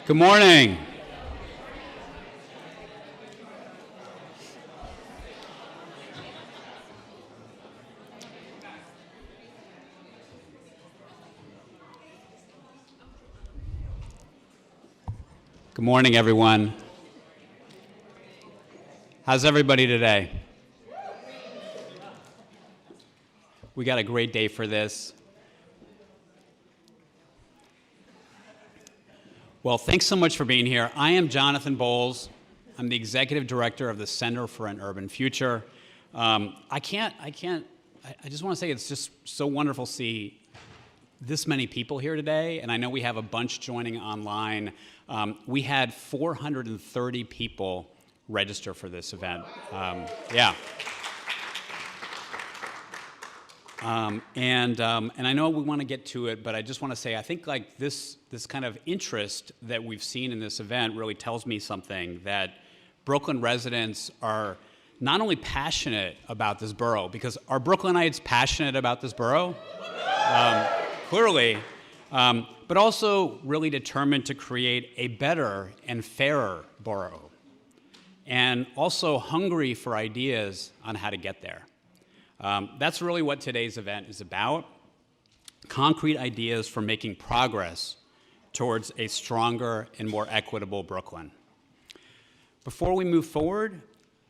Good morning. Good morning, everyone. How's everybody today? We got a great day for this. Well, thanks so much for being here. I am Jonathan Bowles. I'm the Executive Director of the Center for an Urban Future. I just want to say it's just so wonderful to see this many people here today, and I know we have a bunch joining online. We had 430 people register for this event. And I know we want to get to it, but I just want to say I think like this kind of interest that we've seen in this event really tells me something, that Brooklyn residents are not only passionate about this borough, because are Brooklynites passionate about this borough? Clearly, but also really determined to create a better and fairer borough, and also hungry for ideas on how to get there. That's really what today's event is about: concrete ideas for making progress towards a stronger and more equitable Brooklyn. Before we move forward,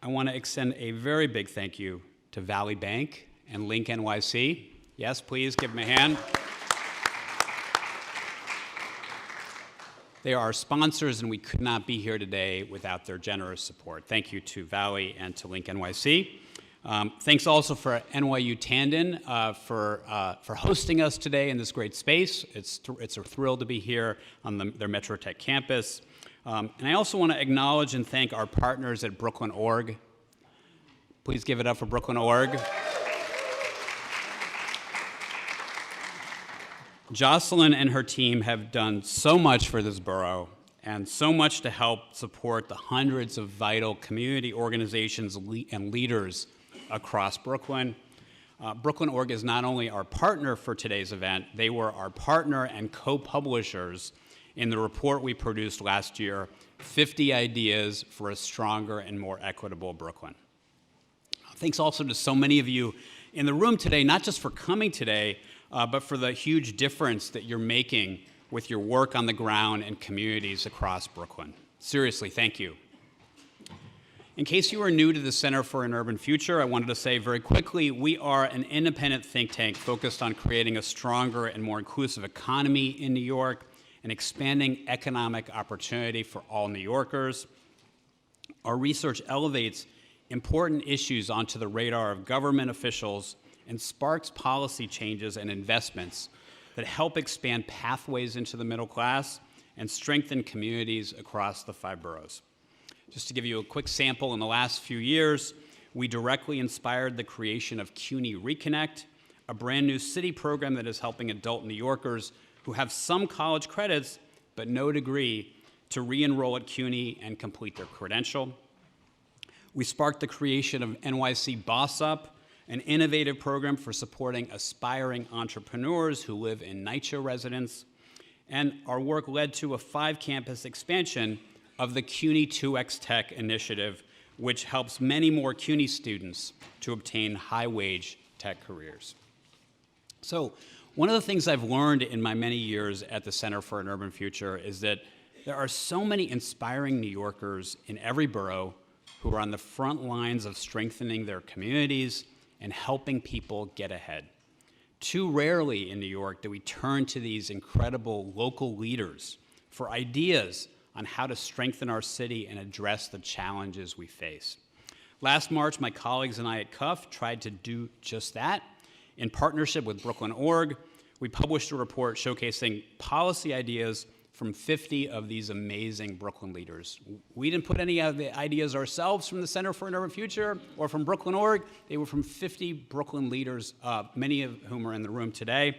I want to extend a very big thank you to Valley Bank and Link NYC. Yes, please give them a hand. They are our sponsors, and we could not be here today without their generous support. Thank you to Valley and to Link NYC. Thanks also for NYU Tandon for hosting us today in this great space. It's a thrill to be here on their Metro Tech campus. And I also want to acknowledge and thank our partners at Brooklyn Org. Please give it up for Brooklyn Org. Jocelyn and her team have done so much for this borough and so much to help support the hundreds of vital community organizations and leaders across Brooklyn. Brooklyn Org is not only our partner for today's event, they were our partner and co-publishers in the report we produced last year, 50 Ideas for a Stronger and More Equitable Brooklyn. Thanks also to so many of you in the room today, not just for coming today, but for the huge difference that you're making with your work on the ground in communities across Brooklyn. Seriously, thank you. In case you are new to the Center for an Urban Future, I wanted to say very quickly, we are an independent think tank focused on creating a stronger and more inclusive economy in New York and expanding economic opportunity for all New Yorkers. Our research elevates important issues onto the radar of government officials and sparks policy changes and investments that help expand pathways into the middle class and strengthen communities across the 5 boroughs. Just to give you a quick sample, in the last few years, we directly inspired the creation of CUNY Reconnect, a brand new city program that is helping adult New Yorkers who have some college credits but no degree to re-enroll at CUNY and complete their credential. We sparked the creation of NYC Boss Up, an innovative program for supporting aspiring entrepreneurs who live in NYCHA residence. And our work led to a 5-campus expansion of the CUNY 2X Tech initiative, which helps many more CUNY students to obtain high-wage tech careers. So one of the things I've learned in my many years at the Center for an Urban Future is that there are so many inspiring New Yorkers in every borough who are on the front lines of strengthening their communities and helping people get ahead. Too rarely in New York do we turn to these incredible local leaders for ideas on how to strengthen our city and address the challenges we face. Last March, my colleagues and I at CUF tried to do just that. In partnership with Brooklyn Org, we published a report showcasing policy ideas from 50 of these amazing Brooklyn leaders. We didn't put any of the ideas ourselves from the Center for an Urban Future or from Brooklyn Org. They were from 50 Brooklyn leaders, many of whom are in the room today.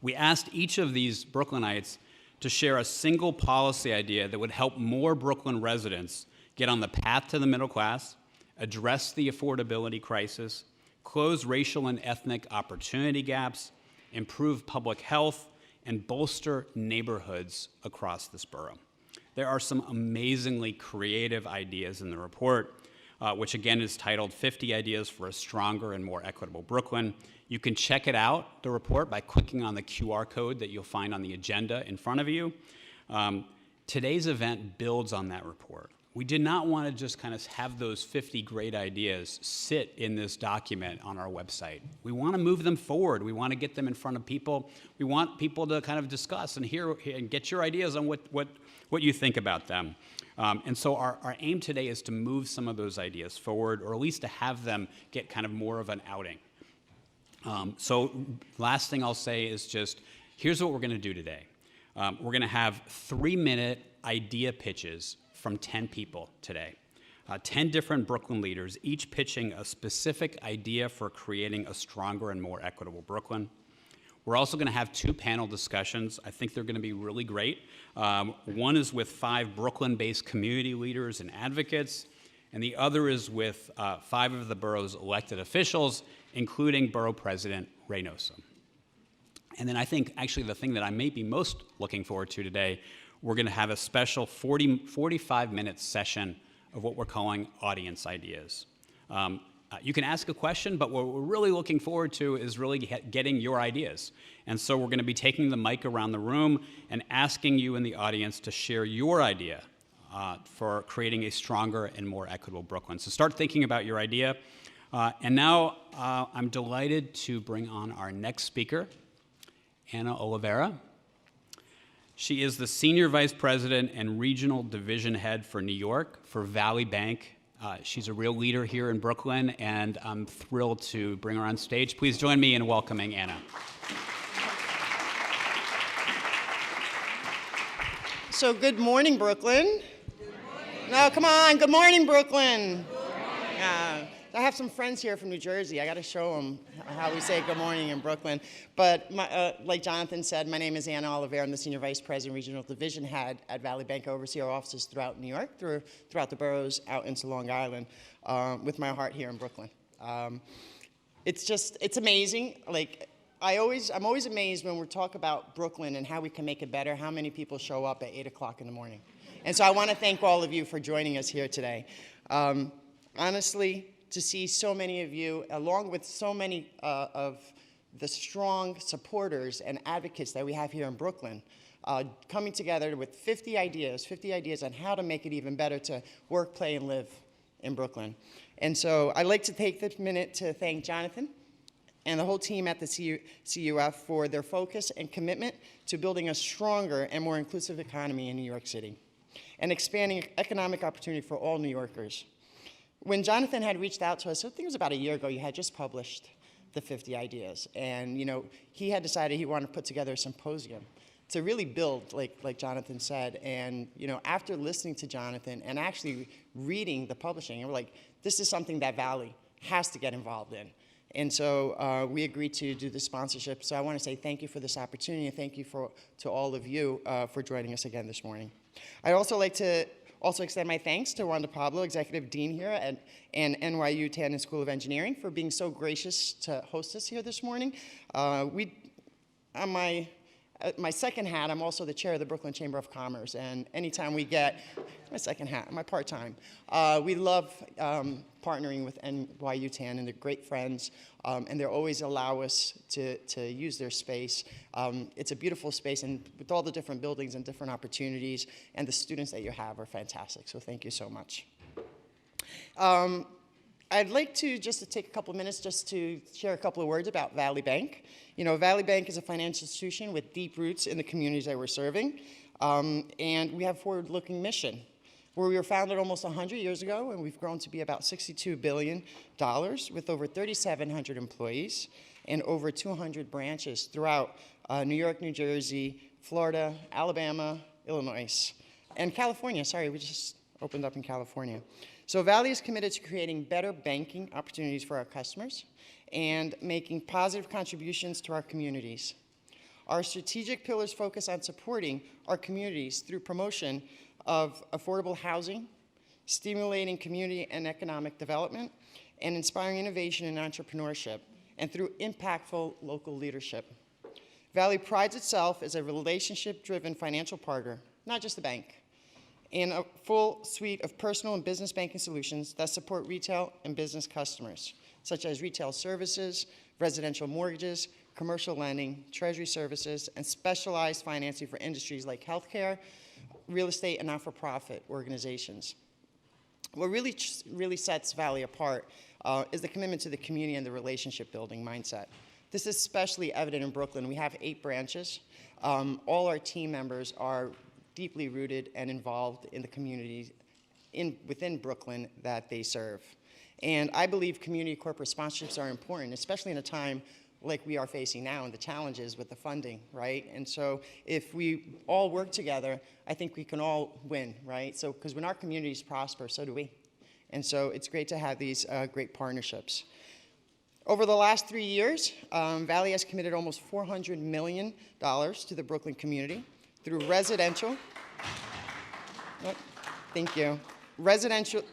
We asked each of these Brooklynites to share a single policy idea that would help more Brooklyn residents get on the path to the middle class, address the affordability crisis, close racial and ethnic opportunity gaps, improve public health, and bolster neighborhoods across this borough. There are some amazingly creative ideas in the report, which again is titled 50 Ideas for a Stronger and More Equitable Brooklyn. You can check it out, the report, by clicking on the QR code that you'll find on the agenda in front of you. Today's event builds on that report. We did not want to just kind of have those 50 great ideas sit in this document on our website. We want to move them forward. We want to get them in front of people. We want people to kind of discuss and hear and get your ideas on what you think about them. And so our aim today is to move some of those ideas forward, or at least to have them get kind of more of an outing. So last thing I'll say is just, here's what we're going to do today. We're going to have 3-minute idea pitches from 10 people today. 10 different Brooklyn leaders, each pitching a specific idea for creating a stronger and more equitable Brooklyn. We're also going to have 2 panel discussions. I think they're going to be really great. One is with 5 Brooklyn-based community leaders and advocates, and the other is with 5 of the borough's elected officials, including Borough President Reynoso. And then I think actually the thing that I may be most looking forward to today, we're going to have a special 45-minute session of what we're calling audience ideas. You can ask a question, but what we're really looking forward to is really getting your ideas. And so we're going to be taking the mic around the room and asking you in the audience to share your idea for creating a stronger and more equitable Brooklyn. So start thinking about your idea. And now I'm delighted to bring on our next speaker, Anna Oliveira. She is the Senior Vice President and Regional Division Head for New York for Valley Bank. She's a real leader here in Brooklyn, and I'm thrilled to bring her on stage. Please join me in welcoming Anna. So good morning, Brooklyn. Good morning. No, come on. Good morning, Brooklyn. Good morning. I have some friends here from New Jersey. I got to show them how we say good morning in Brooklyn. But like Jonathan said, my name is Anna Oliveira. I'm the Senior Vice President, Regional Division Head at Valley Bank. I oversee our offices throughout New York, throughout the boroughs, out into Long Island, with my heart here in Brooklyn. It's amazing. Like, I'm always amazed when we talk about Brooklyn and how we can make it better, how many people show up at 8 o'clock in the morning. And so I want to thank all of you for joining us here today. Honestly, to see so many of you, along with so many of the strong supporters and advocates that we have here in Brooklyn, coming together with 50 ideas on how to make it even better to work, play, and live in Brooklyn. And so I'd like to take this minute to thank Jonathan and the whole team at the CUF for their focus and commitment to building a stronger and more inclusive economy in New York City and expanding economic opportunity for all New Yorkers. When Jonathan had reached out to us, I think it was about a year ago, you had just published the 50 ideas. And he had decided he wanted to put together a symposium to really build, like Jonathan said. And after listening to Jonathan and actually reading the publishing, we're like, this is something that Valley has to get involved in. And so we agreed to do the sponsorship. So I want to say thank you for this opportunity, and thank you to all of you for joining us again this morning. I'd also like to extend my thanks to Wanda Pablo, Executive Dean here at NYU Tannen School of Engineering, for being so gracious to host us here this morning. On my second hat, I'm also the chair of the Brooklyn Chamber of Commerce, and anytime we get, my second hat, my part-time, we love partnering with NYU Tannen. They're great friends, and they always allow us to use their space. It's a beautiful space, and with all the different buildings and different opportunities, and the students that you have are fantastic, so thank you so much. I'd like to take a couple of minutes just to share a couple of words about Valley Bank. Valley Bank is a financial institution with deep roots in the communities that we're serving, and we have a forward-looking mission, where we were founded almost 100 years ago, and we've grown to be about $62 billion with over 3,700 employees and over 200 branches throughout New York, New Jersey, Florida, Alabama, Illinois, and California. Sorry, we just opened up in California. So Valley is committed to creating better banking opportunities for our customers and making positive contributions to our communities. Our strategic pillars focus on supporting our communities through promotion of affordable housing, stimulating community and economic development, and inspiring innovation and entrepreneurship, and through impactful local leadership. Valley prides itself as a relationship-driven financial partner, not just a bank, and a full suite of personal and business banking solutions that support retail and business customers, such as retail services, residential mortgages, commercial lending, treasury services, and specialized financing for industries like healthcare, real estate, and not-for-profit organizations. What really sets Valley apart is the commitment to the community and the relationship-building mindset. This is especially evident in Brooklyn. We have 8 branches. All our team members are deeply rooted and involved in the communities within Brooklyn that they serve. And I believe community corporate sponsorships are important, especially in a time like we are facing now and the challenges with the funding, right? And so if we all work together, I think we can all win, right? So, because when our communities prosper, so do we. And so it's great to have these great partnerships. Over the last 3 years, Valley has committed almost $400 million to the Brooklyn community through residential, thank you,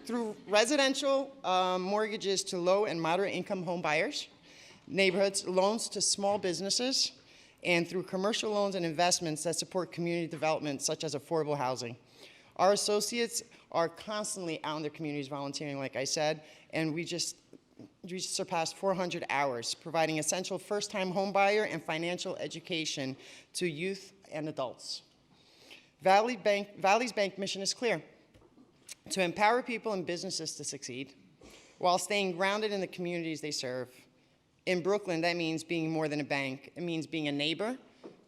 through residential mortgages to low and moderate income home buyers, neighborhoods, loans to small businesses, and through commercial loans and investments that support community development, such as affordable housing. Our associates are constantly out in their communities volunteering, like I said, and we surpassed 400 hours, providing essential first-time home buyer and financial education to youth and adults. Valley's bank mission is clear: to empower people and businesses to succeed while staying grounded in the communities they serve. In Brooklyn, that means being more than a bank. It means being a neighbor,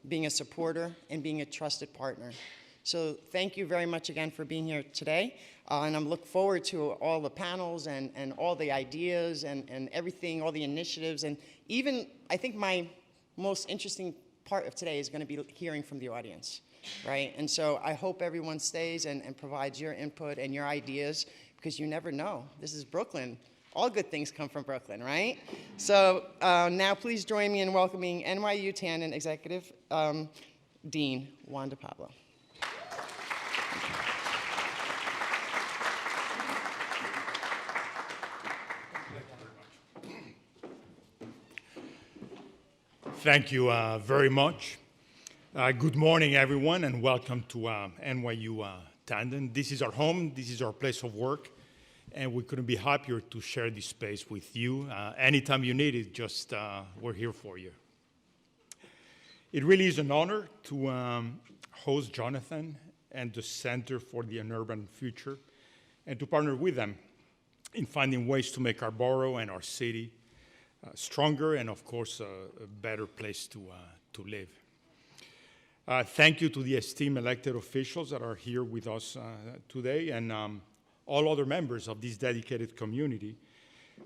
being a supporter, and being a trusted partner. So thank you very much again for being here today. And I'm looking forward to all the panels and all the ideas and everything, all the initiatives. And even, I think my most interesting part of today is going to be hearing from the audience, right? And so I hope everyone stays and provides your input and your ideas, because you never know. This is Brooklyn. All good things come from Brooklyn, right? So now please join me in welcoming NYU Tandon Executive Dean Wanda Pablo. Thank you very much. Good morning, everyone, and welcome to NYU Tandon. This is our home. This is our place of work, and we couldn't be happier to share this space with you. Anytime you need it, just we're here for you. It really is an honor to host Jonathan and the Center for the Urban Future, and to partner with them in finding ways to make our borough and our city stronger and, of course, a better place to live. Thank you to the esteemed elected officials that are here with us today, and all other members of this dedicated community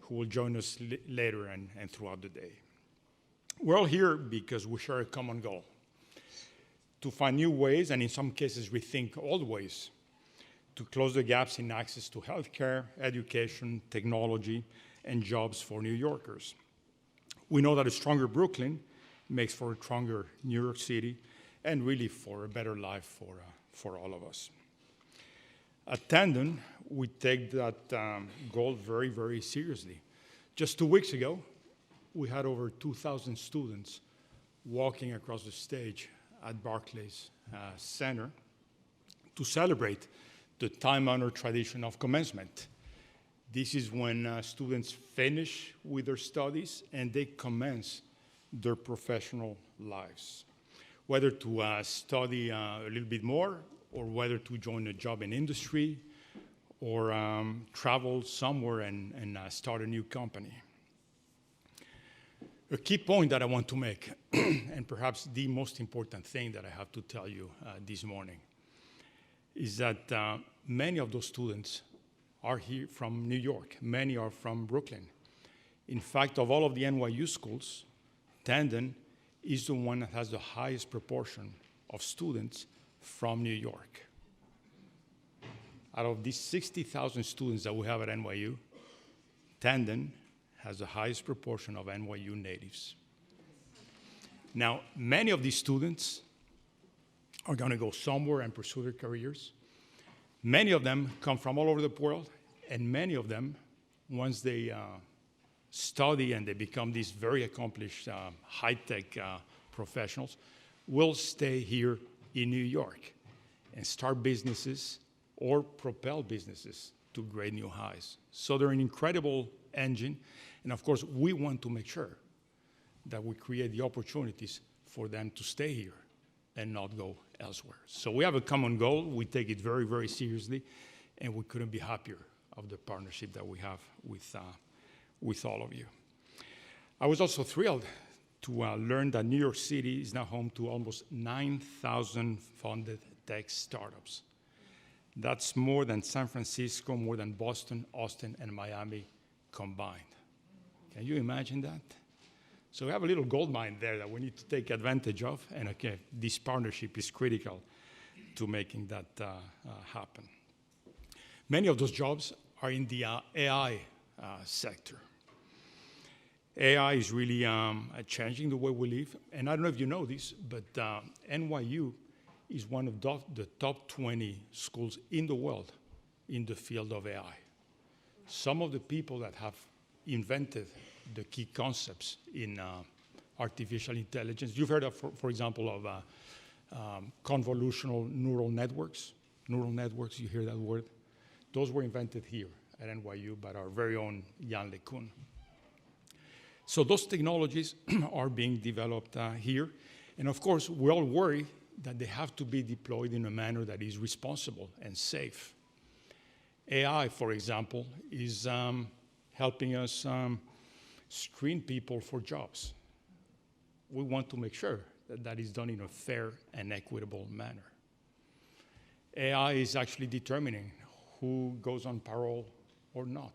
who will join us later and throughout the day. We're all here because we share a common goal: to find new ways, and in some cases rethink old ways, to close the gaps in access to healthcare, education, technology, and jobs for New Yorkers. We know that a stronger Brooklyn makes for a stronger New York City, and really for a better life for all of us. At Tandon, we take that goal very, very seriously. Just 2 weeks ago, we had over 2,000 students walking across the stage at Barclays Center to celebrate the time-honored tradition of commencement. This is when students finish with their studies and they commence their professional lives, whether to study a little bit more, or whether to join a job in industry, or travel somewhere and start a new company. A key point that I want to make, and perhaps the most important thing that I have to tell you this morning, is that many of those students are here from New York. Many are from Brooklyn. In fact, of all of the NYU schools, Tandon is the one that has the highest proportion of students from New York. Out of these 60,000 students that we have at NYU, Tandon has the highest proportion of NYU natives. Now, many of these students are going to go somewhere and pursue their careers. Many of them come from all over the world, and many of them, once they study and they become these very accomplished high-tech professionals will stay here in New York and start businesses or propel businesses to great new highs. So they're an incredible engine, and of course, we want to make sure that we create the opportunities for them to stay here and not go elsewhere. So we have a common goal. We take it very, very seriously, and we couldn't be happier of the partnership that we have with all of you. I was also thrilled to learn that New York City is now home to almost 9,000 funded tech startups. That's more than San Francisco, more than Boston, Austin, and Miami combined. Can you imagine that? So we have a little gold mine there that we need to take advantage of, and okay, this partnership is critical to making that happen. Many of those jobs are in the AI sector. AI is really changing the way we live, and I don't know if you know this, but NYU is one of the top 20 schools in the world in the field of AI. Some of the people that have invented the key concepts in artificial intelligence. You've heard of, for example, of convolutional neural networks. Neural networks, you hear that word? Those were invented here at NYU by our very own Jan LeCun. So those technologies are being developed here. And of course, we all worry that they have to be deployed in a manner that is responsible and safe. AI, for example, is helping us screen people for jobs. We want to make sure that that is done in a fair and equitable manner. AI is actually determining who goes on parole or not.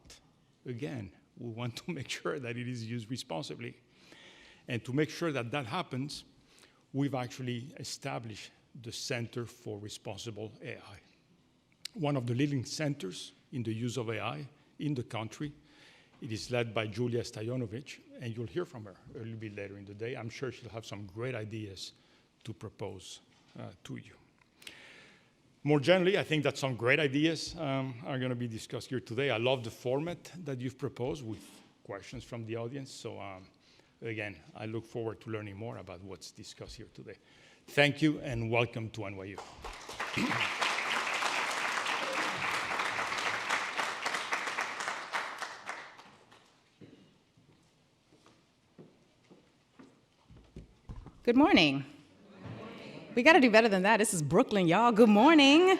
Again, we want to make sure that it is used responsibly. And to make sure that that happens, we've actually established the Center for Responsible AI, one of the leading centers in the use of AI in the country. It is led by Julia Stoyanovich, and you'll hear from her a little bit later in the day. I'm sure she'll have some great ideas to propose to you. More generally, I think that some great ideas are going to be discussed here today. I love the format that you've proposed with questions from the audience. So again, I look forward to learning more about what's discussed here today. Thank you, and welcome to NYU. Good morning. We got to do better than that. This is Brooklyn, y'all. Good morning.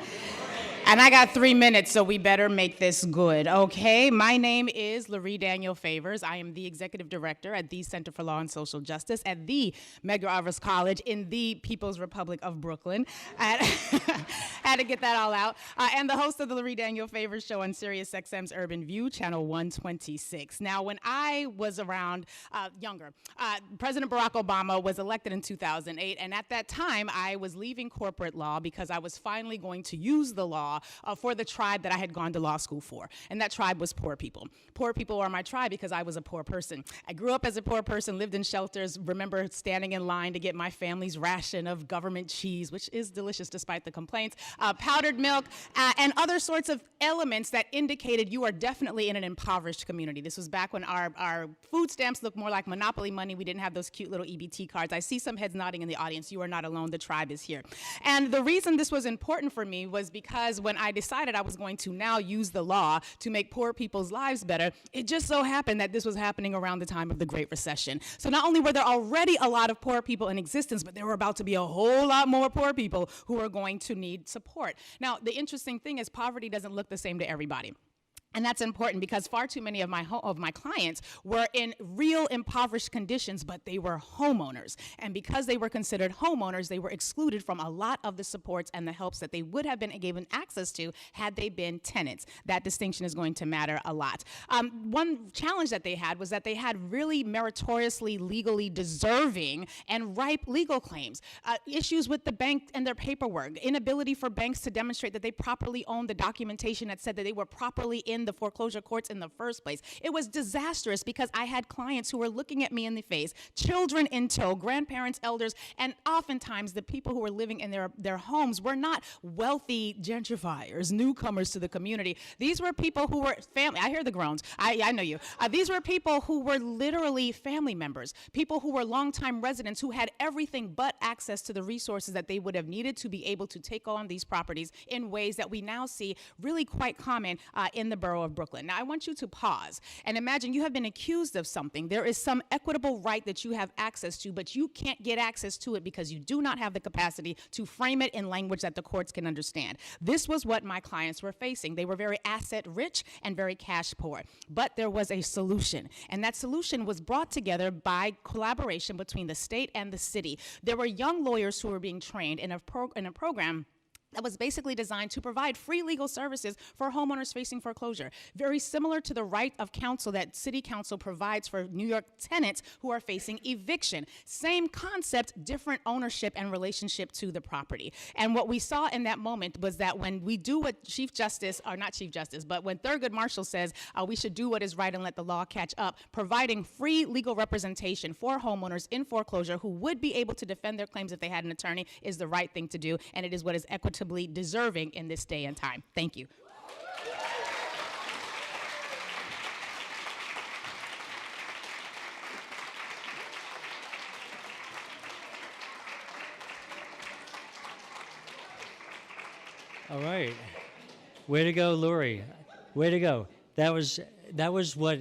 And I got 3 minutes, so we better make this good, okay? My name is Laurie Daniel Favors. I am the Executive Director at the Center for Law and Social Justice at the Medgar Evers College in the People's Republic of Brooklyn. Had to get that all out. And the host of the Laurie Daniel Favors Show on SiriusXM's Urban View, Channel 126. Now, when I was around younger, President Barack Obama was elected in 2008, and at that time, I was leaving corporate law because I was finally going to use the law for the tribe that I had gone to law school for, and that tribe was poor people. Poor people are my tribe because I was a poor person. I grew up as a poor person, lived in shelters, remember standing in line to get my family's ration of government cheese, which is delicious despite the complaints, powdered milk, and other sorts of elements that indicated you are definitely in an impoverished community. This was back when our food stamps looked more like Monopoly money. We didn't have those cute little EBT cards. I see some heads nodding in the audience. You are not alone. The tribe is here. And the reason this was important for me was because when I decided I was going to now use the law to make poor people's lives better, it just so happened that this was happening around the time of the Great Recession. So not only were there already a lot of poor people in existence, but there were about to be a whole lot more poor people who were going to need support. Now, the interesting thing is poverty doesn't look the same to everybody. And that's important because far too many of my clients were in real impoverished conditions, but they were homeowners. And because they were considered homeowners, they were excluded from a lot of the supports and the helps that they would have been given access to had they been tenants. That distinction is going to matter a lot. One challenge that they had was that they had really meritoriously, legally deserving and ripe legal claims. Issues with the bank and their paperwork, inability for banks to demonstrate that they properly owned the documentation that said that they were properly in in the foreclosure courts in the first place. It was disastrous because I had clients who were looking at me in the face, children in tow, grandparents, elders, and oftentimes the people who were living in their homes were not wealthy gentrifiers, newcomers to the community. These were people who were family. I hear the groans. I know you. These were people who were literally family members, people who were longtime residents who had everything but access to the resources that they would have needed to be able to take on these properties in ways that we now see really quite common in the borough of Brooklyn. Now, I want you to pause and imagine you have been accused of something. There is some equitable right that you have access to, but you can't get access to it because you do not have the capacity to frame it in language that the courts can understand. This was what my clients were facing. They were very asset rich and very cash poor. But there was a solution, and that solution was brought together by collaboration between the state and the city. There were young lawyers who were being trained in a program that was basically designed to provide free legal services for homeowners facing foreclosure, very similar to the right of counsel that City Council provides for New York tenants who are facing eviction. Same concept, different ownership and relationship to the property. And what we saw in that moment was that when we do what when Thurgood Marshall says we should do what is right and let the law catch up, providing free legal representation for homeowners in foreclosure who would be able to defend their claims if they had an attorney is the right thing to do, and it is what is equitable deserving in this day and time. Thank you. All right. Way to go, Lori. Way to go. That was what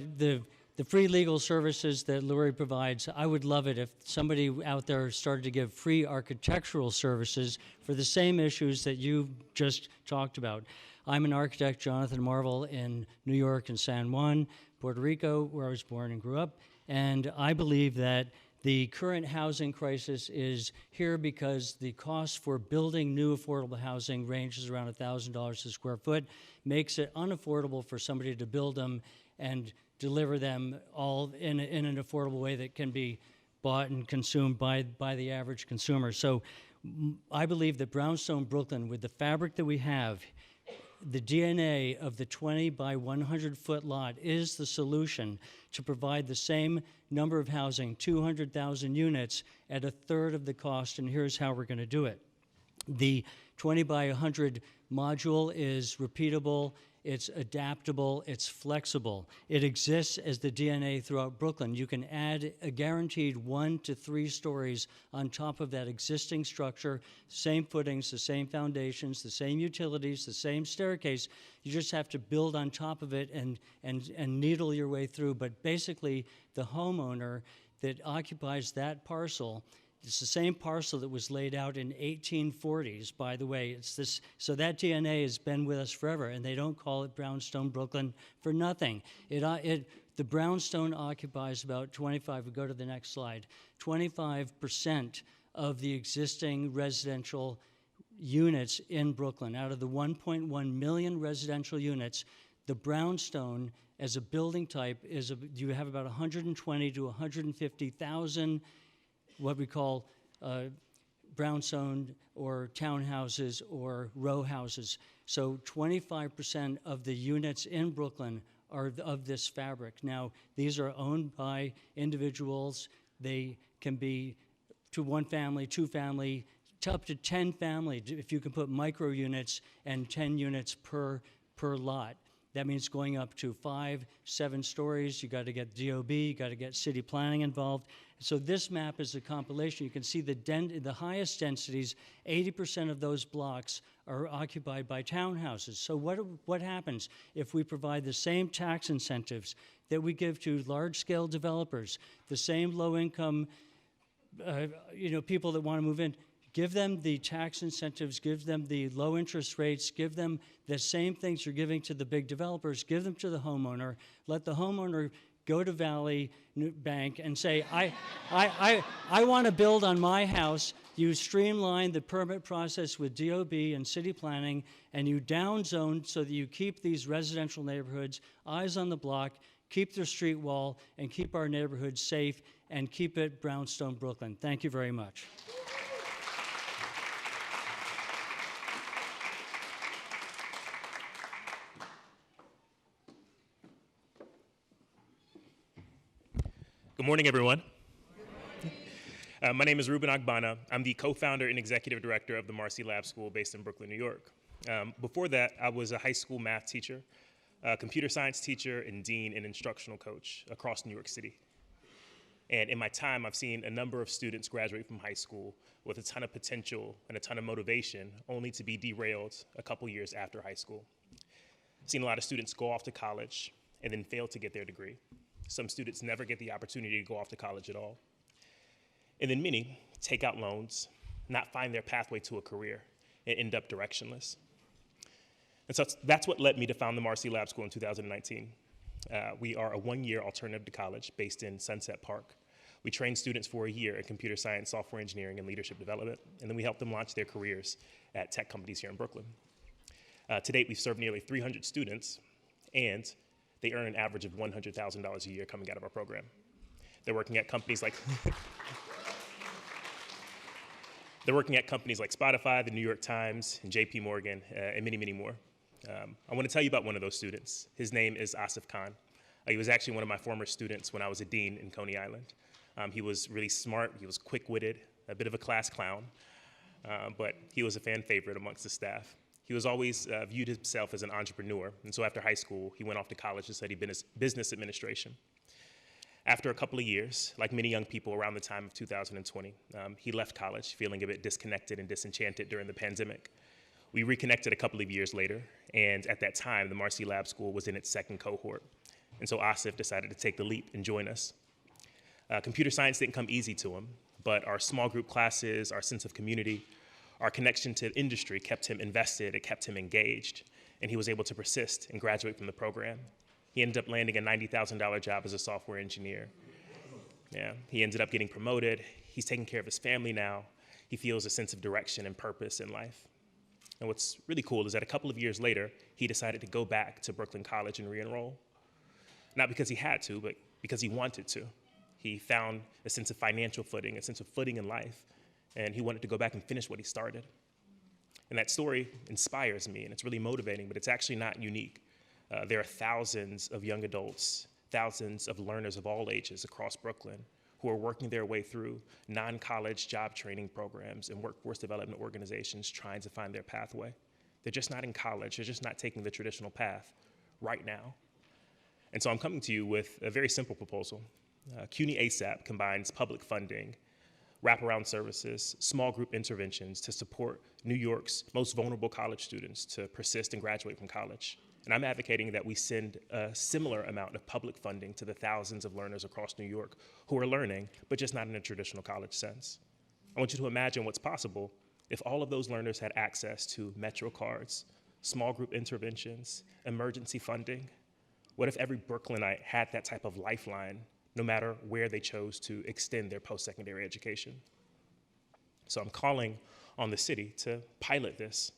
the free legal services that Lori provides. I would love it if somebody out there started to give free architectural services for the same issues that you just talked about. I'm an architect, Jonathan Marvel, in New York and San Juan, Puerto Rico, where I was born and grew up. And I believe that the current housing crisis is here because the cost for building new affordable housing ranges around $1,000 a square foot, makes it unaffordable for somebody to build them and deliver them all in an affordable way that can be bought and consumed by the average consumer. So I believe that Brownstone Brooklyn, with the fabric that we have, the DNA of the 20 by 100 foot lot is the solution to provide the same number of housing, 200,000 units, at a third of the cost, and here's how we're going to do it. The 20 by 100 module is repeatable, it's adaptable, it's flexible. It exists as the DNA throughout Brooklyn. You can add a guaranteed 1 to 3 stories on top of that existing structure, same footings, the same foundations, the same utilities, the same staircase. You just have to build on top of it and needle your way through. But basically, the homeowner that occupies that parcel, it's the same parcel that was laid out in 1840s, by the way. It's this, so that DNA has been with us forever, and they don't call it Brownstone Brooklyn for nothing. The brownstone occupies about 25, we go to the next slide, 25% of the existing residential units in Brooklyn. Out of the 1.1 million residential units, the brownstone as a building type you have about 120 to 150,000 what we call brownstone or townhouses or row houses. So 25% of the units in Brooklyn are of this fabric. Now, these are owned by individuals. They can be to 1 family, 2 family, to up to 10 family, if you can put micro units and 10 units per lot. That means going up to 5, 7 stories. You got to get DOB, you got to get city planning involved. So this map is a compilation. You can see the highest densities, 80% of those blocks are occupied by townhouses. So what happens if we provide the same tax incentives that we give to large-scale developers, the same low-income people that want to move in? Give them the tax incentives, give them the low interest rates, give them the same things you're giving to the big developers, give them to the homeowner. Let the homeowner go to Valley Bank and say, I want to build on my house. You streamline the permit process with DOB and city planning, and you downzone so that you keep these residential neighborhoods, eyes on the block, keep their street wall, and keep our neighborhoods safe, and keep it Brownstone Brooklyn. Thank you very much. Good morning, everyone. My name is Ruben Agbana. I'm the co-founder and executive director of the Marcy Lab School based in Brooklyn, New York. Before that, I was a high school math teacher, a computer science teacher, and dean and instructional coach across New York City. And in my time, I've seen a number of students graduate from high school with a ton of potential and a ton of motivation, only to be derailed a couple years after high school. I've seen a lot of students go off to college and then fail to get their degree. Some students never get the opportunity to go off to college at all. And then many take out loans, not find their pathway to a career, and end up directionless. And so that's what led me to found the Marcy Lab School in 2019. We are a one-year alternative to college based in Sunset Park. We train students for a year in computer science, software engineering, and leadership development, and then we help them launch their careers at tech companies here in Brooklyn. To date, we've served nearly 300 students, and they earn an average of $100,000 a year coming out of our program. They're working at companies like Spotify, the New York Times, and JP Morgan, and many, many more. I want to tell you about one of those students. His name is Asif Khan. He was actually one of my former students when I was a dean in Coney Island. He was really smart, he was quick-witted, a bit of a class clown, but he was a fan favorite amongst the staff. He was always viewed himself as an entrepreneur, and so after high school, he went off to college to study business administration. After a couple of years, like many young people around the time of 2020, he left college feeling a bit disconnected and disenchanted during the pandemic. We reconnected a couple of years later, and at that time, the Marcy Lab School was in its second cohort. And so Asif decided to take the leap and join us. Computer science didn't come easy to him, but our small group classes, our sense of community, our connection to industry kept him invested, it kept him engaged, and he was able to persist and graduate from the program. He ended up landing a $90,000 job as a software engineer. Yeah, he ended up getting promoted. He's taking care of his family now. He feels a sense of direction and purpose in life. And what's really cool is that a couple of years later, he decided to go back to Brooklyn College and re-enroll. Not because he had to, but because he wanted to. He found a sense of financial footing, a sense of footing in life, and he wanted to go back and finish what he started. And that story inspires me, and it's really motivating, but it's actually not unique. There are thousands of young adults, thousands of learners of all ages across Brooklyn who are working their way through non-college job training programs and workforce development organizations trying to find their pathway. They're just not in college, they're just not taking the traditional path right now. And so I'm coming to you with a very simple proposal. CUNY ASAP combines public funding, wraparound services, small group interventions to support New York's most vulnerable college students to persist and graduate from college. And I'm advocating that we send a similar amount of public funding to the thousands of learners across New York who are learning, but just not in a traditional college sense. I want you to imagine what's possible if all of those learners had access to Metro cards, small group interventions, emergency funding. What if every Brooklynite had that type of lifeline, no matter where they chose to extend their post-secondary education? So I'm calling on the city to pilot this.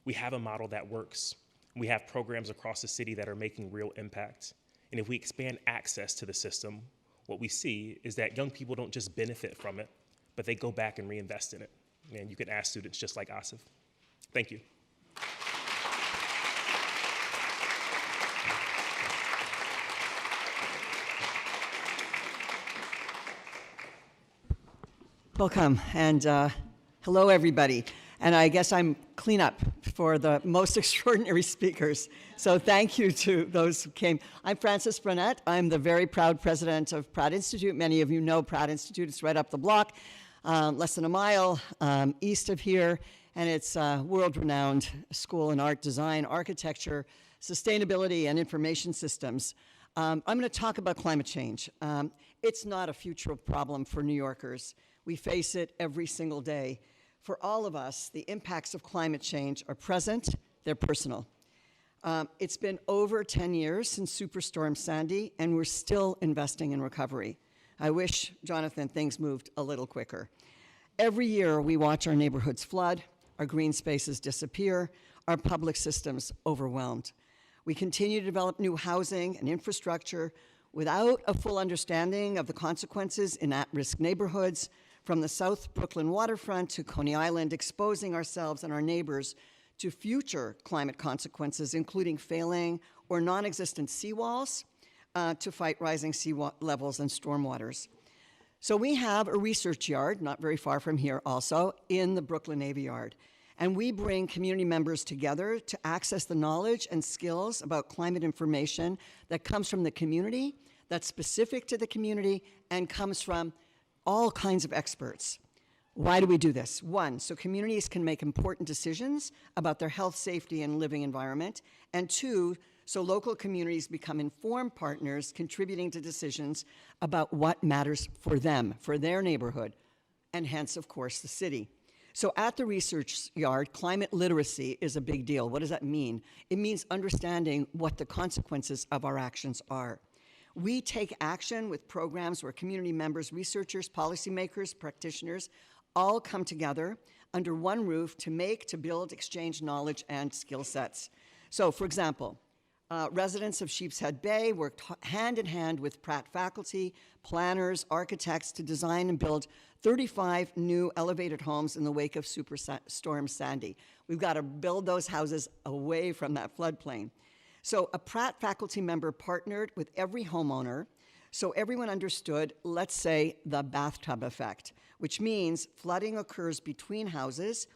We have a model that works. We have programs across the city that are making real impact. And if we expand access to the system, what we see is that young people don't just benefit from it, but they go back and reinvest in it. And you can ask students just like Asif. Thank you. Welcome, and hello, everybody. And I guess I'm cleanup for the most extraordinary speakers. So thank you to those who came. I'm Frances Burnett. I'm the very proud president of Pratt Institute. Many of you know Pratt Institute. It's right up the block, less than a mile east of here. And it's a world-renowned school in art, design, architecture, sustainability, and information systems. I'm going to talk about climate change. It's not a future problem for New Yorkers. We face it every single day. For all of us, the impacts of climate change are present, they're personal. It's been over 10 years since Superstorm Sandy, and we're still investing in recovery. I wish, Jonathan, things moved a little quicker. Every year, we watch our neighborhoods flood, our green spaces disappear, our public systems overwhelmed. We continue to develop new housing and infrastructure without a full understanding of the consequences in at-risk neighborhoods, from the South Brooklyn waterfront to Coney Island, exposing ourselves and our neighbors to future climate consequences, including failing or non-existent seawalls, to fight rising levels and stormwaters. So we have a research yard, not very far from here also, in the Brooklyn Navy Yard. And we bring community members together to access the knowledge and skills about climate information that comes from the community, that's specific to the community, and comes from all kinds of experts. Why do we do this? One, so communities can make important decisions about their health, safety, and living environment. And two, so local communities become informed partners contributing to decisions about what matters for them, for their neighborhood, and hence, of course, the city. So at the research yard, climate literacy is a big deal. What does that mean? It means understanding what the consequences of our actions are. We take action with programs where community members, researchers, policymakers, practitioners all come together under one roof to make, to build, exchange knowledge and skill sets. So, for example, residents of Sheepshead Bay worked hand in hand with Pratt faculty, planners, architects to design and build 35 new elevated homes in the wake of Superstorm Sandy. We've got to build those houses away from that floodplain. So a Pratt faculty member partnered with every homeowner so everyone understood, let's say, the bathtub effect, which means flooding occurs between houses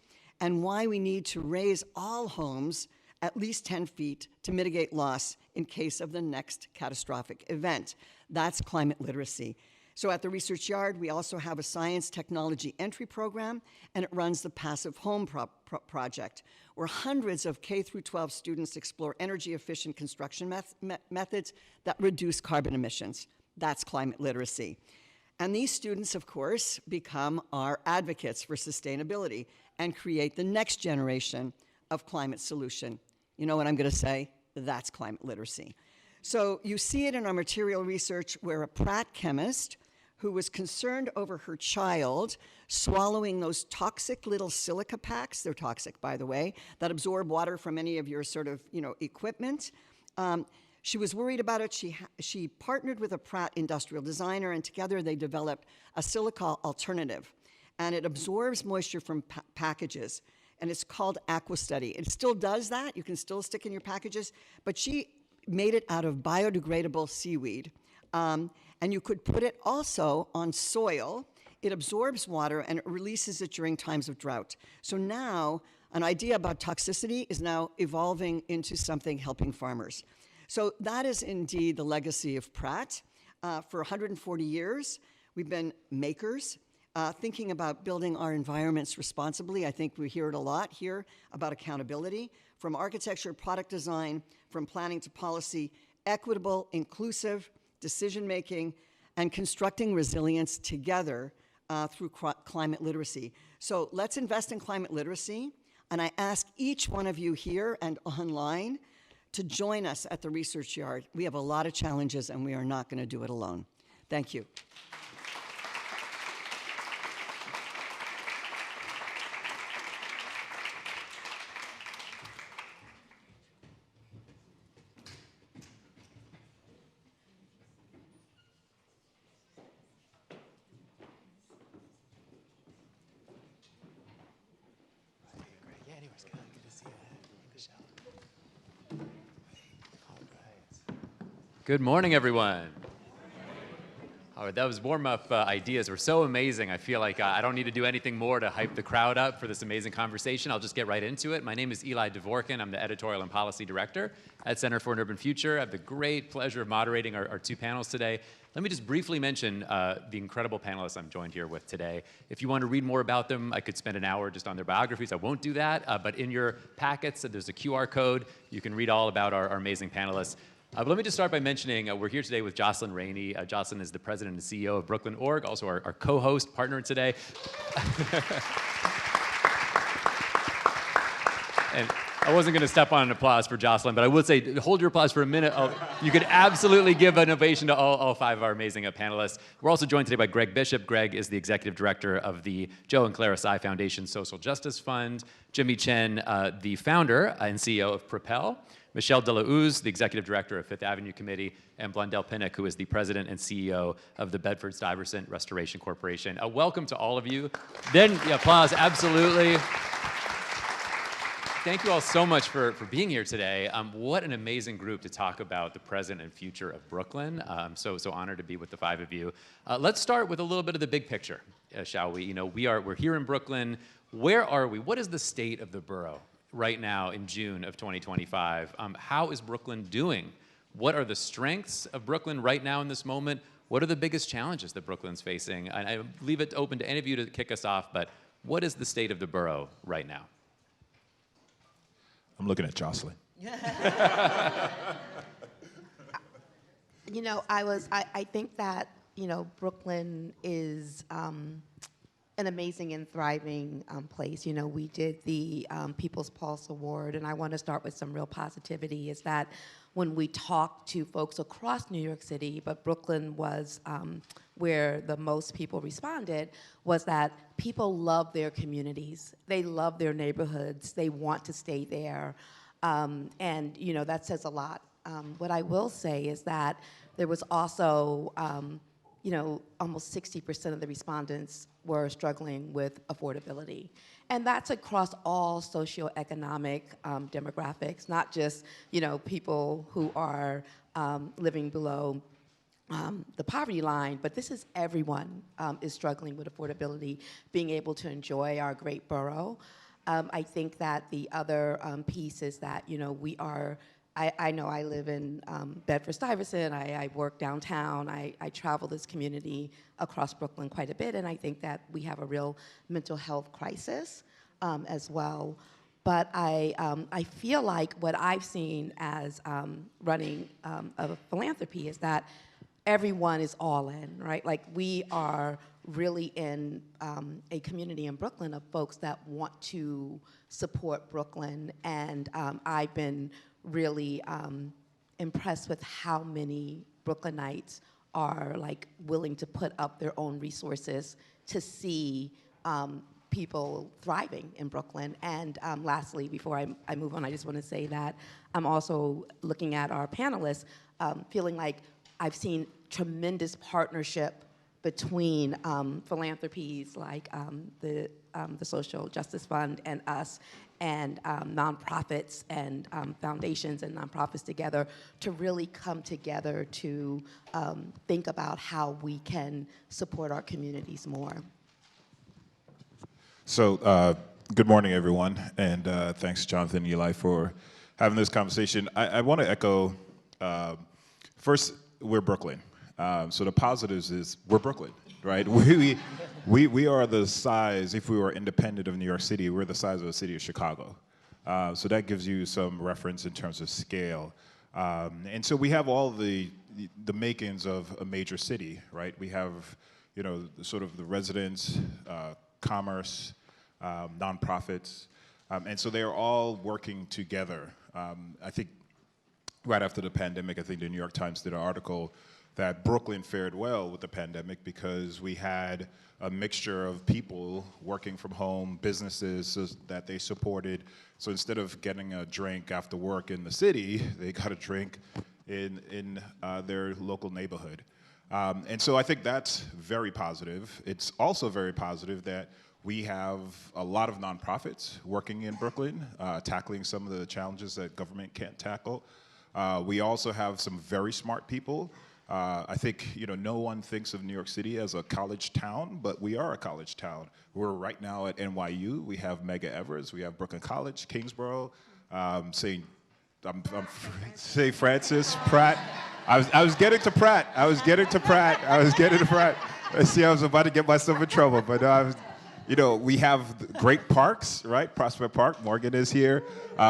and why we need to raise all homes at least 10 feet to mitigate loss in case of the next catastrophic event. That's climate literacy. So at the research yard, we also have a science technology entry program, and it runs the Passive Home Project, where hundreds of K-12 students explore energy-efficient construction methods that reduce carbon emissions. That's climate literacy. And these students, of course, become our advocates for sustainability and create the next generation of climate solution. You know what I'm going to say? That's climate literacy. So you see it in our material research where a Pratt chemist who was concerned over her child swallowing those toxic little silica packs, they're toxic, by the way, that absorb water from any of your sort of, equipment. She was worried about it. She partnered with a Pratt industrial designer, and together they developed a silica alternative. And it absorbs moisture from packages, and it's called AquaStudy. It still does that. You can still stick in your packages, but she made it out of biodegradable seaweed. And you could put it also on soil. It absorbs water and it releases it during times of drought. So now an idea about toxicity is now evolving into something helping farmers. So that is indeed the legacy of Pratt. For 140 years, we've been makers, thinking about building our environments responsibly. I think we hear it a lot here about accountability. From architecture, product design, from planning to policy, equitable, inclusive, decision-making, and constructing resilience together through climate literacy. So let's invest in climate literacy, and I ask each one of you here and online to join us at the research yard. We have a lot of challenges, and we are not going to do it alone. Thank you. Good morning, everyone. All right, those warm-up ideas were so amazing. I feel like I don't need to do anything more to hype the crowd up for this amazing conversation. I'll just get right into it. My name is Eli Dvorkin. I'm the Editorial and Policy Director at Center for an Urban Future. I have the great pleasure of moderating our two panels today. Let me just briefly mention the incredible panelists I'm joined here with today. If you want to read more about them, I could spend an hour just on their biographies. I won't do that, but in your packets, there's a QR code. You can read all about our amazing panelists. But let me just start by mentioning we're here today with Jocelyn Rainey. Jocelyn is the president and CEO of Brooklyn.org, also our co-host, partner today. And I wasn't going to step on an applause for Jocelyn, but I would say hold your applause for a minute. You could absolutely give an ovation to all five of our amazing panelists. We're also joined today by Greg Bishop. Greg is the executive director of the Joe and Clara Tsai Foundation Social Justice Fund. Jimmy Chen, the founder and CEO of Propel. Michelle Delauz, the executive director of Fifth Avenue Committee, and Blundell Pinnock, who is the president and CEO of the Bedford-Stuyvesant Restoration Corporation. Welcome to all of you. Then the applause, absolutely. thank you all so much for being here today. What an amazing group to talk about the present and future of Brooklyn. I'm so honored to be with the five of you. Let's start with a little bit of the big picture, shall we? You know, we're here in Brooklyn. Where are we? What is the state of the borough right now in June of 2025? How is Brooklyn doing? What are the strengths of Brooklyn right now in this moment? What are the biggest challenges that Brooklyn's facing? And I leave it open to any of you to kick us off, but what is the state of the borough right now? I'm looking at Jocelyn. You know, I think that, you know, Brooklyn is an amazing and thriving place. You know, we did the People's Pulse Award, and I want to start with some real positivity, is that when we talked to folks across New York City, but Brooklyn was where the most people responded, was that people love their communities. They love their neighborhoods. They want to stay there. And, you know, that says a lot. What I will say is that there was also, you know, almost 60% of the respondents were struggling with affordability. And that's across all socioeconomic demographics, not just, you know, people who are living below the poverty line, but this is everyone is struggling with affordability, being able to enjoy our great borough. I think that the other piece is that, you know, we are, I know I live in Bedford-Stuyvesant, I work downtown, I travel this community across Brooklyn quite a bit, and I think that we have a real mental health crisis as well. But I feel like what I've seen as running a philanthropy is that everyone is all in, right? Like, we are really in a community in Brooklyn of folks that want to support Brooklyn, and I've been really impressed with how many Brooklynites are like willing to put up their own resources to see people thriving in Brooklyn. And lastly, before I move on, I just want to say that I'm also looking at our panelists, feeling like I've seen tremendous partnership between philanthropies like the Social Justice Fund and us, and nonprofits and foundations and nonprofits together to really come together to think about how we can support our communities more. So, good morning, everyone, and thanks, Jonathan and Eli, for having this conversation. I want to echo, first, we're Brooklyn. So the positives is we're Brooklyn, right? We are the size, if we were independent of New York City, we're the size of the city of Chicago. So that gives you some reference in terms of scale. And so we have all the makings of a major city, right? We have, you know, sort of the residents, commerce, nonprofits, and so they are all working together. I think right after the pandemic, I think the New York Times did an article that Brooklyn fared well with the pandemic because we had a mixture of people working from home, businesses that they supported. So instead of getting a drink after work in the city, they got a drink in their local neighborhood. And so I think that's very positive. It's also very positive that we have a lot of nonprofits working in Brooklyn, tackling some of the challenges that government can't tackle. We also have some very smart people. I think, you know, no one thinks of New York City as a college town, but we are a college town. We're right now at NYU. We have Medgar Evers. We have Brooklyn College, Kingsborough, St. Francis, Pratt. I was getting to Pratt. I see, I was about to get myself in trouble, but you know, we have great parks, right? Prospect Park, Morgan is here.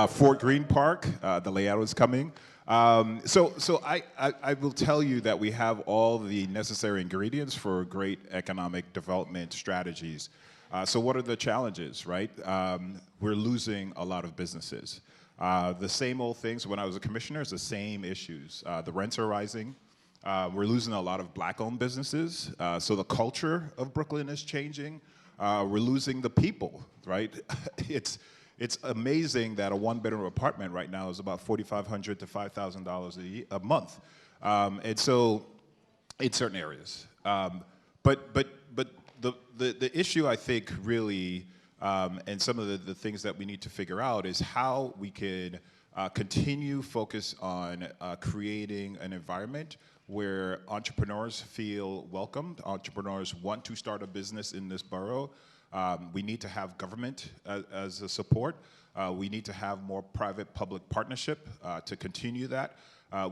Fort Greene Park, the layout is coming. So I will tell you that we have all the necessary ingredients for great economic development strategies. So what are the challenges, right? We're losing a lot of businesses. The same old things. When I was a commissioner, it's the same issues. The rents are rising. We're losing a lot of black-owned businesses. So the culture of Brooklyn is changing. We're losing the people, right? It's amazing that a one-bedroom apartment right now is about $4,500 to $5,000 a month, and so in certain areas. But the issue I think really And some of the things that we need to figure out is how we can continue focus on creating an environment where entrepreneurs feel welcomed, entrepreneurs want to start a business in this borough. We need to have government as a support. We need to have more private-public partnership to continue that.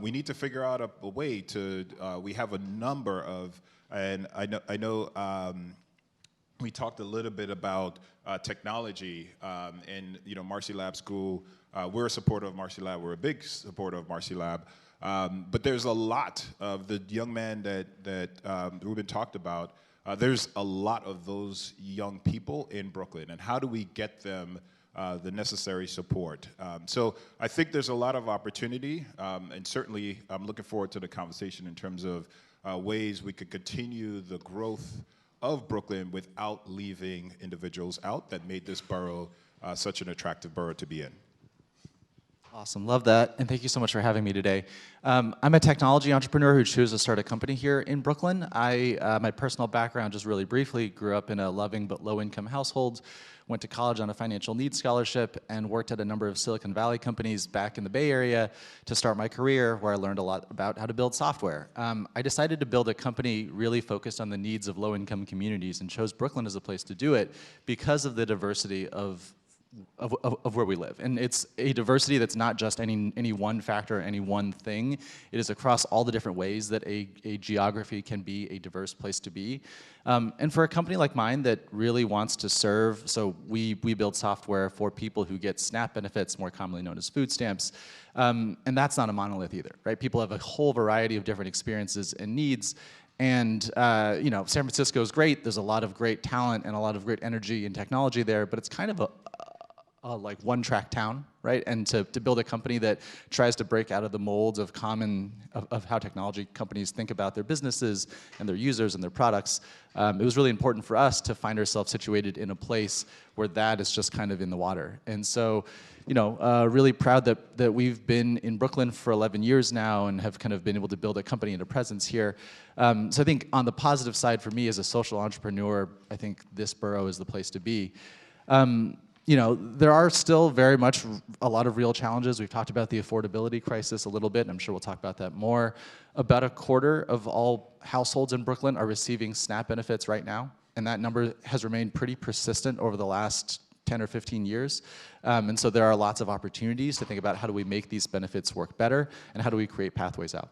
We need to figure out a way to, we have a number of, and I know we talked a little bit about technology and Marcy Lab School. We're a supporter of Marcy Lab. We're a big supporter of Marcy Lab. But there's a lot of the young man that Ruben talked about. There's a lot of those young people in Brooklyn, and how do we get them the necessary support? So I think there's a lot of opportunity, and certainly I'm looking forward to the conversation in terms of ways we could continue the growth of Brooklyn without leaving individuals out that made this borough such an attractive borough to be in. Awesome, love that, and thank you so much for having me today. I'm a technology entrepreneur who chose to start a company here in Brooklyn. My personal background, just really briefly, grew up in a loving but low-income household, went to college on a financial needs scholarship, and worked at a number of Silicon Valley companies back in the Bay Area to start my career, where I learned a lot about how to build software. I decided to build a company really focused on the needs of low-income communities and chose Brooklyn as a place to do it because of the diversity of where we live. And it's a diversity that's not just any one factor, any one thing. It is across all the different ways that a geography can be a diverse place to be. And for a company like mine that really wants to serve, so we build software for people who get SNAP benefits, more commonly known as food stamps, and that's not a monolith either, right? People have a whole variety of different experiences and needs. And San Francisco is great. There's a lot of great talent and a lot of great energy and technology there, but it's kind of a like one-track town, right? And to build a company that tries to break out of the molds of of how technology companies think about their businesses and their users and their products, it was really important for us to find ourselves situated in a place where that is just kind of in the water. And so, really proud that we've been in Brooklyn for 11 years now and have kind of been able to build a company and a presence here. So I think on the positive side for me as a social entrepreneur, I think this borough is the place to be. There are still very much a lot of real challenges. We've talked about the affordability crisis a little bit, and I'm sure we'll talk about that more. About a quarter of all households in Brooklyn are receiving SNAP benefits right now, and that number has remained pretty persistent over the last 10 or 15 years. And so there are lots of opportunities to think about how do we make these benefits work better, and how do we create pathways out.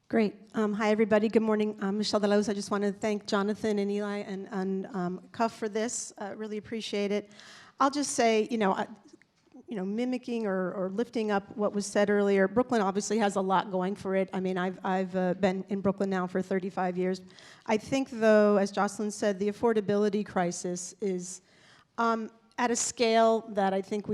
Great. Hi, everybody. Good morning. I'm Michelle Delos. I just want to thank Jonathan and Eli and Cuff for this. Really appreciate it. I'll just say, mimicking or lifting up what was said earlier, Brooklyn obviously has a lot going for it. I mean, I've been in Brooklyn now for 35 years. I think, though, as Jocelyn said, the affordability crisis is at a scale that I think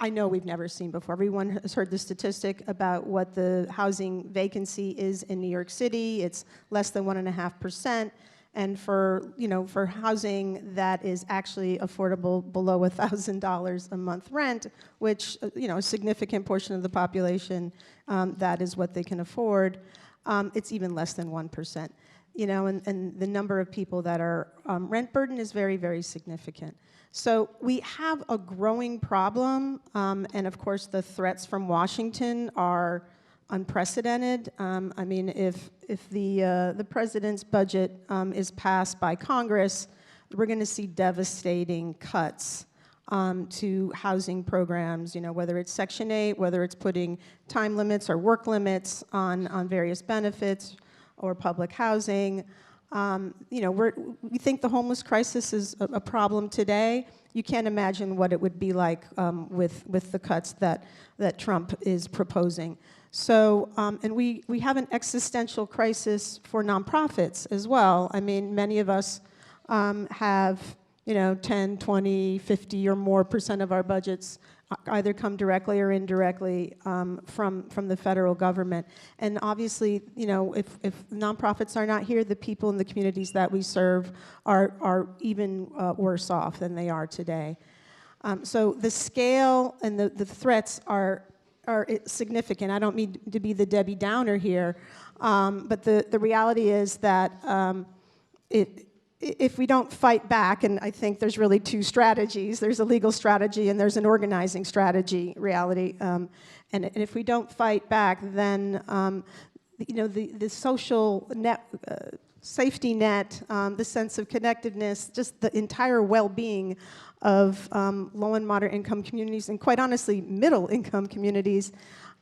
I know we've never seen before. Everyone has heard the statistic about what the housing vacancy is in New York City. It's less than 1.5%. And for housing that is actually affordable below $1,000 a month rent, which, a significant portion of the population, that is what they can afford, it's even less than 1%. And the number of people that are rent burden is very, very significant. So we have a growing problem, and of course the threats from Washington are unprecedented. I mean, if the president's budget is passed by Congress, we're going to see devastating cuts to housing programs. Whether it's Section 8, whether it's putting time limits or work limits on various benefits or public housing. We think the homeless crisis is a problem today. You can't imagine what it would be like with the cuts that Trump is proposing. So, and we have an existential crisis for nonprofits as well. I mean, many of us have 10, 20, 50 or more % of our budgets either come directly or indirectly from the federal government. And obviously, if nonprofits are not here, the people in the communities that we serve are even worse off than they are today. So the scale and the threats are significant. I don't mean to be the Debbie Downer here, but the reality is that if we don't fight back, and I think there's really two strategies, there's a legal strategy and there's an organizing strategy reality, and if we don't fight back, then the social net, safety net, the sense of connectedness, just the entire well-being of low and moderate income communities, and quite honestly, middle income communities,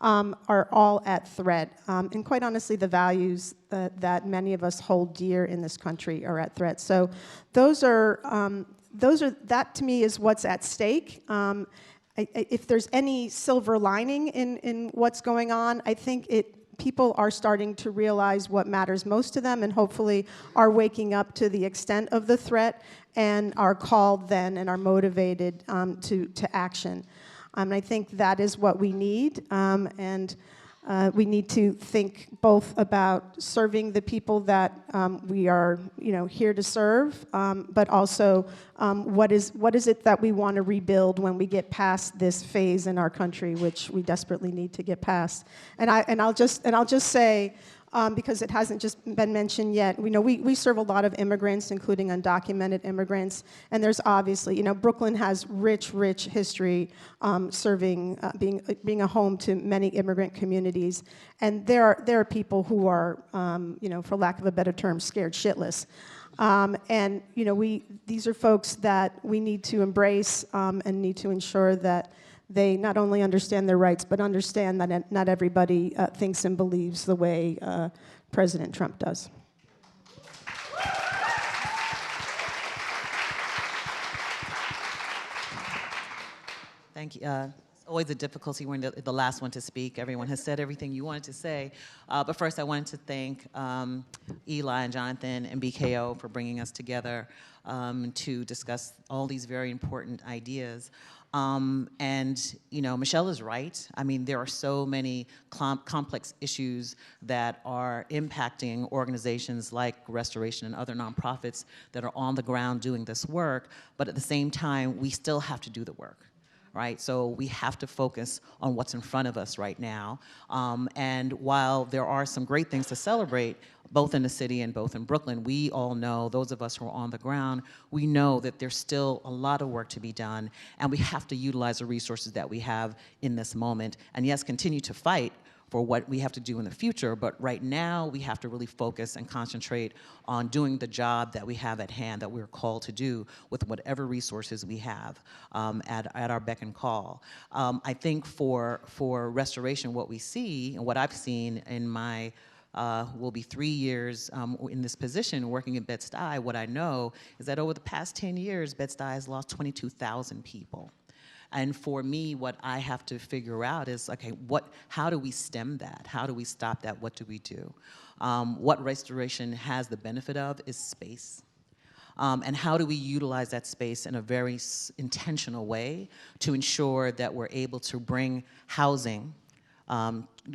are all at threat. And quite honestly, the values that many of us hold dear in this country are at threat. So that to me is what's at stake. If there's any silver lining in what's going on, I think people are starting to realize what matters most to them, and hopefully are waking up to the extent of the threat and are called then and are motivated to action. I think that is what we need, and we need to think both about serving the people that we are, here to serve, but also what is it that we want to rebuild when we get past this phase in our country, which we desperately need to get past. And I'll just say, because it hasn't just been mentioned yet, we serve a lot of immigrants, including undocumented immigrants, and there's obviously, Brooklyn has rich history serving, being a home to many immigrant communities, and there are people who are, for lack of a better term, scared shitless. And these are folks that we need to embrace and need to ensure that they not only understand their rights, but understand that not everybody thinks and believes the way President Trump does. Thank you. It's always a difficulty when the last one to speak. Everyone has said everything you wanted to say. But first, I wanted to thank Eli and Jonathan and BKO for bringing us together to discuss all these very important ideas. Michelle is right. I mean, there are so many complex issues that are impacting organizations like Restoration and other nonprofits that are on the ground doing this work, but at the same time, we still have to do the work. Right? So we have to focus on what's in front of us right now. And while there are some great things to celebrate, both in the city and both in Brooklyn, we all know, those of us who are on the ground, we know that there's still a lot of work to be done, and we have to utilize the resources that we have in this moment. And yes, continue to fight for what we have to do in the future, but right now we have to really focus and concentrate on doing the job that we have at hand, that we're called to do with whatever resources we have at our beck and call. I think for Restoration, what we see, and what I've seen in my will be 3 years in this position working in Bed-Stuy, what I know is that over the past 10 years, Bed-Stuy has lost 22,000 people. And for me, what I have to figure out is, okay, how do we stem that? How do we stop that? What do we do? What Restoration has the benefit of is space. And how do we utilize that space in a very intentional way to ensure that we're able to bring housing,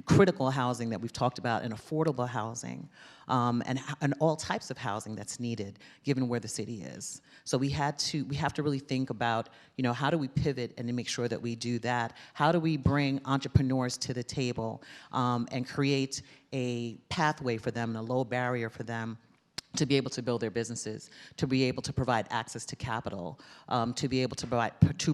critical housing that we've talked about, and affordable housing, and all types of housing that's needed given where the city is. So we have to really think about, how do we pivot and to make sure that we do that? How do we bring entrepreneurs to the table and create a pathway for them and a low barrier for them to be able to build their businesses, to be able to provide access to capital, to be able to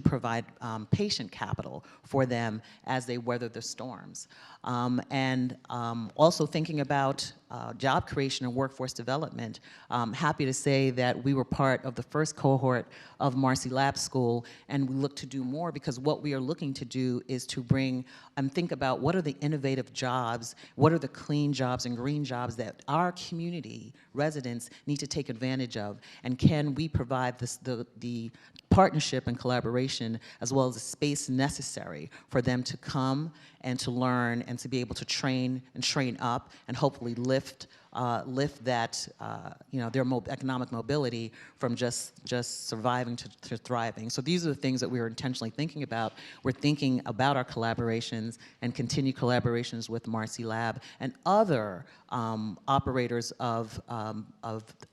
provide patient capital for them as they weather the storms. Also thinking about job creation and workforce development. I'm happy to say that we were part of the first cohort of Marcy Lab School, and we look to do more, because what we are looking to do is to bring and think about what are the innovative jobs, what are the clean jobs and green jobs that our community residents need to take advantage of, and can we provide the partnership and collaboration as well as the space necessary for them to come and to learn and to be able to train up and hopefully lift that their economic mobility from just surviving to thriving. So these are the things that we are intentionally thinking about. We're thinking about our collaborations and continued collaborations with Marcy Lab and other operators of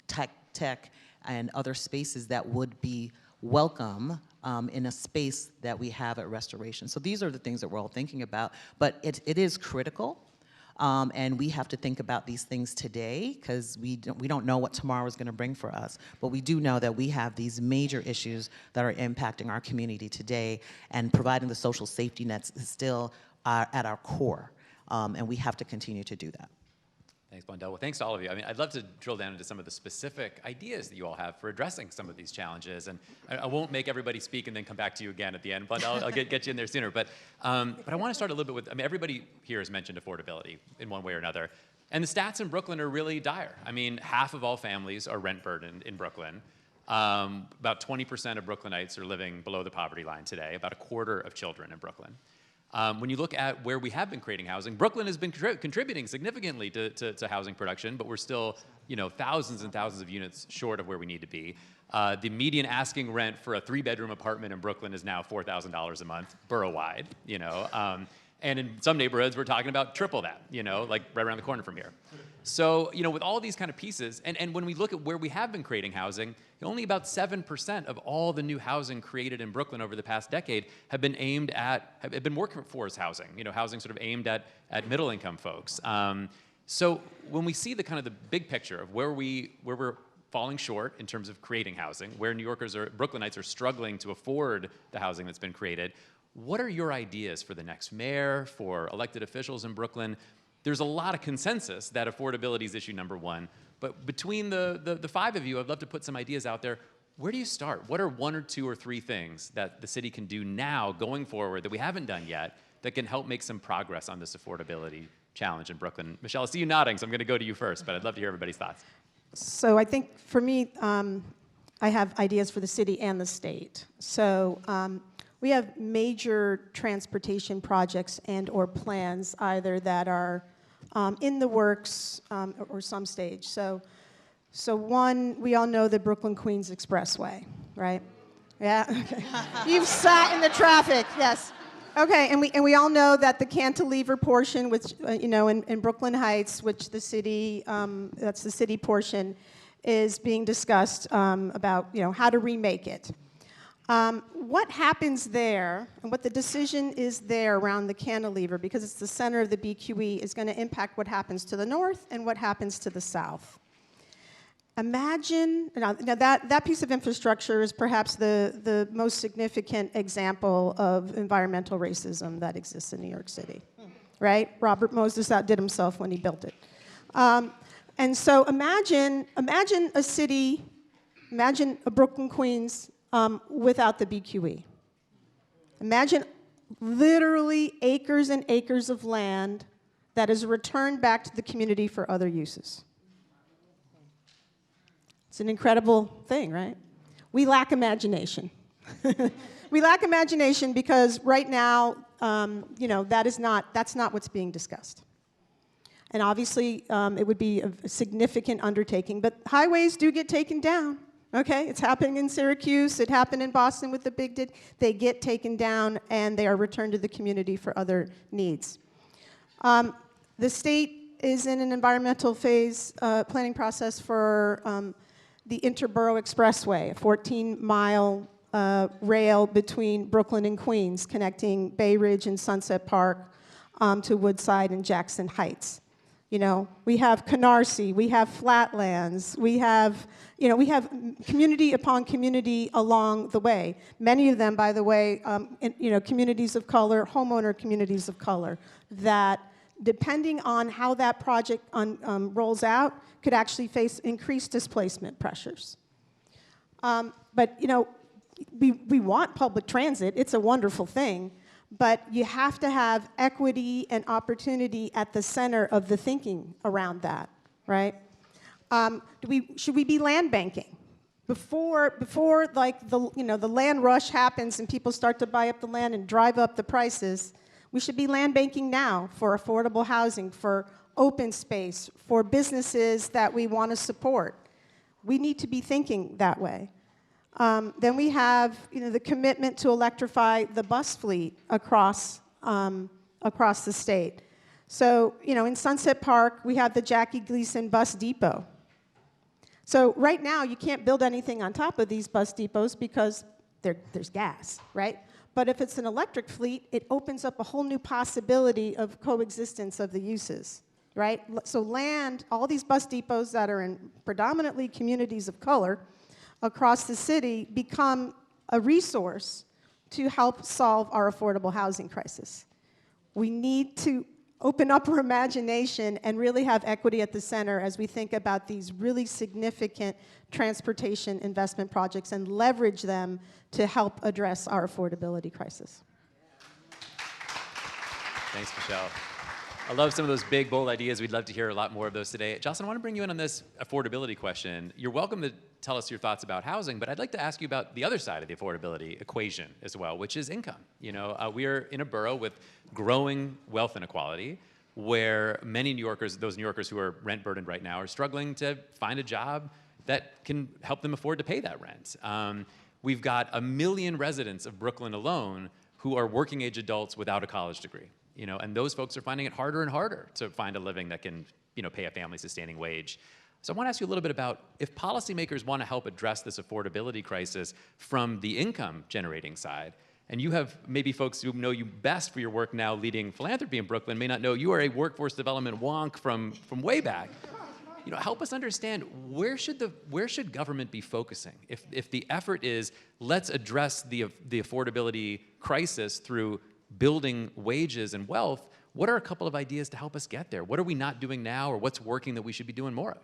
tech and other spaces that would be welcome in a space that we have at Restoration. So these are the things that we're all thinking about, but it is critical And we have to think about these things today because we don't know what tomorrow is going to bring for us. But we do know that we have these major issues that are impacting our community today, and providing the social safety nets is still at our core. And we have to continue to do that. Thanks, Blondell. Well, thanks to all of you. I mean, I'd love to drill down into some of the specific ideas that you all have for addressing some of these challenges. And I won't make everybody speak and then come back to you again at the end, but I'll get you in there sooner. But I want to start a little bit with, I mean, everybody here has mentioned affordability in one way or another. And the stats in Brooklyn are really dire. I mean, half of all families are rent burdened in Brooklyn. About 20% of Brooklynites are living below the poverty line today, about a quarter of children in Brooklyn. When you look at where we have been creating housing, Brooklyn has been contributing significantly to housing production, but we're still, thousands and thousands of units short of where we need to be. The median asking rent for a 3-bedroom apartment in Brooklyn is now $4,000 a month, borough-wide, And in some neighborhoods, we're talking about triple that, like right around the corner from here. So, with all these kind of pieces, and when we look at where we have been creating housing, only about 7% of all the new housing created in Brooklyn over the past decade have been workforce housing, housing sort of aimed at middle-income folks. So when we see the kind of the big picture of where we're falling short in terms of creating housing, where Brooklynites are struggling to afford the housing that's been created, what are your ideas for the next mayor, for elected officials in Brooklyn? There's a lot of consensus that affordability is issue number one, but between the 5 of you, I'd love to put some ideas out there. Where do you start? What are 1 or 2 or 3 things that the city can do now going forward that we haven't done yet that can help make some progress on this affordability challenge in Brooklyn? Michelle, I see you nodding, so I'm going to go to you first, but I'd love to hear everybody's thoughts. So I think for me, I have ideas for the city and the state. So we have major transportation projects and or plans either that are in the works or some stage. So one, we all know the Brooklyn-Queens Expressway, right? Yeah, okay. You've sat in the traffic, yes. Okay, and we all know that the cantilever portion, which, in Brooklyn Heights, which the city, that's the city portion, is being discussed about, how to remake it. What happens there, and what the decision is there around the cantilever, because it's the center of the BQE, is going to impact what happens to the north and what happens to the south. Imagine, now that piece of infrastructure is perhaps the most significant example of environmental racism that exists in New York City, right? Robert Moses outdid himself when he built it. And so imagine a city, imagine a Brooklyn, Queens, without the BQE. Imagine literally acres and acres of land that is returned back to the community for other uses. It's an incredible thing, right? We lack imagination. We lack imagination because right now, that's not what's being discussed. And obviously, it would be a significant undertaking, but highways do get taken down. Okay, it's happening in Syracuse, it happened in Boston with the big dig. They get taken down and they are returned to the community for other needs. The state is in an environmental phase planning process for the Interborough Expressway, a 14-mile rail between Brooklyn and Queens, connecting Bay Ridge and Sunset Park to Woodside and Jackson Heights. We have Canarsie, we have Flatlands, we have community upon community along the way. Many of them, by the way, communities of color, homeowner communities of color, that depending on how that project rolls out, could actually face increased displacement pressures. But we want public transit, it's a wonderful thing, but you have to have equity and opportunity at the center of the thinking around that, right? Should we be land banking? Before like the land rush happens and people start to buy up the land and drive up the prices, we should be land banking now for affordable housing, for open space, for businesses that we want to support. We need to be thinking that way. Then we have the commitment to electrify the bus fleet across the state. So in Sunset Park, we have the Jackie Gleason Bus Depot. So right now, you can't build anything on top of these bus depots because there's gas, right? But if it's an electric fleet, it opens up a whole new possibility of coexistence of the uses, right? So land, all these bus depots that are in predominantly communities of color across the city become a resource to help solve our affordable housing crisis. We need to open up our imagination and really have equity at the center as we think about these really significant transportation investment projects and leverage them to help address our affordability crisis. Thanks, Michelle. I love some of those big, bold ideas. We'd love to hear a lot more of those today. Jocelyn, I want to bring you in on this affordability question. You're welcome to tell us your thoughts about housing, but I'd like to ask you about the other side of the affordability equation as well, which is income. You know, we are in a borough with growing wealth inequality, where many New Yorkers, those New Yorkers who are rent burdened right now, are struggling to find a job that can help them afford to pay that rent. We've got 1 million residents of Brooklyn alone who are working age adults without a college degree. You know, and those folks are finding it harder and harder to find a living that can, you know, pay a family sustaining wage. So I want to ask you a little bit about if policymakers want to help address this affordability crisis from the income generating side, and you have maybe folks who know you best for your work now leading philanthropy in Brooklyn may not know you are a workforce development wonk from way back. You know, help us understand where should government be focusing? If the effort is let's address the affordability crisis through building wages and wealth, what are a couple of ideas to help us get there? What are we not doing now, or what's working that we should be doing more of?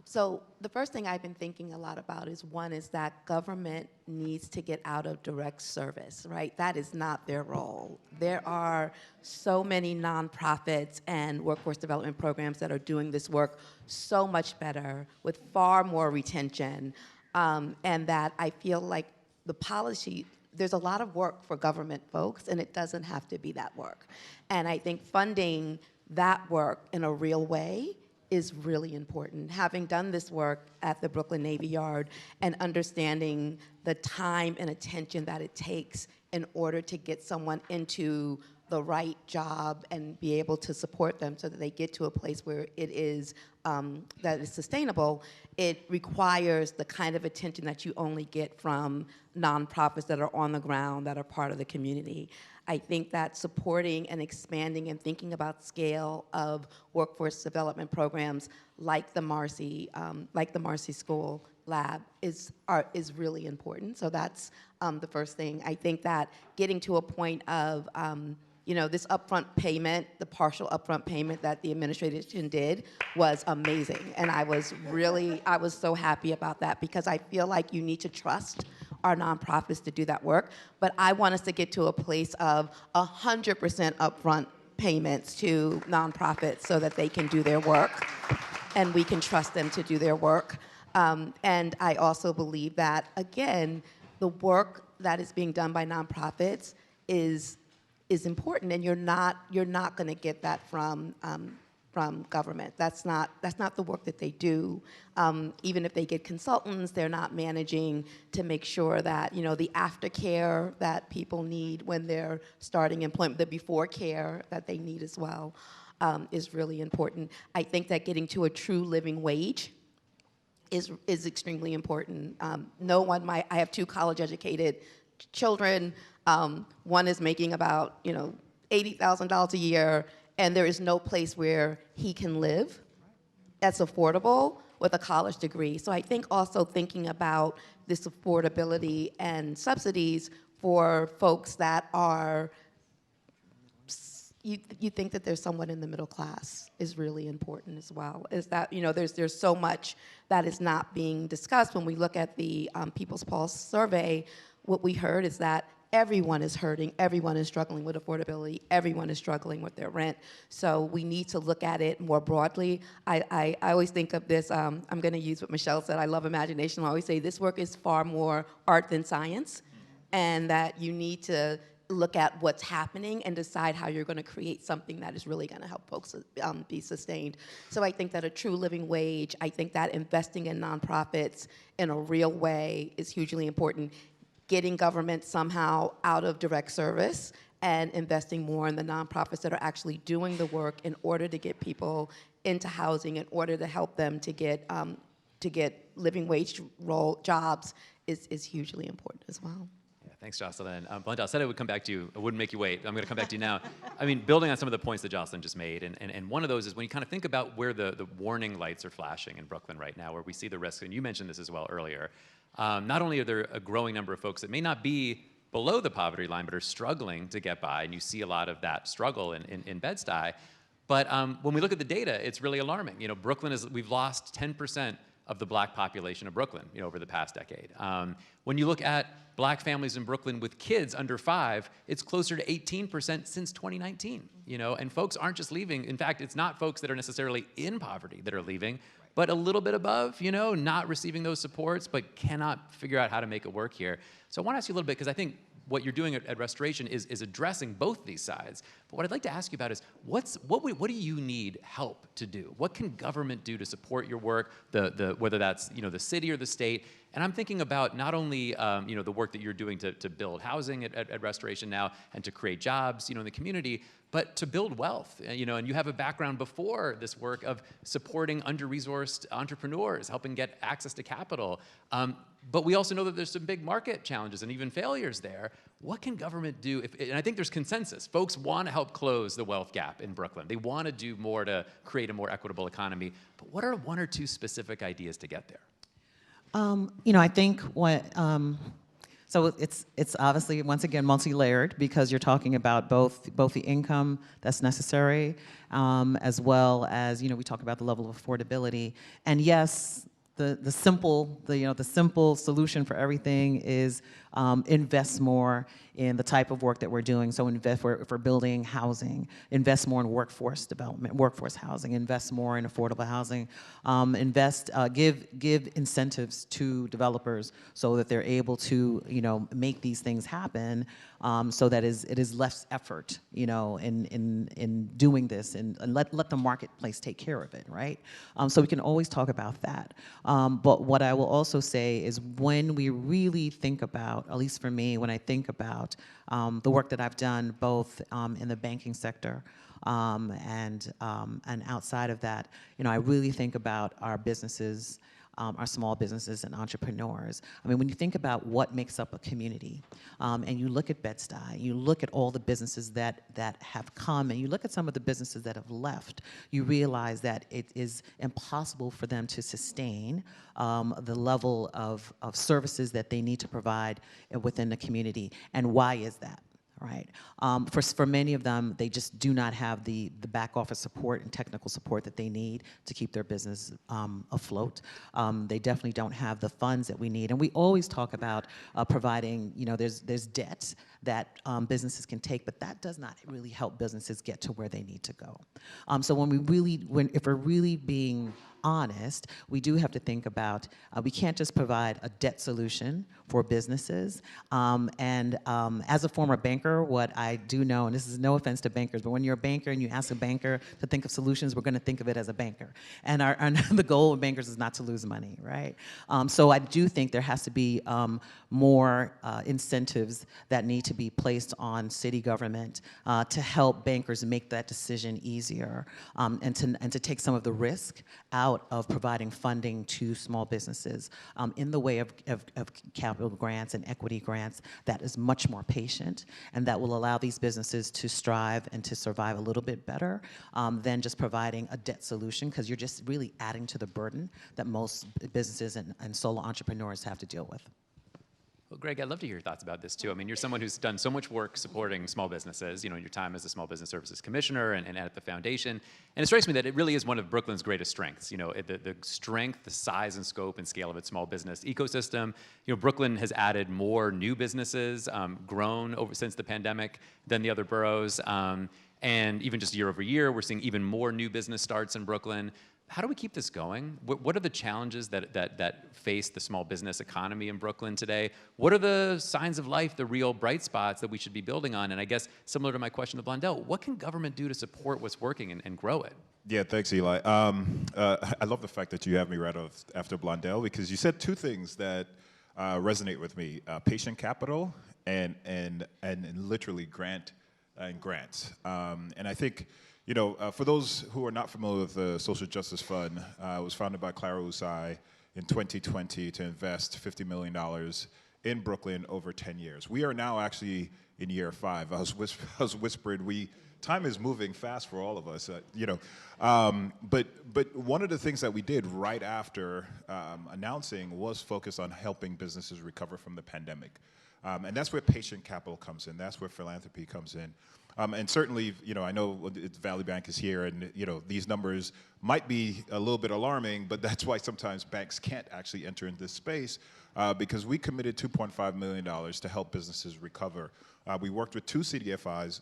So the first thing I've been thinking a lot about is that government needs to get out of direct service, right? That is not their role. There are so many nonprofits and workforce development programs that are doing this work so much better with far more retention, and that I feel like the policy, there's a lot of work for government folks, and it doesn't have to be that work. And I think funding that work in a real way is really important. Having done this work at the Brooklyn Navy Yard and understanding the time and attention that it takes in order to get someone into the right job and be able to support them so that they get to a place where it is that is sustainable, it requires the kind of attention that you only get from nonprofits that are on the ground, that are part of the community. I think that supporting and expanding and thinking about scale of workforce development programs like the Marcy School Lab is really important. So that's the first thing. I think that getting to a point of this upfront payment, the partial upfront payment that the administration did was amazing. And I was so happy about that, because I feel like you need to trust our nonprofits to do that work. But I want us to get to a place of 100% upfront payments to nonprofits so that they can do their work and we can trust them to do their work. And I also believe that, again, the work that is being done by nonprofits is important, and you're not going to get that from government. That's not the work that they do. Even if they get consultants, they're not managing to make sure that the aftercare that people need when they're starting employment, the before care that they need as well, is really important. I think that getting to a true living wage is extremely important. I have 2 college-educated children. One is making about $80,000 a year, and there is no place where he can live that's affordable with a college degree. So I think also thinking about this affordability and subsidies for folks that are, you think that there's someone in the middle class is really important as well. Is that, there's so much that is not being discussed. When we look at the People's Pulse survey, what we heard is that everyone is hurting, everyone is struggling with affordability, everyone is struggling with their rent. So we need to look at it more broadly. I always think of this, I'm gonna use what Michelle said, I love imagination. I always say this work is far more art than science, and that you need to look at what's happening and decide how you're gonna create something that is really gonna help folks be sustained. So I think that a true living wage, I think that investing in nonprofits in a real way is hugely important. Getting government somehow out of direct service and investing more in the nonprofits that are actually doing the work in order to get people into housing, in order to help them to get living wage jobs is hugely important as well. Thanks, Jocelyn. Blondell, I said I would come back to you. I wouldn't make you wait. I'm going to come back to you now. I mean, building on some of the points that Jocelyn just made, and one of those is when you kind of think about where the warning lights are flashing in Brooklyn right now, where we see the risk, and you mentioned this as well earlier. Not only are there a growing number of folks that may not be below the poverty line, but are struggling to get by, and you see a lot of that struggle in Bed-Stuy, but when we look at the data, it's really alarming. You know, we've lost 10% of the black population of Brooklyn, over the past decade. When you look at black families in Brooklyn with kids under 5, it's closer to 18% since 2019, and folks aren't just leaving. In fact, it's not folks that are necessarily in poverty that are leaving, but a little bit above, not receiving those supports, but cannot figure out how to make it work here. So I want to ask you a little bit, because I think what you're doing at Restoration is addressing both these sides. But what I'd like to ask you about is, what do you need help to do? What can government do to support your work, whether that's the city or the state? And I'm thinking about not only the work that you're doing to build housing at Restoration now and to create jobs in the community, but to build wealth. And you have a background before this work of supporting under-resourced entrepreneurs, helping get access to capital. But we also know that there's some big market challenges and even failures there. What can government do? And I think there's consensus. Folks want to help close the wealth gap in Brooklyn. They want to do more to create a more equitable economy. But what are one or two specific ideas to get there? I think so it's obviously, once again, multi-layered, because you're talking about both the income that's necessary, as well as, we talk about the level of affordability. And yes, the simple solution for everything is invest more in the type of work that we're doing. So invest for building housing, invest more in workforce development, workforce housing, invest more in affordable housing, give incentives to developers so that they're able to make these things happen, so that it is less effort in doing this, and let the marketplace take care of it, right? So we can always talk about that. But what I will also say is, when we really think about, at least for me, when I think about the work that I've done both in the banking sector and outside of that, I really think about our businesses, our small businesses and entrepreneurs. I mean, when you think about what makes up a community, and you look at Bed-Stuy, you look at all the businesses that have come, and you look at some of the businesses that have left, you realize that it is impossible for them to sustain the level of services that they need to provide within the community. And why is that? Right. For many of them, they just do not have the back office support and technical support that they need to keep their business afloat. They definitely don't have the funds that we need. And we always talk about providing, there's debt that businesses can take, but that does not really help businesses get to where they need to go. So if we're really being honest, we do have to think about, we can't just provide a debt solution for businesses. As a former banker, what I do know, and this is no offense to bankers, but when you're a banker and you ask a banker to think of solutions, we're going to think of it as a banker. And the goal of bankers is not to lose money, right? So I do think there has to be more incentives that need to be placed on city government to help bankers make that decision easier, and to take some of the risk out of providing funding to small businesses in the way of capital grants and equity grants that is much more patient, and that will allow these businesses to strive and to survive a little bit better than just providing a debt solution, because you're just really adding to the burden that most businesses and solo entrepreneurs have to deal with. Well, Greg, I'd love to hear your thoughts about this too. I mean, you're someone who's done so much work supporting small businesses, in your time as a Small Business Services Commissioner and at the foundation. And it strikes me that it really is one of Brooklyn's greatest strengths, the strength, the size and scope and scale of its small business ecosystem. Brooklyn has added more new businesses, grown since the pandemic than the other boroughs. And even just year over year, we're seeing even more new business starts in Brooklyn. How do we keep this going? What are the challenges that face the small business economy in Brooklyn today? What are the signs of life, the real bright spots that we should be building on? And I guess, similar to my question to Blondell, what can government do to support what's working and grow it? Yeah, thanks, Eli. I love the fact that you have me right after Blondell, because you said two things that resonate with me: patient capital and literally grants. And I think, for those who are not familiar with the Social Justice Fund, it was founded by Clara Usai in 2020 to invest $50 million in Brooklyn over 10 years. We are now actually in year 5. I was whispering, time is moving fast for all of us, but one of the things that we did right after announcing was focus on helping businesses recover from the pandemic. And that's where patient capital comes in. That's where philanthropy comes in. And certainly, I know Valley Bank is here, and these numbers might be a little bit alarming, but that's why sometimes banks can't actually enter into this space, because we committed $2.5 million to help businesses recover. We worked with 2 CDFIs,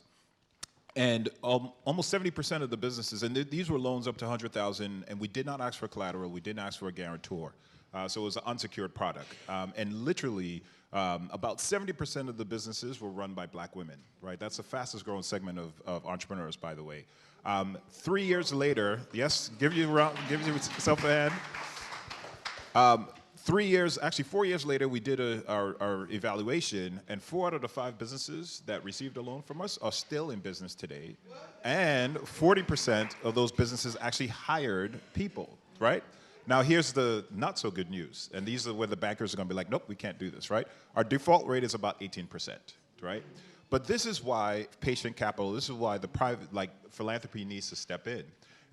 and almost 70% of the businesses, and these were loans up to $100,000, and we did not ask for collateral, we didn't ask for a guarantor. So it was an unsecured product. And literally, about 70% of the businesses were run by black women, right? That's the fastest growing segment of entrepreneurs, by the way. 3 years later, yes, give yourself a hand. 4 years later, we did our evaluation, and 4 out of the 5 businesses that received a loan from us are still in business today. And 40% of those businesses actually hired people, right? Now, here's the not so good news, and these are where the bankers are going to be like, nope, we can't do this, right? Our default rate is about 18%, right? But this is why patient capital, this is why the private, philanthropy needs to step in.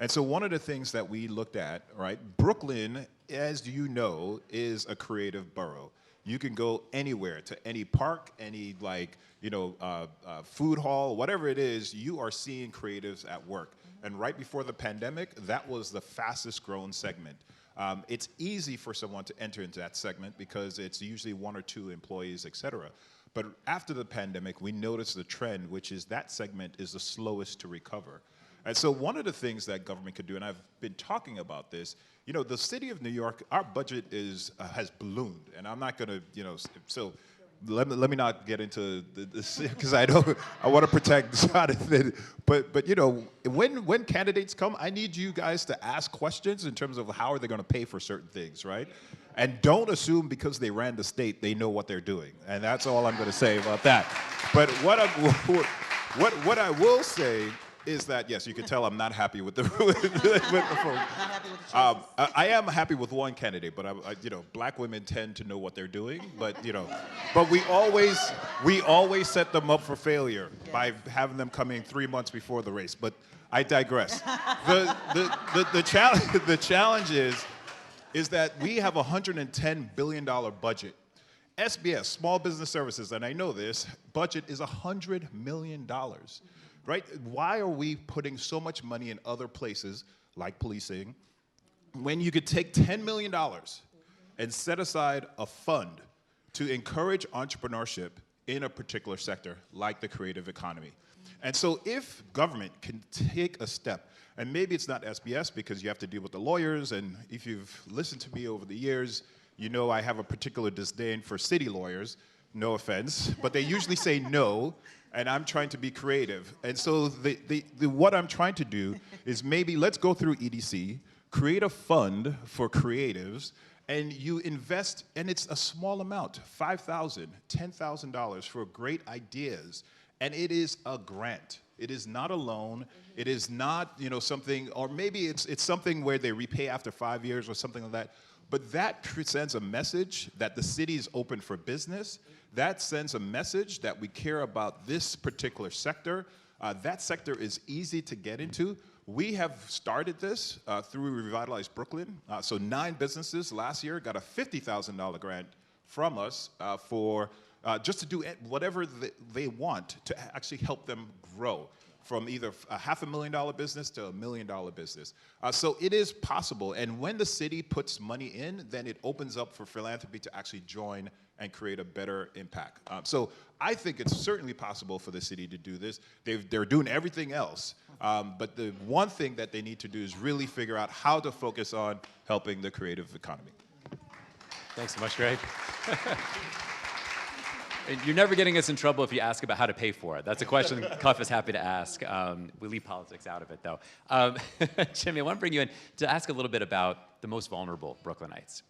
And so one of the things that we looked at, right, Brooklyn, as you know, is a creative borough. You can go anywhere, to any park, any food hall, whatever it is, you are seeing creatives at work. And right before the pandemic, that was the fastest growing segment. It's easy for someone to enter into that segment because it's usually 1 or 2 employees, et cetera. But after the pandemic, we noticed the trend, which is that segment is the slowest to recover. And so one of the things that government could do, and I've been talking about this, the city of New York, our budget has ballooned, and I'm not going to, so let me not get into this because I want to protect Jonathan. But when candidates come, I need you guys to ask questions in terms of how are they going to pay for certain things, right? And don't assume because they ran the state they know what they're doing, and that's all I'm going to say about that. But what I will say is that, yes, you can tell I'm not happy with the with the folks. I am happy with one candidate, but black women tend to know what they're doing. But we always set them up for failure by having them come in 3 months before the race. But I digress. The challenge is that we have a $110 billion budget. SBS, Small Business Services, and I know this, budget is $100 million. Right? Why are we putting so much money in other places, like policing, when you could take $10 million and set aside a fund to encourage entrepreneurship in a particular sector, like the creative economy? And so if government can take a step, and maybe it's not SBS because you have to deal with the lawyers, and if you've listened to me over the years, you know I have a particular disdain for city lawyers, no offense, but they usually say no, and I'm trying to be creative. And so what I'm trying to do is maybe let's go through EDC, create a fund for creatives, and you invest, and it's a small amount, $5,000, $10,000 for great ideas, and it is a grant. It is not a loan. It is not something, or maybe it's something where they repay after 5 years or something like that. But that sends a message that the city is open for business. That sends a message that we care about this particular sector. That sector is easy to get into. We have started this through Revitalize Brooklyn. So 9 businesses last year got a $50,000 grant from us for just to do whatever they want to actually help them grow from either a $500,000 business to $1 million business. So it is possible, and when the city puts money in, then it opens up for philanthropy to actually join and create a better impact. So I think it's certainly possible for the city to do this. They're doing everything else, but the one thing that they need to do is really figure out how to focus on helping the creative economy. Thanks so much, Greg. You're never getting us in trouble if you ask about how to pay for it. That's a question Cuff is happy to ask. We leave politics out of it, though. Jimmy, I want to bring you in to ask a little bit about the most vulnerable Brooklynites.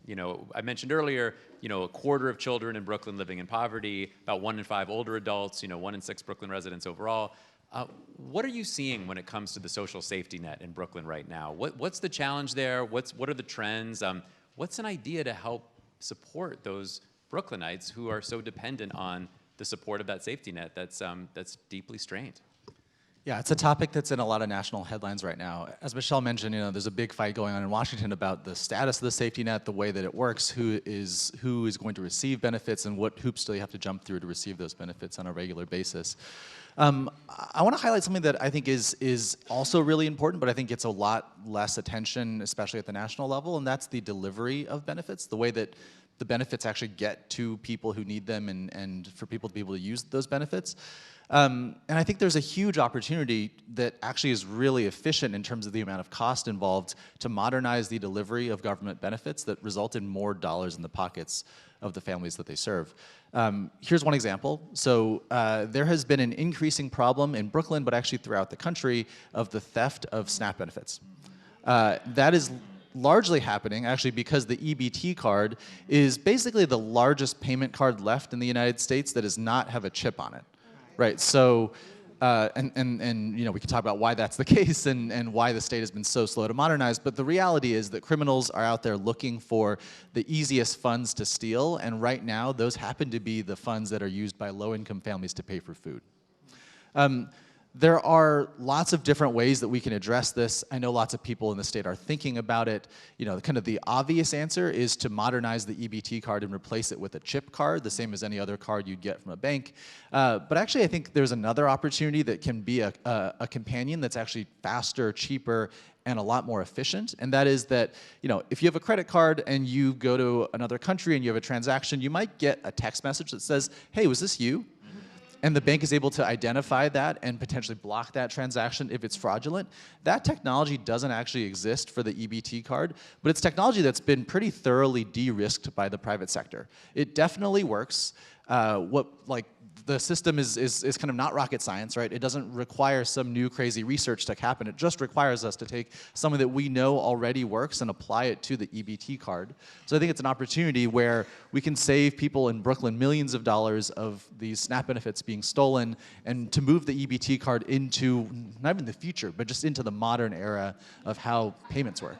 I mentioned earlier, a quarter of children in Brooklyn living in poverty, about 1 in 5 older adults, 1 in 6 Brooklyn residents overall. What are you seeing when it comes to the social safety net in Brooklyn right now? What's the challenge there? What are the trends? What's an idea to help support those Brooklynites who are so dependent on the support of that safety net that's deeply strained. Yeah, it's a topic that's in a lot of national headlines right now. As Michelle mentioned, there's a big fight going on in Washington about the status of the safety net, the way that it works, who is going to receive benefits, and what hoops do they have to jump through to receive those benefits on a regular basis. I want to highlight something that I think is also really important, but I think gets a lot less attention, especially at the national level, and that's the delivery of benefits, the way that the benefits actually get to people who need them and for people to be able to use those benefits. And I think there's a huge opportunity that actually is really efficient in terms of the amount of cost involved to modernize the delivery of government benefits that result in more dollars in the pockets of the families that they serve. Here's one example. So there has been an increasing problem in Brooklyn, but actually throughout the country, of the theft of SNAP benefits. That is largely happening actually because the EBT card is basically the largest payment card left in the United States that does not have a chip on it. Right, so, and we can talk about why that's the case and why the state has been so slow to modernize, but the reality is that criminals are out there looking for the easiest funds to steal, and right now, those happen to be the funds that are used by low-income families to pay for food. There are lots of different ways that we can address this. I know lots of people in the state are thinking about it. Kind of the obvious answer is to modernize the EBT card and replace it with a chip card, the same as any other card you'd get from a bank. But actually, I think there's another opportunity that can be a companion that's actually faster, cheaper, and a lot more efficient. And that is that, if you have a credit card and you go to another country and you have a transaction, you might get a text message that says, "Hey, was this you?" And the bank is able to identify that and potentially block that transaction if it's fraudulent. That technology doesn't actually exist for the EBT card, but it's technology that's been pretty thoroughly de-risked by the private sector. It definitely works. The system is kind of not rocket science, right? It doesn't require some new crazy research to happen. It just requires us to take something that we know already works and apply it to the EBT card. So I think it's an opportunity where we can save people in Brooklyn millions of dollars of these SNAP benefits being stolen, and to move the EBT card into, not even the future, but just into the modern era of how payments work.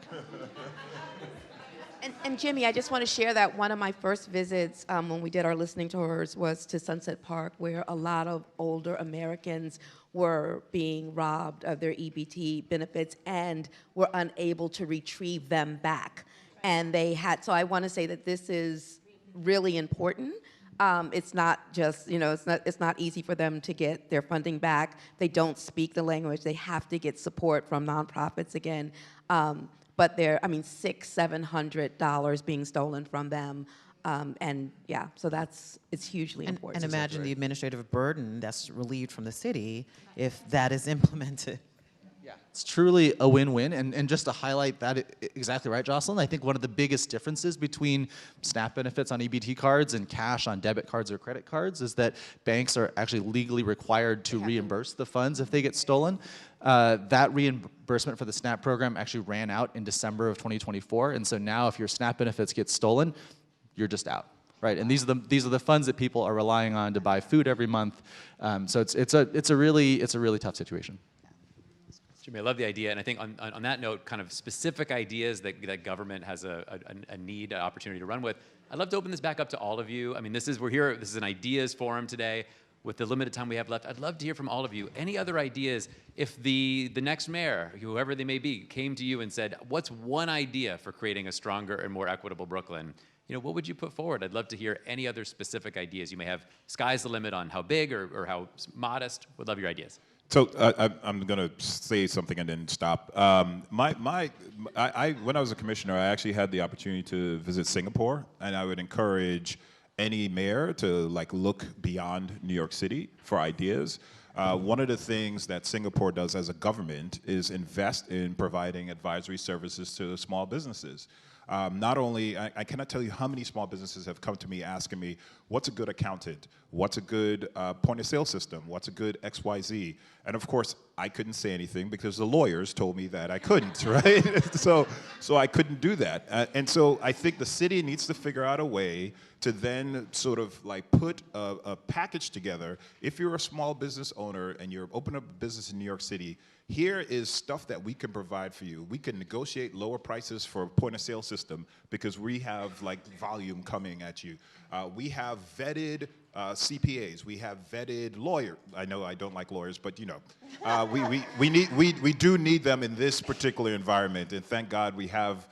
And Jimmy, I just want to share that one of my first visits when we did our listening tours was to Sunset Park, where a lot of older Americans were being robbed of their EBT benefits and were unable to retrieve them back. And so I want to say that this is really important. It's not just, it's not easy for them to get their funding back. They don't speak the language. They have to get support from nonprofits again. But $600-700 being stolen from them. So it's hugely important. And imagine the administrative burden that's relieved from the city if that is implemented. Yeah, it's truly a win-win. And just to highlight that, exactly right, Jocelyn, I think one of the biggest differences between SNAP benefits on EBT cards and cash on debit cards or credit cards is that banks are actually legally required to reimburse the funds if they get stolen. That reimbursement for the SNAP program actually ran out in December of 2024, and so now if your SNAP benefits get stolen, you're just out, right? And these are the funds that people are relying on to buy food every month. So it's a really tough situation. Jimmy, I love the idea, and I think on that note, kind of specific ideas that government has a need, an opportunity to run with. I'd love to open this back up to all of you. I mean, we're here. This is an ideas forum today. With the limited time we have left, I'd love to hear from all of you. Any other ideas? If the next mayor, whoever they may be, came to you and said, "What's one idea for creating a stronger and more equitable Brooklyn?" What would you put forward? I'd love to hear any other specific ideas. You may have sky's the limit on how big or how modest. Would love your ideas. So I'm going to say something and then stop. When I was a commissioner, I actually had the opportunity to visit Singapore, and I would encourage any mayor to look beyond New York City for ideas. One of the things that Singapore does as a government is invest in providing advisory services to small businesses. Not only, I cannot tell you how many small businesses have come to me asking me, what's a good accountant? What's a good point of sale system? What's a good XYZ? And of course, I couldn't say anything because the lawyers told me that I couldn't, right? So I couldn't do that. And so I think the city needs to figure out a way to then sort of put a package together. If you're a small business owner and you're opening up a business in New York City, here is stuff that we can provide for you. We can negotiate lower prices for a point of sale system because we have like volume coming at you. We have vetted CPAs. We have vetted lawyers. I know I don't like lawyers, but you know, we do need them in this particular environment, and thank God we have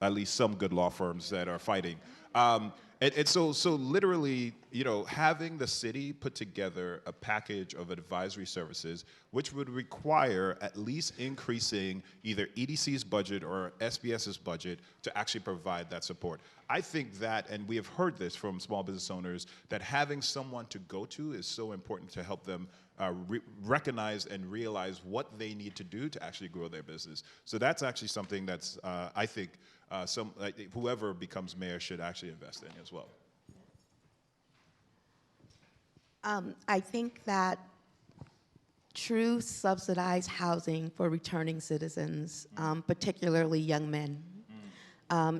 at least some good law firms that are fighting. And so literally, you know, having the city put together a package of advisory services, which would require at least increasing either EDC's budget or SBS's budget to actually provide that support. I think that, and we have heard this from small business owners, that having someone to go to is so important to help them recognize and realize what they need to do to actually grow their business. So that's actually something that's, I think, whoever becomes mayor should actually invest in as well. I think that true subsidized housing for returning citizens, particularly young men,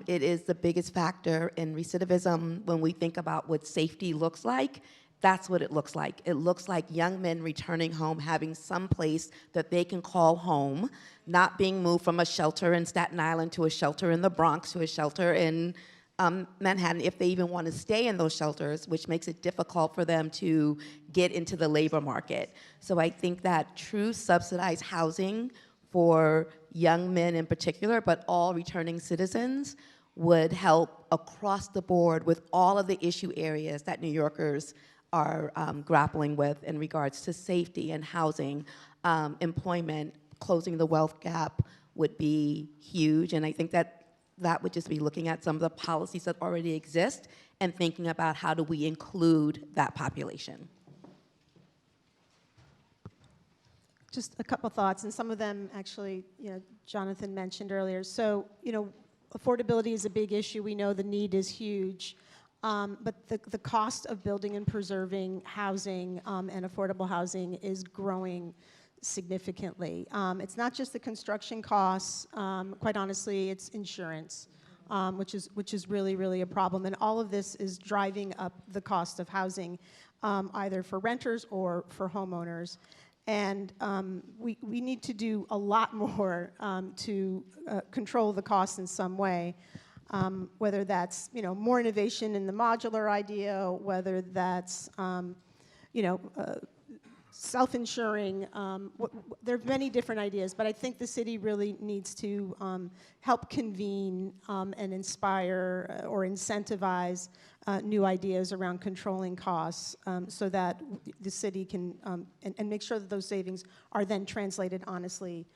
it is the biggest factor in recidivism. When we think about what safety looks like, that's what it looks like. It looks like young men returning home, having some place that they can call home, not being moved from a shelter in Staten Island to a shelter in the Bronx to a shelter in Manhattan, if they even want to stay in those shelters, which makes it difficult for them to get into the labor market. So I think that true subsidized housing for young men in particular, but all returning citizens, would help across the board with all of the issue areas that New Yorkers are grappling with in regards to safety and housing, employment. Closing the wealth gap would be huge, and I think that would just be looking at some of the policies that already exist and thinking about how do we include that population. Just a couple thoughts, and some of them actually, you know, Jonathan mentioned earlier. So, you know, affordability is a big issue. We know the need is huge. But the cost of building and preserving housing and affordable housing is growing significantly. It's not just the construction costs. Quite honestly, it's insurance, which is really, really a problem. And all of this is driving up the cost of housing, either for renters or for homeowners. And we need to do a lot more to control the costs in some way. Whether that's, you know, more innovation in the modular idea, whether that's, you know, self-insuring. There are many different ideas, but I think the city really needs to help convene and inspire or incentivize new ideas around controlling costs so that the city can, and make sure that those savings are then translated honestly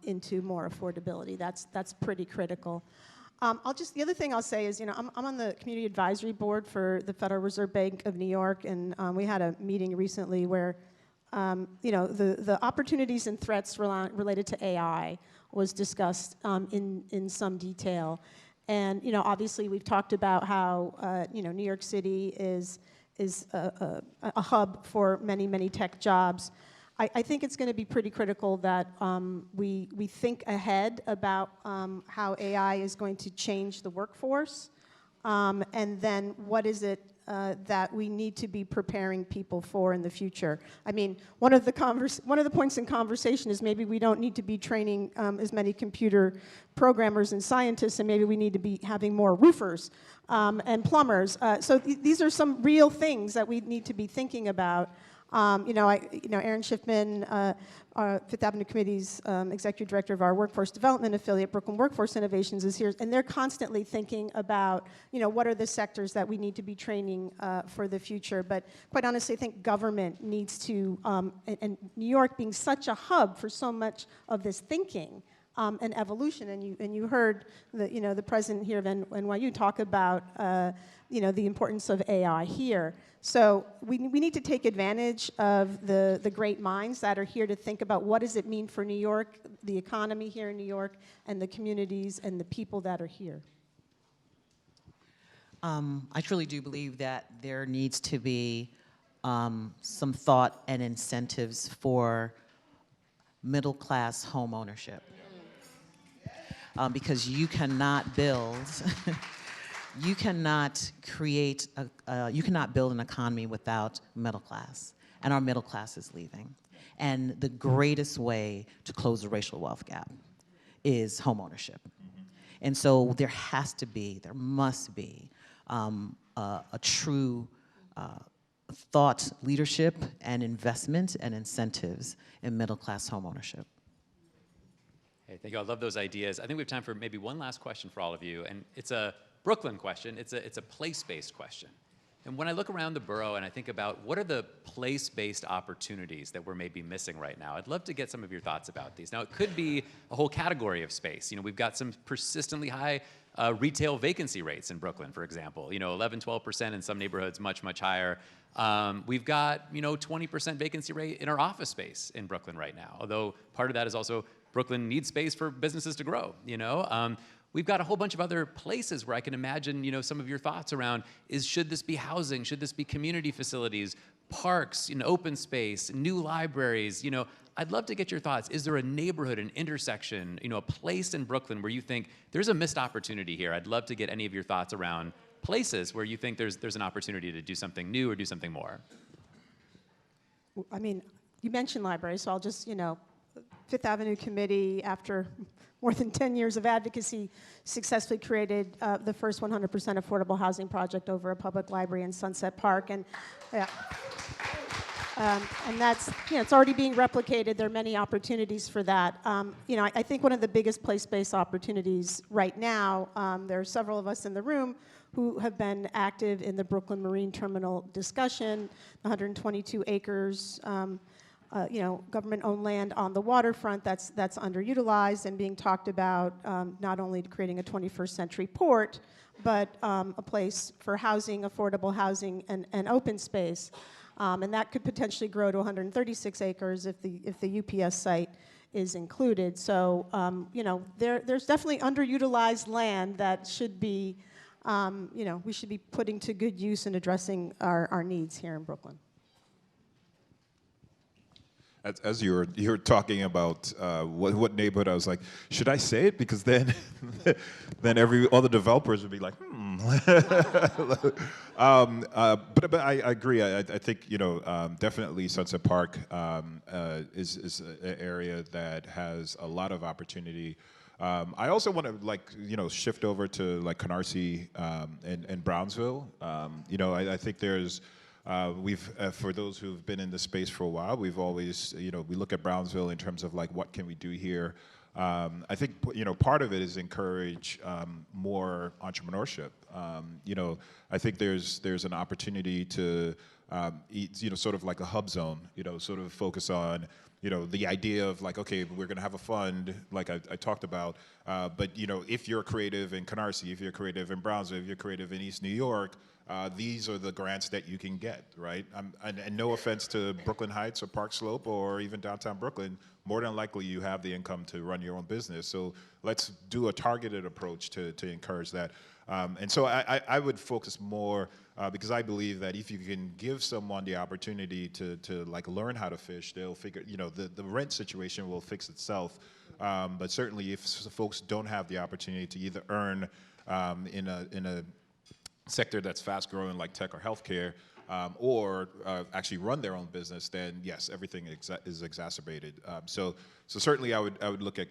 into more affordability. That's pretty critical. The other thing I'll say is, you know, I'm on the Community Advisory Board for the Federal Reserve Bank of New York, and we had a meeting recently where, you know, the opportunities and threats related to AI was discussed in some detail. And, you know, obviously we've talked about how, you know, New York City is a hub for many, many tech jobs. I think it's going to be pretty critical that we think ahead about how AI is going to change the workforce, and then what is it that we need to be preparing people for in the future. I mean, one of the points in conversation is maybe we don't need to be training as many computer programmers and scientists, and maybe we need to be having more roofers and plumbers. So these are some real things that we need to be thinking about. You know, Aaron Schiffman, Fifth Avenue Committee's executive director of our workforce development affiliate, Brooklyn Workforce Innovations, is here, and they're constantly thinking about, you know, what are the sectors that we need to be training for the future. But quite honestly, I think government needs to, and New York being such a hub for so much of this thinking and evolution, and you heard the president here of NYU talk about you know, the importance of AI here. So we need to take advantage of the great minds that are here to think about what does it mean for New York, the economy here in New York, and the communities and the people that are here. I truly do believe that there needs to be some thought and incentives for middle-class home ownership. Because you cannot build, you cannot create, you cannot build an economy without middle class, and our middle class is leaving. And the greatest way to close the racial wealth gap is homeownership. And so there must be a true thought leadership and investment and incentives in middle-class homeownership. Hey, thank you. I love those ideas. I think we have time for maybe one last question for all of you, and it's a Brooklyn question. It's a place-based question. And when I look around the borough and I think about what are the place-based opportunities that we're maybe missing right now, I'd love to get some of your thoughts about these. Now, it could be a whole category of space. You know, we've got some persistently high retail vacancy rates in Brooklyn, for example. You know, 11, 12% in some neighborhoods, much, much higher. We've got, 20% vacancy rate in our office space in Brooklyn right now, although part of that is also Brooklyn needs space for businesses to grow, We've got a whole bunch of other places where I can imagine, some of your thoughts around should this be housing? Should this be community facilities, parks, open space, new libraries? I'd love to get your thoughts. Is there a neighborhood, an intersection, a place in Brooklyn where you think there's a missed opportunity here? I'd love to get any of your thoughts around places where you think there's an opportunity to do something new or do something more. I mean, you mentioned libraries, so I'll just, Fifth Avenue Committee, after more than 10 years of advocacy, successfully created the first 100% affordable housing project over a public library in Sunset Park. And and that's, it's already being replicated. There are many opportunities for that. I think one of the biggest place-based opportunities right now, there are several of us in the room who have been active in the Brooklyn Marine Terminal discussion, 122 acres, government-owned land on the waterfront that's underutilized and being talked about, not only creating a 21st century port, but a place for housing, affordable housing, and open space. And that could potentially grow to 136 acres if the UPS site is included. So, there's definitely underutilized land that should be, we should be putting to good use and addressing our needs here in Brooklyn. As you were talking about what neighborhood, I was like, should I say it? Because then all the developers would be like, but I agree. I think definitely Sunset Park is an area that has a lot of opportunity. I also want to shift over to Canarsie and Brownsville. I think there's. For those who've been in the space for a while, we've always, we look at Brownsville in terms of what can we do here. I think, part of it is encourage more entrepreneurship. I think there's an opportunity to, sort of like a hub zone, sort of focus on, the idea of okay, we're going to have a fund, like I talked about, but, if you're creative in Canarsie, if you're creative in Brownsville, if you're creative in East New York, these are the grants that you can get, right? And no offense to Brooklyn Heights or Park Slope or even downtown Brooklyn, more than likely you have the income to run your own business. So let's do a targeted approach to encourage that. And so I would focus more, because I believe that if you can give someone the opportunity to learn how to fish, they'll figure, the rent situation will fix itself. But certainly if folks don't have the opportunity to either earn in a sector that's fast growing like tech or healthcare, or actually run their own business, then yes, everything is exacerbated. So certainly I would look at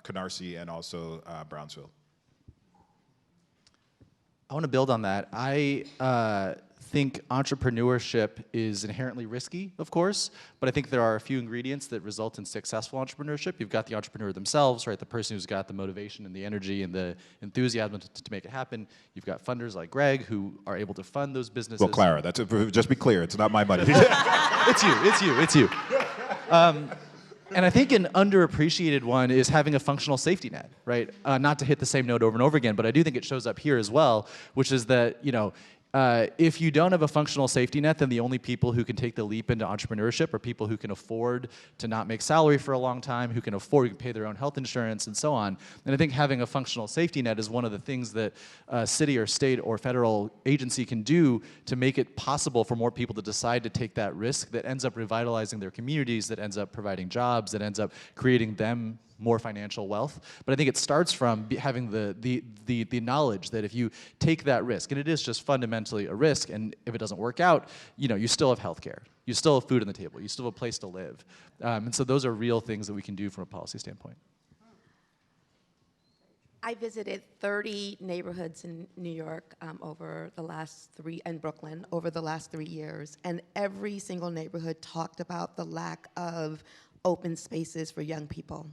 Canarsie and also Brownsville. I want to build on that. I think entrepreneurship is inherently risky, of course, but I think there are a few ingredients that result in successful entrepreneurship. You've got the entrepreneur themselves, right? The person who's got the motivation and the energy and the enthusiasm to make it happen. You've got funders like Greg who are able to fund those businesses. Well, Clara, just be clear, it's not my money. It's you. And I think an underappreciated one is having a functional safety net, right? Not to hit the same note over and over again, but I do think it shows up here as well, which is that, if you don't have a functional safety net, then the only people who can take the leap into entrepreneurship are people who can afford to not make salary for a long time, who can pay their own health insurance and so on. And I think having a functional safety net is one of the things that a city or state or federal agency can do to make it possible for more people to decide to take that risk that ends up revitalizing their communities, that ends up providing jobs, that ends up creating them more financial wealth. But I think it starts from having the knowledge that if you take that risk, and it is just fundamentally a risk, and if it doesn't work out, you still have healthcare, you still have food on the table, you still have a place to live. And so those are real things that we can do from a policy standpoint. I visited 30 neighborhoods in New York and Brooklyn over the last 3 years, and every single neighborhood talked about the lack of open spaces for young people,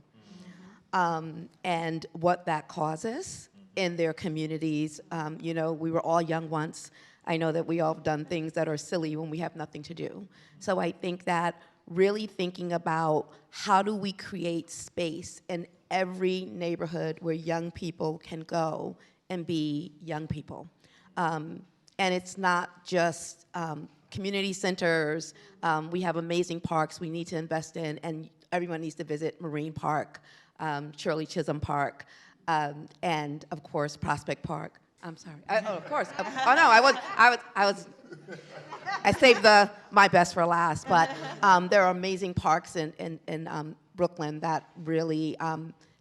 and what that causes in their communities. You know, we were all young once. I know that we all have done things that are silly when we have nothing to do. So I think that really thinking about how do we create space in every neighborhood where young people can go and be young people. And it's not just community centers. We have amazing parks we need to invest in, and everyone needs to visit Marine Park, Shirley Chisholm Park, and of course Prospect Park. I'm sorry. Of course. Oh no, I saved my best for last. But there are amazing parks in Brooklyn that really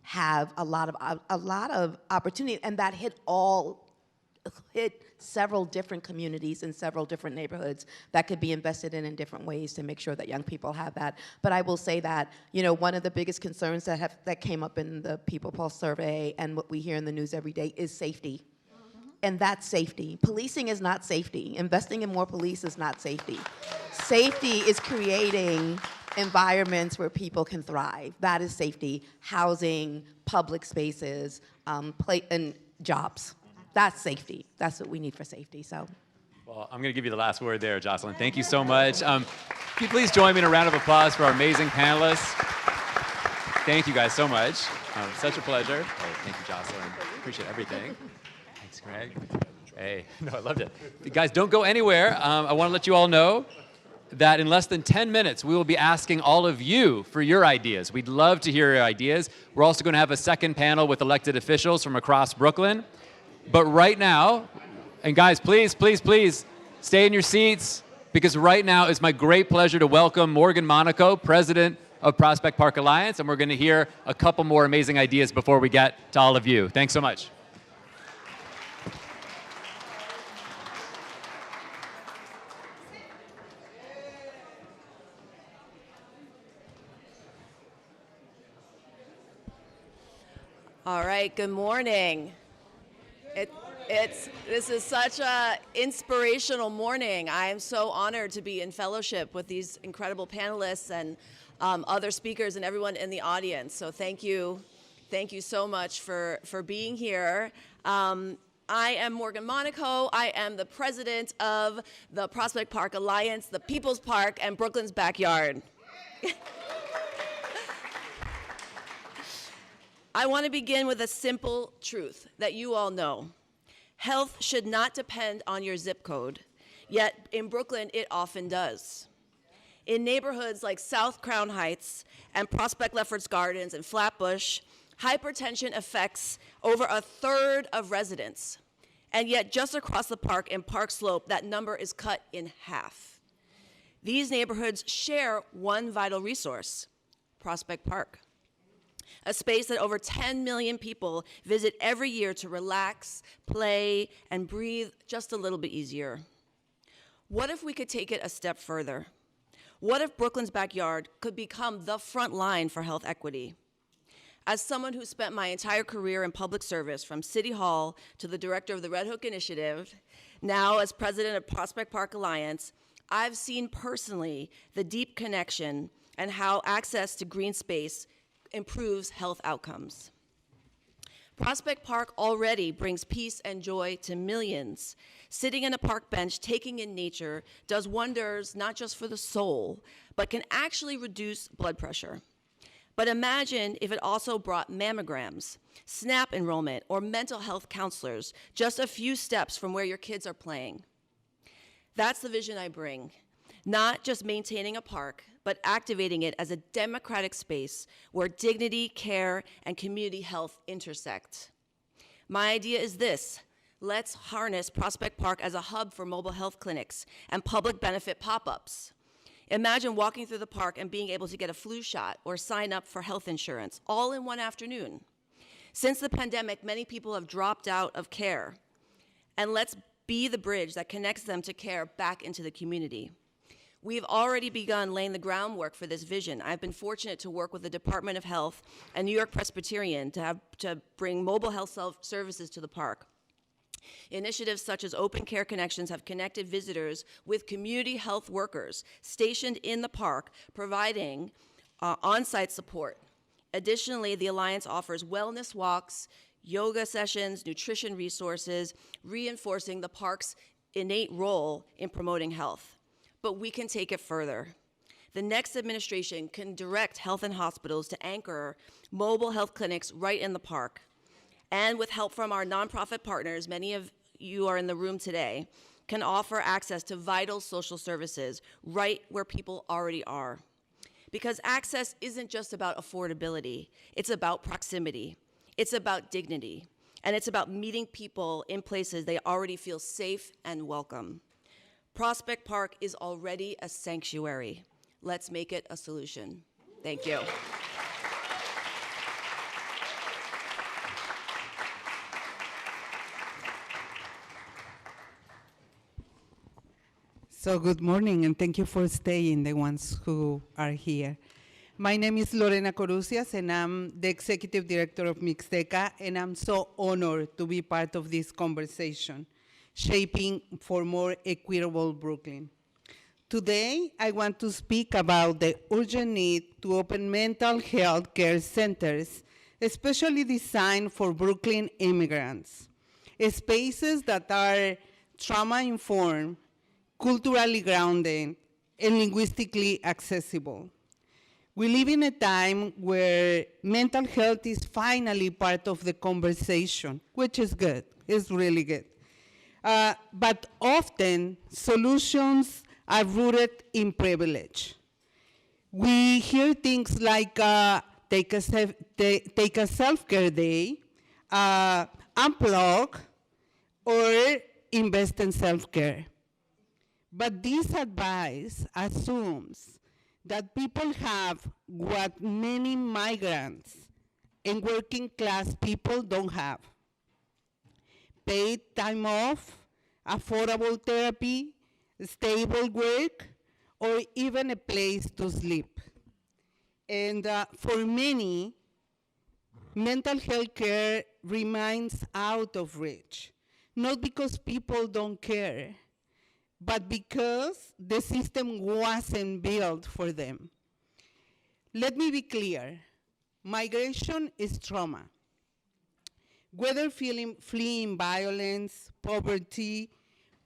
have a lot of opportunity, and that hit several different communities in several different neighborhoods that could be invested in different ways to make sure that young people have that. But I will say that, you know, one of the biggest concerns that came up in the People Pulse survey and what we hear in the news every day is safety. And that's safety. Policing is not safety. Investing in more police is not safety. Safety is creating environments where people can thrive. That is safety. Housing, public spaces, and jobs. That's safety. That's what we need for safety. So. Well, I'm going to give you the last word there, Jocelyn. Thank you so much. Can you please join me in a round of applause for our amazing panelists? Thank you guys so much. Such a pleasure. Oh, thank you, Jocelyn. Appreciate everything. Thanks, Greg. Hey, no, I loved it. You guys, don't go anywhere. I want to let you all know that in less than 10 minutes, we will be asking all of you for your ideas. We'd love to hear your ideas. We're also going to have a second panel with elected officials from across Brooklyn. But right now, and guys, please, please, please stay in your seats, because right now it's my great pleasure to welcome Morgan Monaco, President of Prospect Park Alliance, and we're going to hear a couple more amazing ideas before we get to all of you. Thanks so much. All right, good morning. This is such an inspirational morning. I am so honored to be in fellowship with these incredible panelists and other speakers and everyone in the audience. So thank you so much for being here. I am Morgan Monaco. I am the president of the Prospect Park Alliance, the People's Park, and Brooklyn's Backyard. I want to begin with a simple truth that you all know. Health should not depend on your zip code, yet in Brooklyn it often does. In neighborhoods like South Crown Heights and Prospect Lefferts Gardens and Flatbush, hypertension affects over a third of residents. And yet just across the park in Park Slope, that number is cut in half. These neighborhoods share one vital resource, Prospect Park, a space that over 10 million people visit every year to relax, play, and breathe just a little bit easier. What if we could take it a step further? What if Brooklyn's Backyard could become the front line for health equity? As someone who spent my entire career in public service, from City Hall to the director of the Red Hook Initiative, now as president of Prospect Park Alliance, I've seen personally the deep connection and how access to green space improves health outcomes. Prospect Park already brings peace and joy to millions. Sitting in a park bench, taking in nature, does wonders not just for the soul, but can actually reduce blood pressure. But imagine if it also brought mammograms, SNAP enrollment, or mental health counselors just a few steps from where your kids are playing. That's the vision I bring. Not just maintaining a park, but activating it as a democratic space where dignity, care, and community health intersect. My idea is this: let's harness Prospect Park as a hub for mobile health clinics and public benefit pop-ups. Imagine walking through the park and being able to get a flu shot or sign up for health insurance, all in one afternoon. Since the pandemic, many people have dropped out of care, and let's be the bridge that connects them to care back into the community. We've already begun laying the groundwork for this vision. I've been fortunate to work with the Department of Health and New York Presbyterian to bring mobile health services to the park. Initiatives such as Open Care Connections have connected visitors with community health workers stationed in the park, providing on-site support. Additionally, the Alliance offers wellness walks, yoga sessions, nutrition resources, reinforcing the park's innate role in promoting health. But we can take it further. The next administration can direct health and hospitals to anchor mobile health clinics right in the park. And with help from our nonprofit partners, many of you are in the room today, can offer access to vital social services right where people already are. Because access isn't just about affordability, it's about proximity, it's about dignity, and it's about meeting people in places they already feel safe and welcome. Prospect Park is already a sanctuary. Let's make it a solution. Thank you. So good morning, and thank you for staying, the ones who are here. My name is Lorena Corucias, and I'm the Executive Director of Mixteca, and I'm so honored to be part of this conversation, shaping for more equitable Brooklyn. Today, I want to speak about the urgent need to open mental health care centers, especially designed for Brooklyn immigrants, spaces that are trauma-informed, culturally grounded, and linguistically accessible. We live in a time where mental health is finally part of the conversation, which is good, it's really good. But often, solutions are rooted in privilege. We hear things like take a self-care day, unplug, or invest in self-care. But this advice assumes that people have what many migrants and working class people don't have: paid time off, affordable therapy, stable work, or even a place to sleep. And for many, mental health care remains out of reach, not because people don't care, but because the system wasn't built for them. Let me be clear, migration is trauma. Whether fleeing violence, poverty,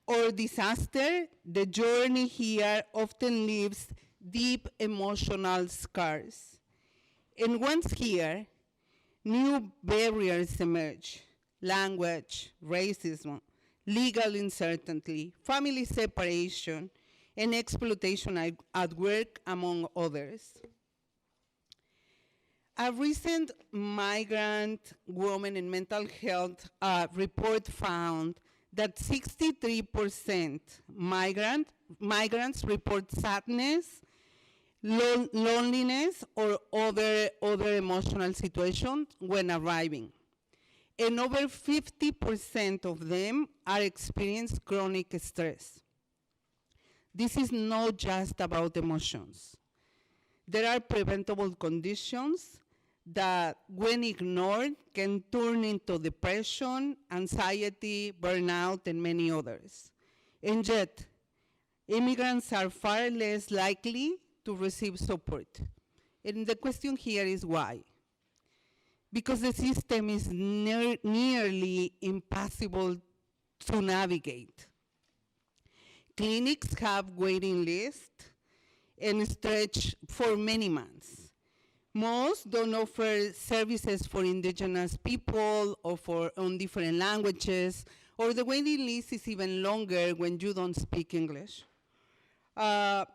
or disaster, the journey here often leaves deep emotional scars. And once here, new barriers emerge: language, racism, legal uncertainty, family separation, and exploitation at work, among others. A recent migrant women and mental health report found that 63% migrants report sadness, loneliness, or other emotional situations when arriving. And over 50% of them are experiencing chronic stress. This is not just about emotions. There are preventable conditions that, when ignored, can turn into depression, anxiety, burnout, and many others. And yet, immigrants are far less likely to receive support. And the question here is why? Because the system is nearly impossible to navigate. Clinics have waiting lists and stretch for many months. Most don't offer services for indigenous people or on different languages, or the waiting list is even longer when you don't speak English. Or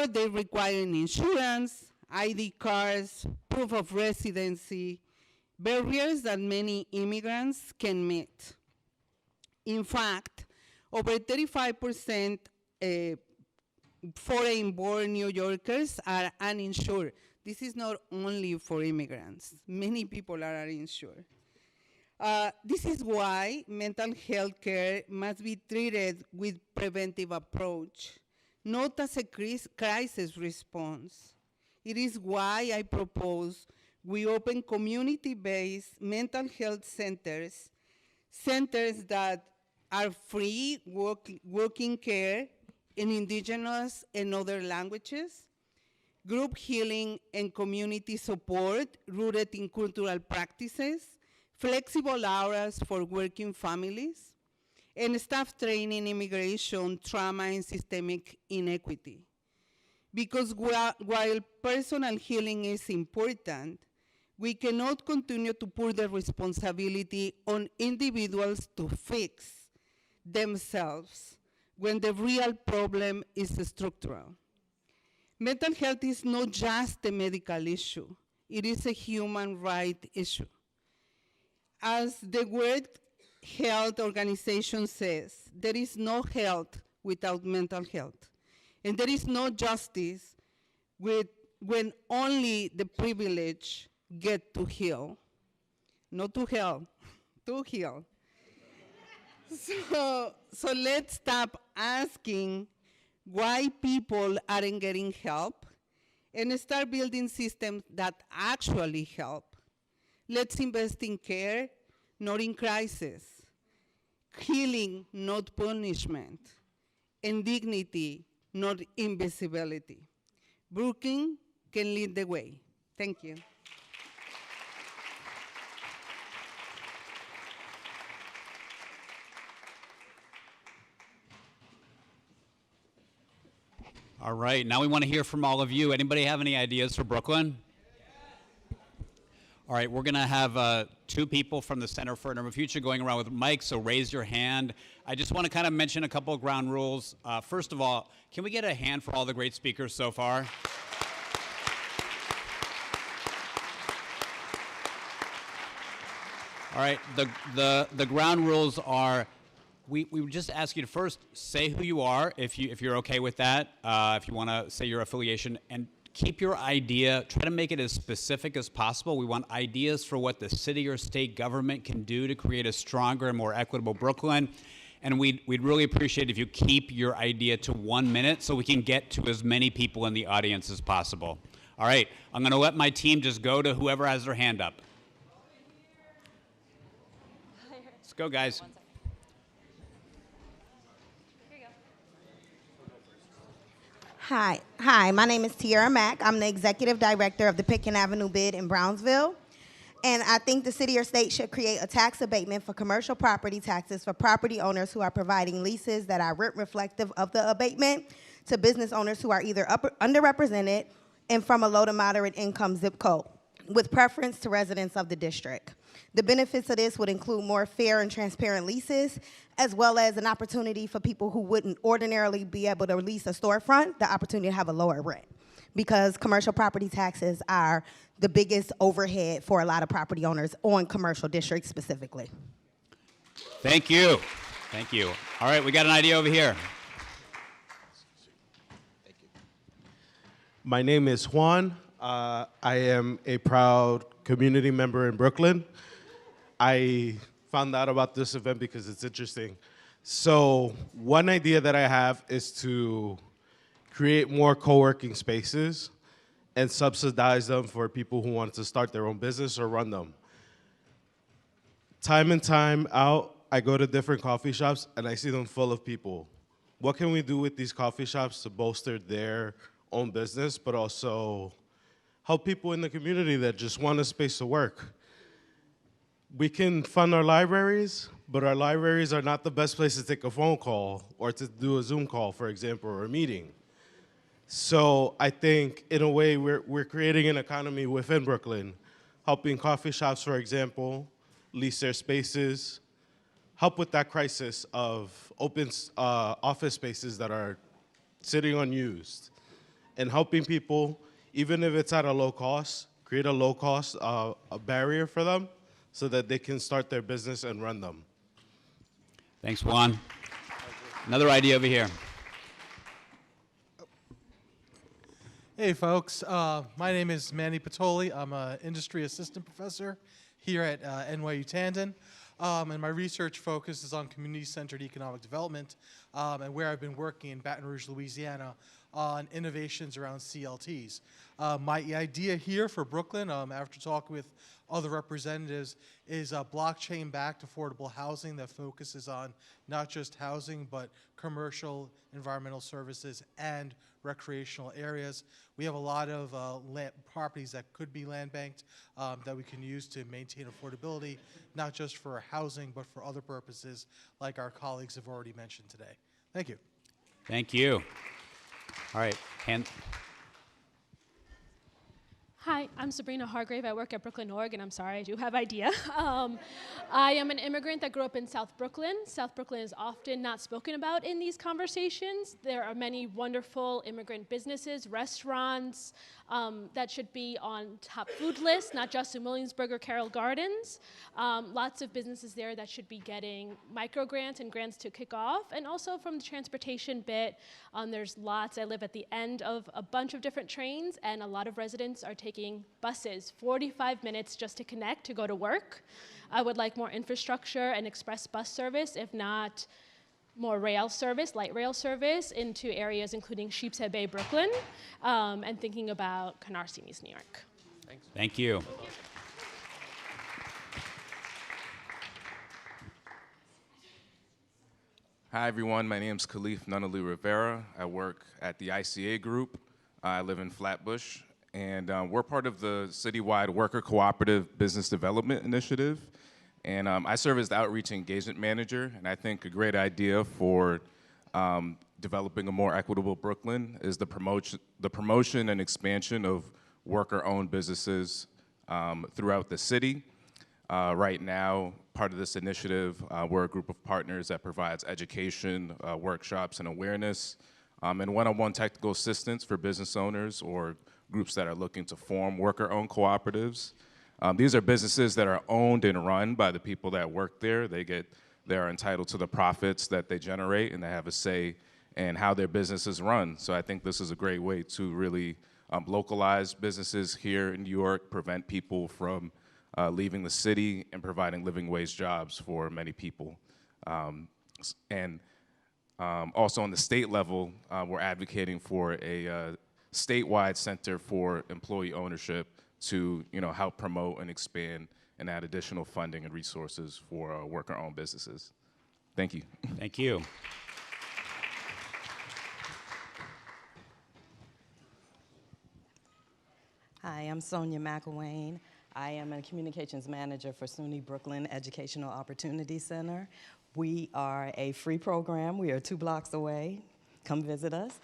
they require insurance, ID cards, proof of residency, barriers that many immigrants can meet. In fact, over 35% foreign-born New Yorkers are uninsured. This is not only for immigrants. Many people are uninsured. This is why mental health care must be treated with preventive approach, not as a crisis response. It is why I propose we open community-based mental health centers, centers that are free, working care in indigenous and other languages, group healing and community support rooted in cultural practices, flexible hours for working families, and staff training, immigration, trauma, and systemic inequity. Because while personal healing is important, we cannot continue to put the responsibility on individuals to fix themselves when the real problem is structural. Mental health is not just a medical issue, it is a human right issue. As the World Health Organization says, there is no health without mental health. And there is no justice when only the privileged get to heal. Not to hell, to heal. So let's stop asking why people aren't getting help and start building systems that actually help. Let's invest in care, not in crisis. Healing, not punishment. And dignity, not invisibility. Brooklyn can lead the way. Thank you. All right, now we want to hear from all of you. Anybody have any ideas for Brooklyn? All right, we're going to have two people from the Center for Urban Future going around with mics, so raise your hand. I just want to kind of mention a couple of ground rules. First of all, can we get a hand for all the great speakers so far? All right, the ground rules are, we would just ask you to first say who you are, if you're okay with that, if you want to say your affiliation, and keep your idea, try to make it as specific as possible. We want ideas for what the city or state government can do to create a stronger and more equitable Brooklyn. And we'd really appreciate if you keep your idea to 1 minute so we can get to as many people in the audience as possible. All right, I'm going to let my team just go to whoever has their hand up. Let's go, guys. Hi, my name is Tiara Mack. I'm the Executive Director of the Pitkin Avenue Bid in Brownsville. And I think the city or state should create a tax abatement for commercial property taxes for property owners who are providing leases that are rent reflective of the abatement to business owners who are either underrepresented and from a low to moderate income zip code, with preference to residents of the district. The benefits of this would include more fair and transparent leases, as well as an opportunity for people who wouldn't ordinarily be able to lease a storefront, the opportunity to have a lower rent. Because commercial property taxes are the biggest overhead for a lot of property owners on commercial districts specifically. Thank you. Thank you. All right, we got an idea over here. My name is Juan. I am a proud community member in Brooklyn. I found out about this event because it's interesting. So one idea that I have is to create more co-working spaces and subsidize them for people who want to start their own business or run them. Time in, time out, I go to different coffee shops and I see them full of people. What can we do with these coffee shops to bolster their own business, but also help people in the community that just want a space to work? We can fund our libraries, but our libraries are not the best place to take a phone call or to do a Zoom call, for example, or a meeting. So I think, in a way, we're creating an economy within Brooklyn, helping coffee shops, for example, lease their spaces, help with that crisis of open office spaces that are sitting unused, and helping people, even if it's at a low cost, create a low cost a barrier for them so that they can start their business and run them. Thanks, Juan. Another idea over here. Hey, folks. My name is Manny Patoli. I'm an industry assistant professor here at NYU Tandon. and my research focuses on community-centered economic development, and where I've been working in Baton Rouge, Louisiana, on innovations around CLTs. My idea here for Brooklyn, after talking with other representatives, is a blockchain-backed affordable housing that focuses on not just housing, but commercial, environmental services, and recreational areas. We have a lot of properties that could be land banked that we can use to maintain affordability, not just for housing, but for other purposes, like our colleagues have already mentioned today. Thank you. Thank you. All right, Hi, I'm Sabrina Hargrave. I work at Brooklyn Org, and I'm sorry, I do have idea. I am an immigrant that grew up in South Brooklyn. South Brooklyn is often not spoken about in these conversations. There are many wonderful immigrant businesses, restaurants that should be on top food lists, not just in Williamsburg or Carroll Gardens. Lots of businesses there that should be getting micro grants and grants to kick off. And also from the transportation bit, there's lots. I live at the end of a bunch of different trains, and a lot of residents are taking buses, 45 minutes just to connect to go to work. I would like more infrastructure and express bus service, if not more rail service, light rail service into areas including Sheepshead Bay, Brooklyn, and thinking about Canarsie, East New York. Thanks. Thank you. Hi, everyone. My name is Khalif Nunaloo Rivera. I work at the ICA Group. I live in Flatbush, and we're part of the citywide Worker Cooperative Business Development Initiative. And I serve as the Outreach Engagement Manager, and I think a great idea for developing a more equitable Brooklyn is the promotion and expansion of worker-owned businesses throughout the city. Right now, part of this initiative, we're a group of partners that provides education, workshops, and awareness, and one-on-one technical assistance for business owners or groups that are looking to form worker-owned cooperatives. These are businesses that are owned and run by the people that work there. They are entitled to the profits that they generate, and they have a say in how their business is run. So I think this is a great way to really localize businesses here in New York, prevent people from leaving the city, and providing living wage jobs for many people. Also on the state level, we're advocating for a statewide center for employee ownership to help promote and expand and add additional funding and resources for worker-owned businesses. Thank you. Thank you. Hi, I'm Sonia McElwain. I am a communications manager for SUNY Brooklyn Educational Opportunity Center. We are a free program. We are 2 blocks away. Come visit us.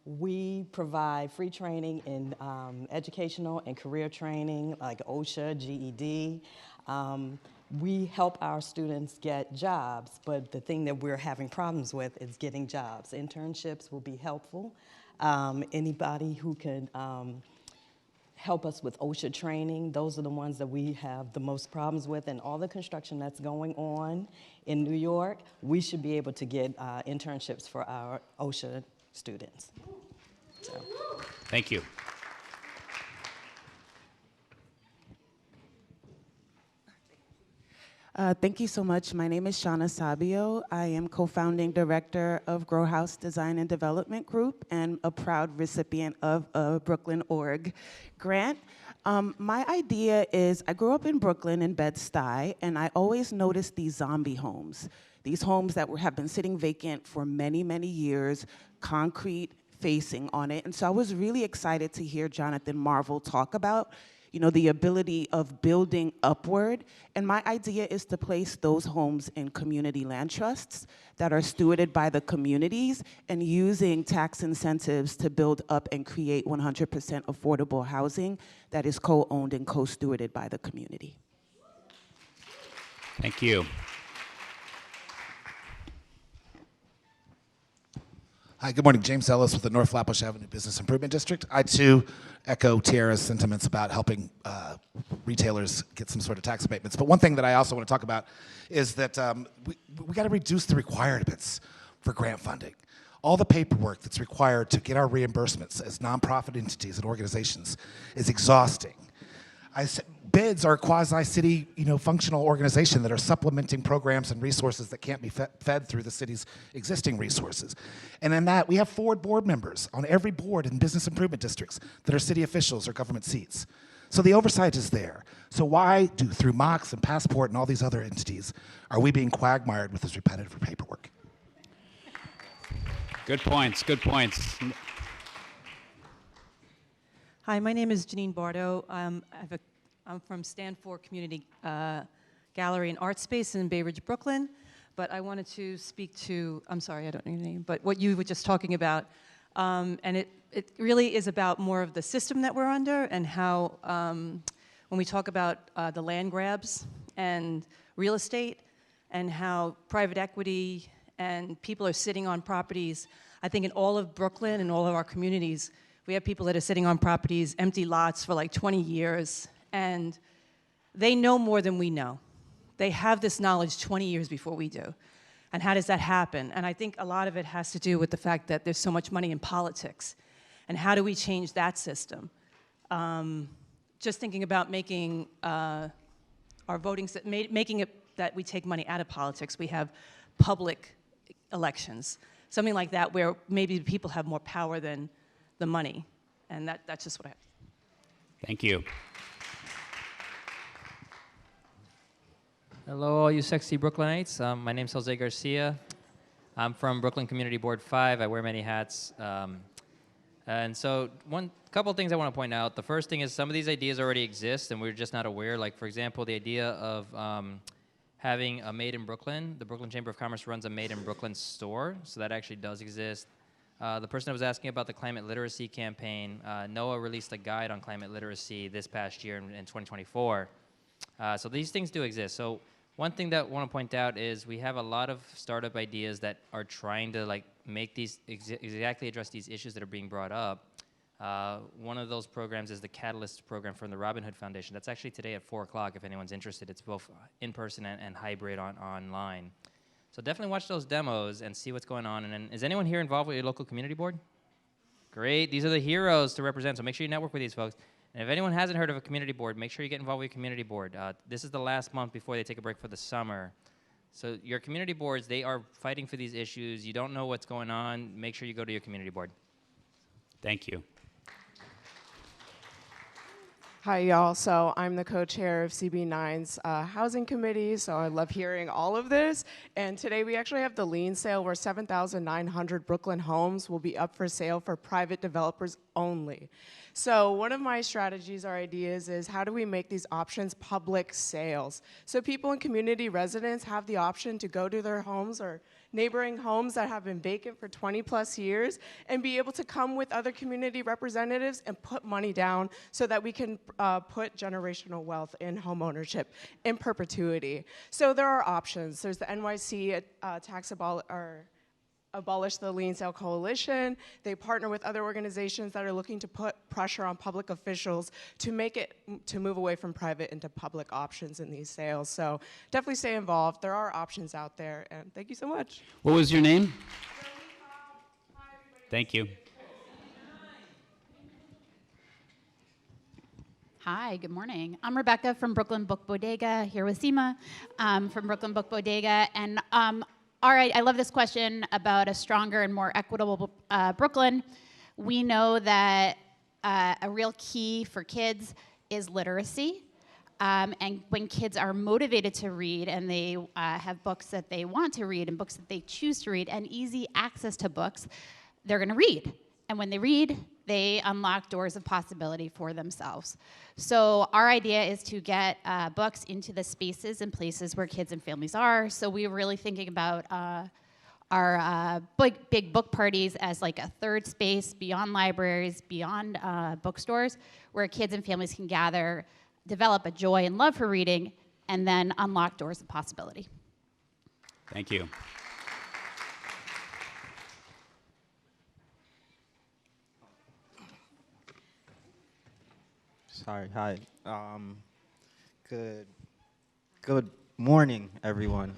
We provide free training in educational and career training like OSHA, GED. We help our students get jobs, but the thing that we're having problems with is getting jobs. Internships will be helpful. Anybody who can help us with OSHA training, those are the ones that we have the most problems with, and all the construction that's going on in New York, we should be able to get internships for our OSHA students. So. Thank you. Thank you so much. My name is Shauna Sabio. I am co-founding director of Grow House Design and Development Group and a proud recipient of a Brooklyn Org grant. My idea is, I grew up in Brooklyn in Bed-Stuy, and I always noticed these zombie homes. These homes that have been sitting vacant for many, many years, concrete facing on it. And so I was really excited to hear Jonathan Marvel talk about the ability of building upward. And my idea is to place those homes in community land trusts that are stewarded by the communities and using tax incentives to build up and create 100% affordable housing that is co-owned and co-stewarded by the community. Thank you. Hi, good morning. James Ellis with the North Flatbush Avenue Business Improvement District. I, too, echo Tiara's sentiments about helping retailers get some sort of tax abatements. But one thing that I also want to talk about is that we got to reduce the requirements for grant funding. All the paperwork that's required to get our reimbursements as nonprofit entities and organizations is exhausting. BIDs are quasi-city, functional organization that are supplementing programs and resources that can't be fed through the city's existing resources. And in that, we have 4 board members on every board in business improvement districts that are city officials or government seats. So the oversight is there. So why do, through MOX and Passport and all these other entities, are we being quagmired with this repetitive paperwork? Good points, good points. Hi, my name is Janine Bardo. I'm from Stanford Community Gallery and Art Space in Bay Ridge, Brooklyn. But I wanted to speak to, I'm sorry, I don't know your name, but what you were just talking about. And it really is about more of the system that we're under and how, when we talk about the land grabs and real estate and how private equity and people are sitting on properties. I think in all of Brooklyn and all of our communities, we have people that are sitting on properties, empty lots for like 20 years, and they know more than we know. They have this knowledge 20 years before we do. And how does that happen? And I think a lot of it has to do with the fact that there's so much money in politics. And how do we change that system? Just thinking about making our voting, making it that we take money out of politics. We have public elections, something like that, where maybe people have more power than the money. And that's just what I have. Thank you. Hello, all you sexy Brooklynites. My name's Jose Garcia. I'm from Brooklyn Community Board 5. I wear many hats. And so couple things I want to point out. The first thing is some of these ideas already exist and we're just not aware. Like, for example, the idea of having a Made in Brooklyn. The Brooklyn Chamber of Commerce runs a Made in Brooklyn store, so that actually does exist. The person that was asking about the climate literacy campaign, NOAA released a guide on climate literacy this past year in 2024. So these things do exist. So one thing that I want to point out is we have a lot of startup ideas that are trying to make these exactly address these issues that are being brought up. One of those programs is the Catalyst program from the Robin Hood Foundation. That's actually today at 4 o'clock if anyone's interested. It's both in person and hybrid online. So definitely watch those demos and see what's going on. And then, is anyone here involved with your local community board? Great, these are the heroes to represent, so make sure you network with these folks. And if anyone hasn't heard of a community board, make sure you get involved with your community board. This is the last month before they take a break for the summer. So your community boards, they are fighting for these issues. You don't know what's going on, make sure you go to your community board. Thank you. Hi, y'all. So I'm the co-chair of CB9's housing committee, so I love hearing all of this. And today we actually have the lien sale where 7,900 Brooklyn homes will be up for sale for private developers only. So one of my strategies or ideas is how do we make these options public sales? So people and community residents have the option to go to their homes or neighboring homes that have been vacant for 20 plus years and be able to come with other community representatives and put money down so that we can put generational wealth in home ownership in perpetuity. So there are options. There's the NYC Abolish the Lien Sale Coalition. They partner with other organizations that are looking to put pressure on public officials to make it, to move away from private into public options in these sales. So definitely stay involved. There are options out there, and thank you so much. What was your name? Thank you. Hi, good morning. I'm Rebecca from Brooklyn Book Bodega, here with Seema from Brooklyn Book Bodega. And all right, I love this question about a stronger and more equitable Brooklyn. We know that a real key for kids is literacy. And when kids are motivated to read and they have books that they want to read and books that they choose to read and easy access to books, they're going to read. And when they read, they unlock doors of possibility for themselves. So our idea is to get books into the spaces and places where kids and families are. So we're really thinking about our big book parties as like a third space beyond libraries, beyond bookstores, where kids and families can gather, develop a joy and love for reading, and then unlock doors of possibility. Thank you. Sorry, hi. Good morning, everyone.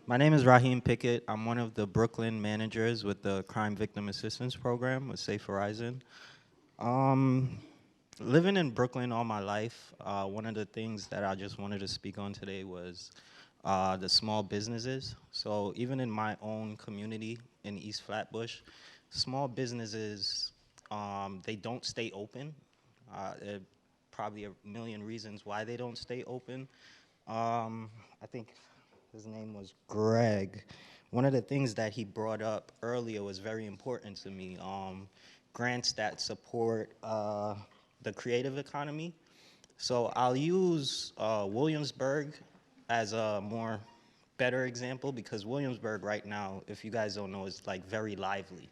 My name is Raheem Pickett. I'm one of the Brooklyn managers with the Crime Victim Assistance Program with Safe Horizon. living in Brooklyn all my life, one of the things that I just wanted to speak on today was the small businesses. So even in my own community in East Flatbush, small businesses, they don't stay open. There are probably a million reasons why they don't stay open. I think his name was Greg. One of the things that he brought up earlier was very important to me. Grants that support the creative economy. So I'll use Williamsburg as a more better example, because Williamsburg right now, if you guys don't know, is like very lively.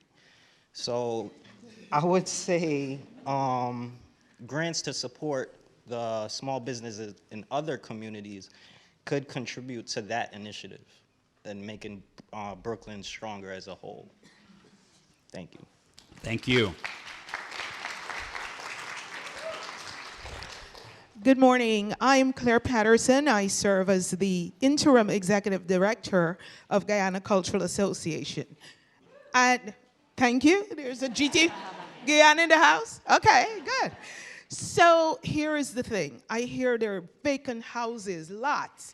So I would say grants to support the small businesses in other communities could contribute to that initiative and making Brooklyn stronger as a whole. Thank you. Thank you. Good morning. I am Claire Patterson. I serve as the interim executive director of Guyana Cultural Association. And thank you. There's a GT Guyana in the house. Okay, good. So here is the thing. I hear there are vacant houses, lots,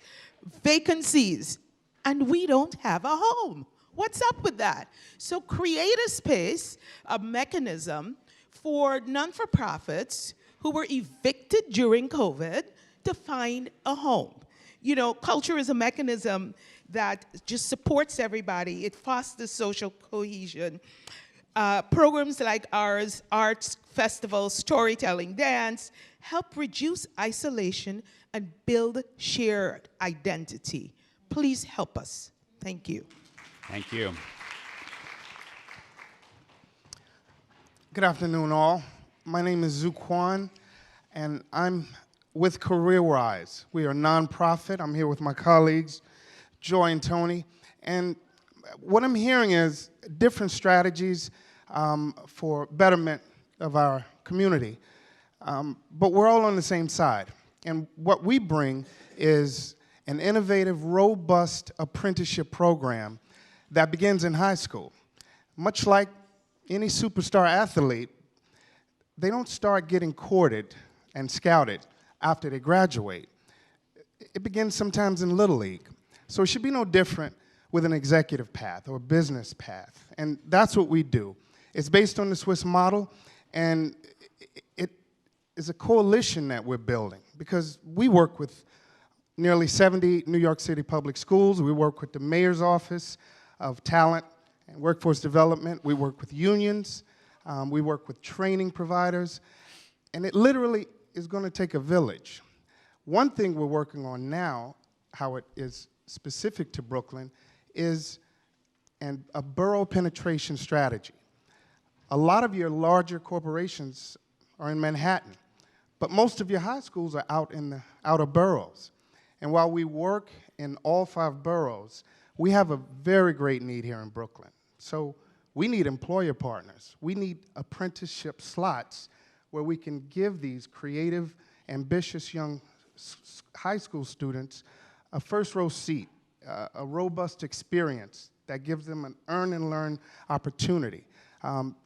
vacancies, and we don't have a home. What's up with that? So create a space, a mechanism for non-for-profits who were evicted during COVID to find a home. You know, culture is a mechanism that just supports everybody. It fosters social cohesion. Programs like ours, arts, festivals, storytelling, dance, help reduce isolation and build shared identity. Please help us. Thank you. Thank you. Good afternoon, all. My name is Zhu Kwan, and I'm with CareerWise. We are a nonprofit. I'm here with my colleagues, Joy and Tony. And what I'm hearing is different strategies for betterment of our community. But we're all on the same side. And what we bring is an innovative, robust apprenticeship program that begins in high school. Much like any superstar athlete, they don't start getting courted and scouted after they graduate. It begins sometimes in Little League. So it should be no different with an executive path or a business path. And that's what we do. It's based on the Swiss model, and it is a coalition that we're building, because we work with nearly 70 New York City public schools. We work with the mayor's office of talent and workforce development. We work with unions. We work with training providers. And it literally is going to take a village. One thing we're working on now, how it is specific to Brooklyn, is a borough penetration strategy. A lot of your larger corporations are in Manhattan, but most of your high schools are out in the outer boroughs. And while we work in all 5 boroughs, we have a very great need here in Brooklyn. So we need employer partners. We need apprenticeship slots where we can give these creative, ambitious young high school students a first-row seat, a robust experience that gives them an earn and learn opportunity.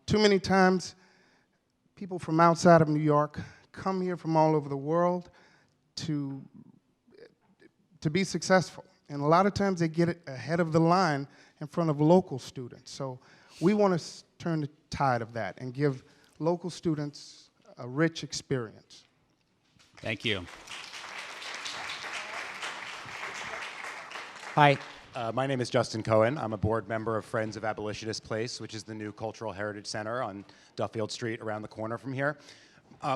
Too many times, people from outside of New York come here from all over the world to be successful. And a lot of times they get it ahead of the line in front of local students. So we want to turn the tide of that and give local students a rich experience. Thank you. Hi, my name is Justin Cohen. I'm a board member of Friends of Abolitionist Place, which is the new Cultural Heritage Center on Duffield Street around the corner from here.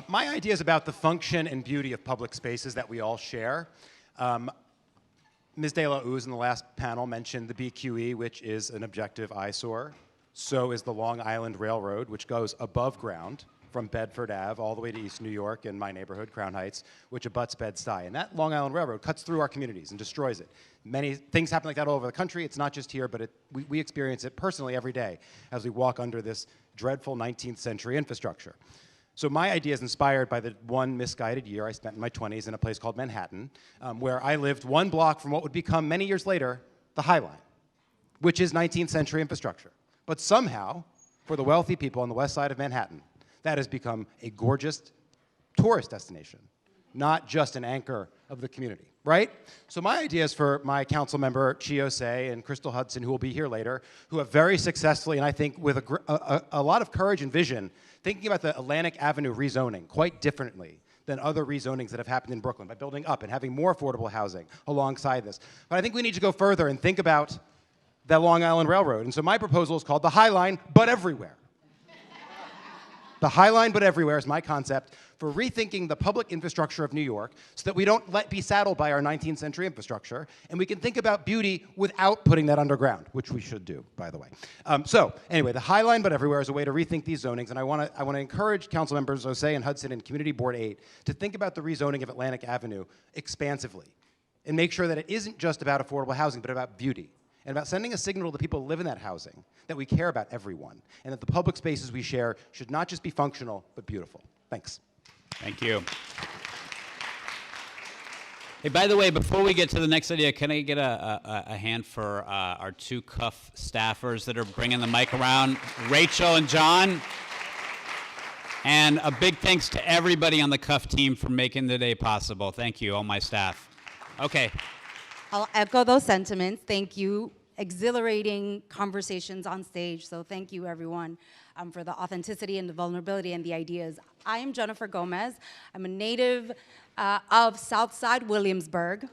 My idea is about the function and beauty of public spaces that we all share. Ms. De La Uz in the last panel mentioned the BQE, which is an objective eyesore. So is the Long Island Railroad, which goes above ground from Bedford Ave all the way to East New York in my neighborhood, Crown Heights, which abuts Bed-Stuy. And that Long Island Railroad cuts through our communities and destroys it. Many things happen like that all over the country. It's not just here, but we experience it personally every day as we walk under this dreadful 19th century infrastructure. So my idea is inspired by the one misguided year I spent in my 20s in a place called Manhattan, where I lived 1 block from what would become, many years later, the High Line, which is 19th century infrastructure. But somehow, for the wealthy people on the west side of Manhattan, that has become a gorgeous tourist destination, not just an anchor of the community, right? So my ideas for my council member, Chiose and Crystal Hudson, who will be here later, who have very successfully, and I think with a lot of courage and vision, thinking about the Atlantic Avenue rezoning quite differently than other rezonings that have happened in Brooklyn by building up and having more affordable housing alongside this. But I think we need to go further and think about that Long Island Railroad. And so my proposal is called the High Line, but everywhere. The High Line, but everywhere is my concept for rethinking the public infrastructure of New York so that we don't be saddled by our 19th century infrastructure, and we can think about beauty without putting that underground, which we should do, by the way. So anyway, the High Line, but everywhere is a way to rethink these zonings, and I want to encourage council members Osei and Hudson and Community Board 8 to think about the rezoning of Atlantic Avenue expansively and make sure that it isn't just about affordable housing, but about beauty, and about sending a signal to people who live in that housing that we care about everyone, and that the public spaces we share should not just be functional, but beautiful. Thanks. Thank you. Hey, by the way, before we get to the next idea, can I get a hand for our two CUF staffers that are bringing the mic around, Rachel and John? And a big thanks to everybody on the CUF team for making the day possible. Thank you, all my staff. Okay. I'll echo those sentiments. Thank you. Exhilarating conversations on stage. So thank you, everyone, for the authenticity and the vulnerability and the ideas. I am Jennifer Gomez. I'm a native of Southside Williamsburg.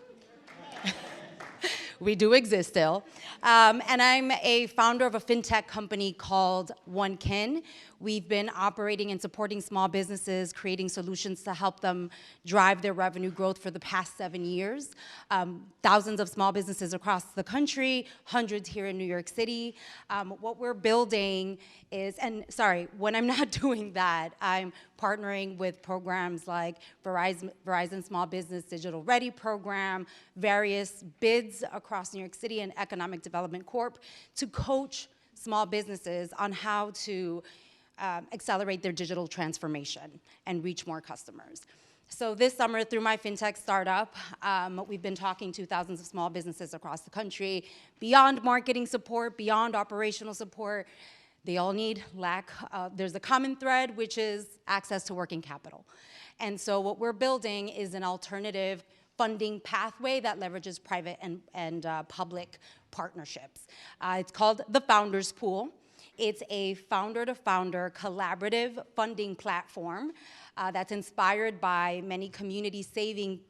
We do exist still. And I'm a founder of a fintech company called One Kin. We've been operating and supporting small businesses, creating solutions to help them drive their revenue growth for the past 7 years. Thousands of small businesses across the country, hundreds here in New York City. What we're building is, and sorry, when I'm not doing that, I'm partnering with programs like Verizon Small Business Digital Ready program, various bids across New York City and Economic Development Corp to coach small businesses on how to accelerate their digital transformation and reach more customers. So this summer, through my fintech startup, we've been talking to thousands of small businesses across the country, beyond marketing support, beyond operational support. They all need there's a common thread, which is access to working capital. And so what we're building is an alternative funding pathway that leverages private and public partnerships. It's called the Founders Pool. It's a founder-to-founder collaborative funding platform that's inspired by many community saving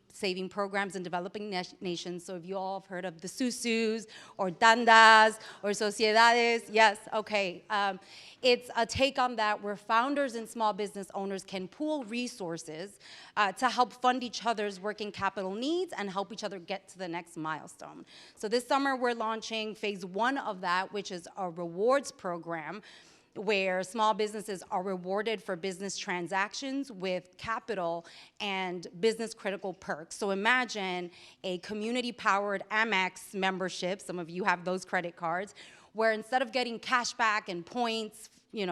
programs in developing nations. So if you all have heard of the Susus or Tandas or Sociedades, yes, okay. It's a take on that where founders and small business owners can pool resources to help fund each other's working capital needs and help each other get to the next milestone. So this summer we're launching phase 1 of that, which is a rewards program where small businesses are rewarded for business transactions with capital and business critical perks. So imagine a community-powered Amex membership, some of you have those credit cards, where instead of getting cash back and points,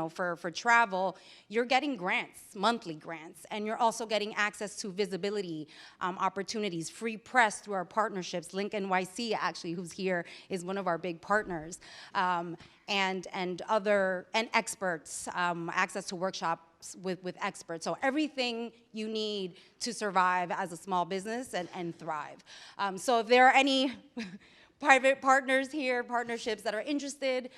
for travel, you're getting grants, monthly grants, and you're also getting access to visibility opportunities, free press through our partnerships. Link NYC, actually, who's here, is one of our big partners, and experts, access to workshops with experts. So everything you need to survive as a small business and thrive. So if there are any private partners here, partnerships that are interested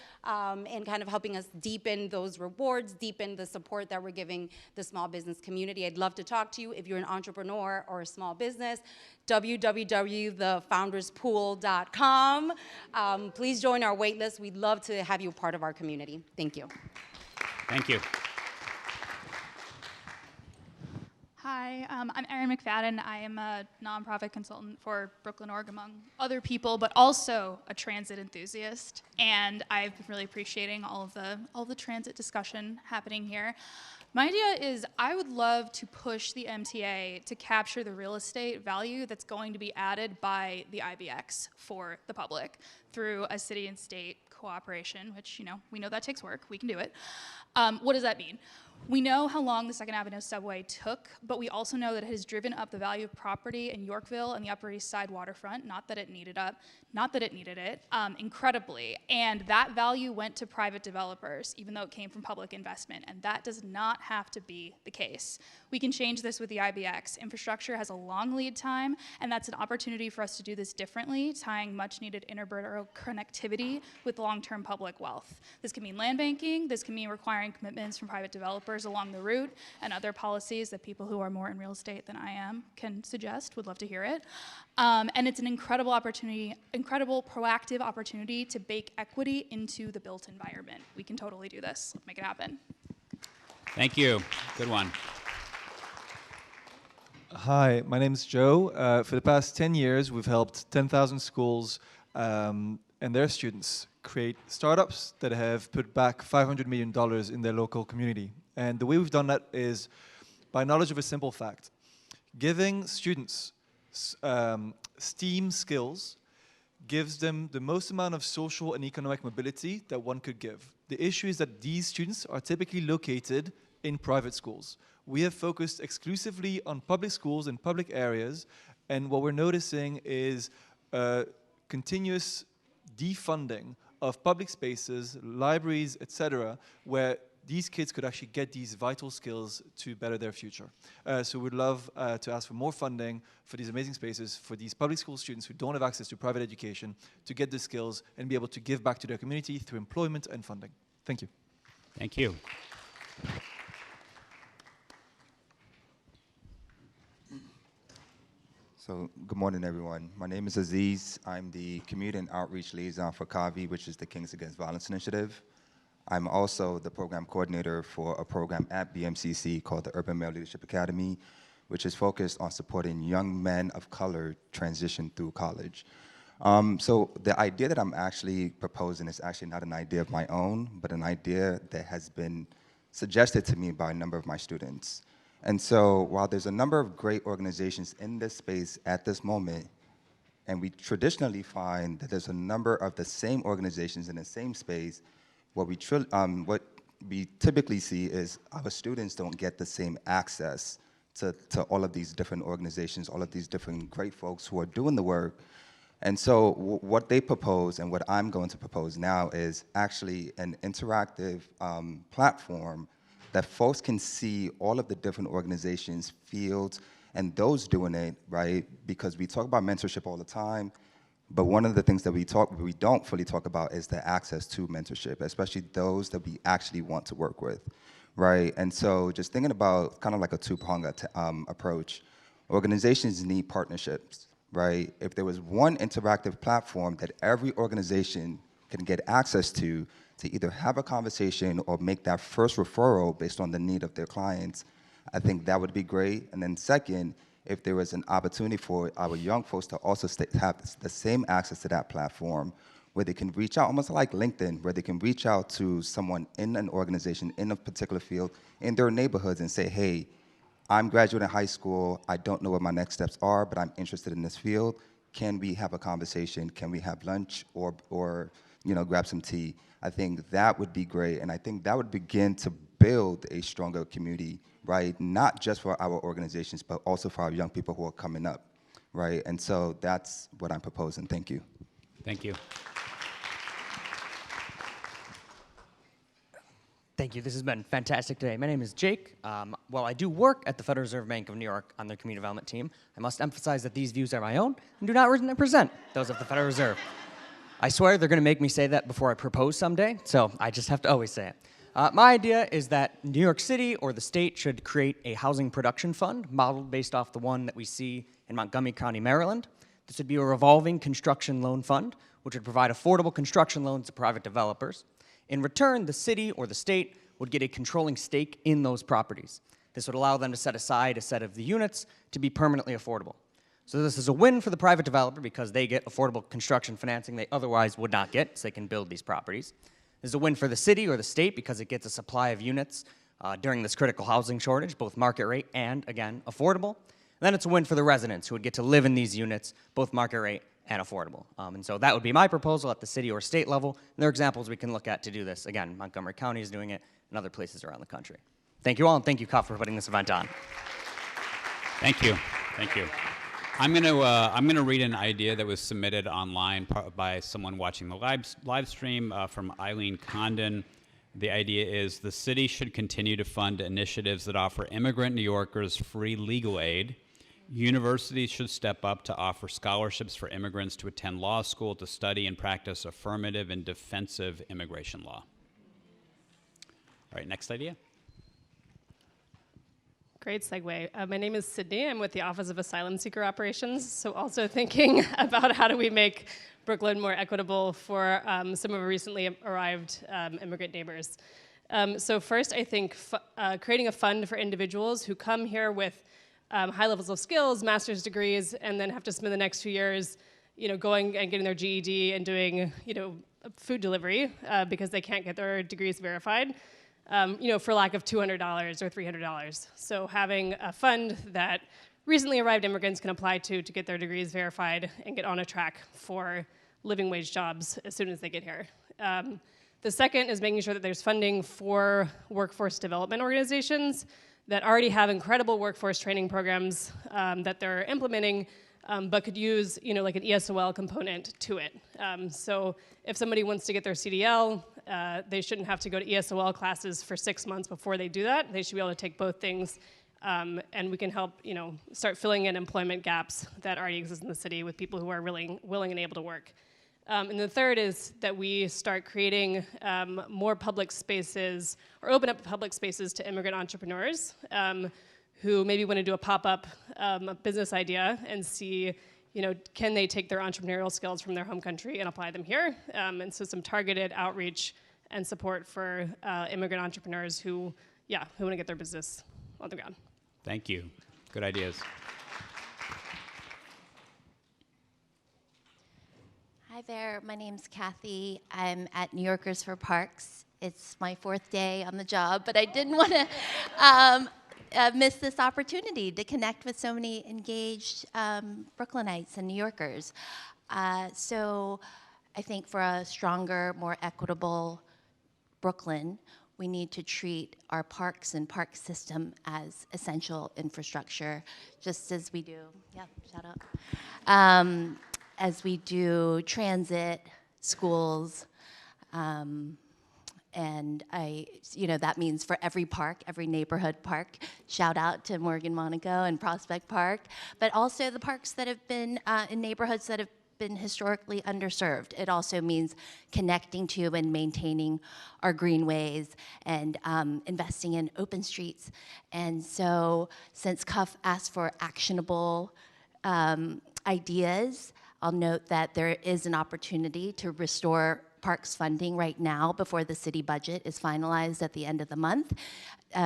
in kind of helping us deepen those rewards, deepen the support that we're giving the small business community, I'd love to talk to you. If you're an entrepreneur or a small business, www.thefounderspool.com. Please join our wait list. We'd love to have you a part of our community. Thank you. Thank you. Hi, I'm Erin McFadden. I am a nonprofit consultant for Brooklyn Org, among other people, but also a transit enthusiast. And I've been really appreciating all of the transit discussion happening here. My idea is I would love to push the MTA to capture the real estate value that's going to be added by the IBX for the public through a city and state cooperation, which, we know that takes work. We can do it. What does that mean? We know how long the 2nd Avenue subway took, but we also know that it has driven up the value of property in Yorkville and the Upper East Side waterfront, not that it needed it, incredibly. And that value went to private developers, even though it came from public investment, and that does not have to be the case. We can change this with the IBX. Infrastructure has a long lead time, and that's an opportunity for us to do this differently, tying much needed interborough connectivity with long-term public wealth. This can mean land banking, this can mean requiring commitments from private developers along the route, and other policies that people who are more in real estate than I am can suggest. Would love to hear it. And it's an incredible opportunity, incredible proactive opportunity to bake equity into the built environment. We can totally do this. Let's make it happen. Thank you. Good one. Hi, my name is Joe. For the past 10 years, we've helped 10,000 schools and their students create startups that have put back $500 million in their local community. And the way we've done that is by knowledge of a simple fact. Giving students STEAM skills gives them the most amount of social and economic mobility that one could give. The issue is that these students are typically located in private schools. We have focused exclusively on public schools in public areas, and what we're noticing is continuous defunding of public spaces, libraries, etc., where these kids could actually get these vital skills to better their future. So we'd love to ask for more funding for these amazing spaces for these public school students who don't have access to private education to get the skills and be able to give back to their community through employment and funding. Thank you. Thank you. So good morning, everyone. My name is Aziz. I'm the Community and Outreach Liaison for CAVI, which is the Kings Against Violence Initiative. I'm also the program coordinator for a program at BMCC called the Urban Male Leadership Academy, which is focused on supporting young men of color transition through college. So the idea that I'm actually proposing is actually not an idea of my own, but an idea that has been suggested to me by a number of my students. And so while there's a number of great organizations in this space at this moment, and we traditionally find that there's a number of the same organizations in the same space, what we typically see is our students don't get the same access to all of these different organizations, all of these different great folks who are doing the work. And so what they propose and what I'm going to propose now is actually an interactive platform that folks can see all of the different organizations, fields, and those doing it, right? Because we talk about mentorship all the time, but one of the things that we don't fully talk about is the access to mentorship, especially those that we actually want to work with, right? And so just thinking about kind of like a two-pronged approach, organizations need partnerships, right? If there was one interactive platform that every organization can get access to either have a conversation or make that first referral based on the need of their clients, I think that would be great. And then second, if there was an opportunity for our young folks to also have the same access to that platform where they can reach out, almost like LinkedIn, where they can reach out to someone in an organization, in a particular field, in their neighborhoods and say, hey, I'm graduating high school, I don't know what my next steps are, but I'm interested in this field. Can we have a conversation? Can we have lunch or grab some tea? I think that would be great, and I think that would begin to build a stronger community, right? Not just for our organizations, but also for our young people who are coming up, right? And so that's what I'm proposing. Thank you. Thank you. Thank you. This has been fantastic today. My name is Jake. While I do work at the Federal Reserve Bank of New York on their community development team, I must emphasize that these views are my own and do not represent those of the Federal Reserve. I swear they're going to make me say that before I propose someday, so I just have to always say it. My idea is that New York City or the state should create a housing production fund modeled based off the one that we see in Montgomery County, Maryland. This would be a revolving construction loan fund, which would provide affordable construction loans to private developers. In return, the city or the state would get a controlling stake in those properties. This would allow them to set aside a set of the units to be permanently affordable. So this is a win for the private developer because they get affordable construction financing they otherwise would not get, so they can build these properties. This is a win for the city or the state because it gets a supply of units during this critical housing shortage, both market rate and, again, affordable. And then it's a win for the residents who would get to live in these units, both market rate and affordable. And so that would be my proposal at the city or state level. And there are examples we can look at to do this. Again, Montgomery County is doing it and other places around the country. Thank you all, and thank you, CUF, for putting this event on. Thank you. Thank you. I'm gonna read an idea that was submitted online by someone watching the live stream from Eileen Condon. The idea is the city should continue to fund initiatives that offer immigrant New Yorkers free legal aid. Universities should step up to offer scholarships for immigrants to attend law school to study and practice affirmative and defensive immigration law. All right, next idea. Great segue. My name is Sydney. I'm with the Office of Asylum Seeker Operations. So also thinking about how do we make Brooklyn more equitable for some of our recently arrived immigrant neighbors. So first, I think creating a fund for individuals who come here with high levels of skills, master's degrees, and then have to spend the next few years, going and getting their GED and doing, food delivery because they can't get their degrees verified. For lack of $200 or $300. So having a fund that recently arrived immigrants can apply to get their degrees verified and get on a track for living wage jobs as soon as they get here. The second is making sure that there's funding for workforce development organizations that already have incredible workforce training programs that they're implementing, but could use, like an ESOL component to it. So if somebody wants to get their CDL, they shouldn't have to go to ESOL classes for 6 months before they do that. They should be able to take both things, and we can help, start filling in employment gaps that already exist in the city with people who are willing and able to work. And the third is that we start creating more public spaces, or open up public spaces to immigrant entrepreneurs who maybe want to do a pop-up business idea and see, can they take their entrepreneurial skills from their home country and apply them here? And so some targeted outreach and support for immigrant entrepreneurs who want to get their business on the ground. Thank you. Good ideas. Hi there, my name's Kathy. I'm at New Yorkers for Parks. It's my 4th day on the job, but I didn't want to miss this opportunity to connect with so many engaged Brooklynites and New Yorkers. So I think for a stronger, more equitable Brooklyn, we need to treat our parks and park system as essential infrastructure, just as we do, shout out, as we do transit, schools, and that means for every park, every neighborhood park. Shout out to Morgan Monaco and Prospect Park, but also the parks that have been in neighborhoods that have been historically underserved. It also means connecting to and maintaining our greenways and investing in open streets. And so since CUF asked for actionable ideas, I'll note that there is an opportunity to restore parks funding right now before the city budget is finalized at the end of the month.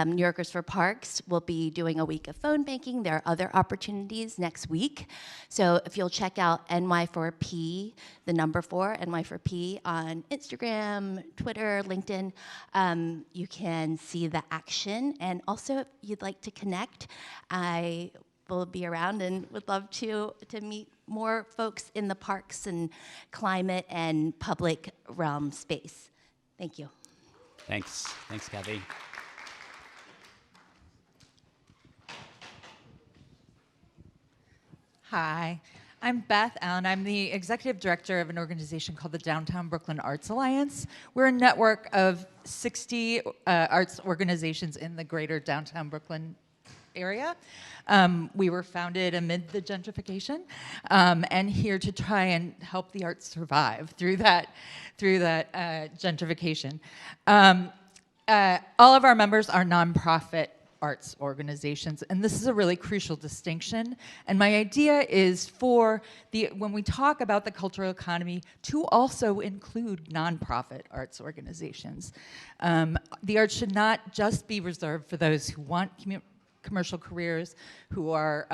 New Yorkers for Parks will be doing a week of phone banking. There are other opportunities next week. So if you'll check out NY4P, the number 4, NY4P on Instagram, Twitter, LinkedIn, you can see the action. And also if you'd like to connect, I will be around and would love to meet more folks in the parks and climate and public realm space. Thank you. Thanks. Thanks, Kathy. Hi, I'm Beth Allen. I'm the executive director of an organization called the Downtown Brooklyn Arts Alliance. We're a network of 60 arts organizations in the greater downtown Brooklyn area. We were founded amid the gentrification and here to try and help the arts survive through that gentrification. All of our members are nonprofit arts organizations, and this is a really crucial distinction. And my idea is when we talk about the cultural economy, to also include nonprofit arts organizations. The arts should not just be reserved for those who want commercial careers, who are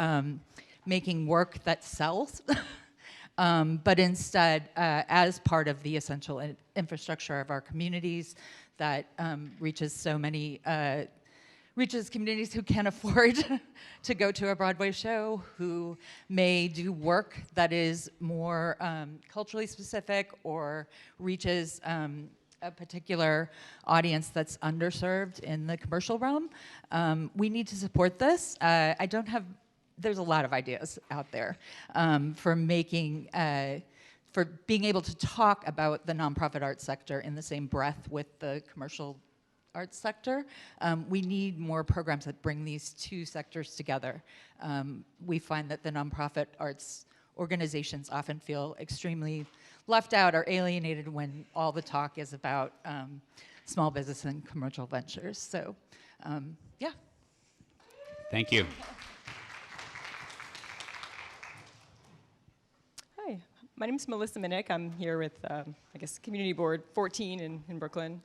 making work that sells, but instead as part of the essential infrastructure of our communities that reaches communities who can't afford to go to a Broadway show, who may do work that is more culturally specific or reaches a particular audience that's underserved in the commercial realm. We need to support this. There's a lot of ideas out there for being able to talk about the nonprofit arts sector in the same breath with the commercial arts sector. We need more programs that bring these two sectors together. We find that the nonprofit arts organizations often feel extremely left out or alienated when all the talk is about small business and commercial ventures. So, yeah. Thank you. Hi, my name is Melissa Minnick. I'm here with, Community Board 14 in Brooklyn.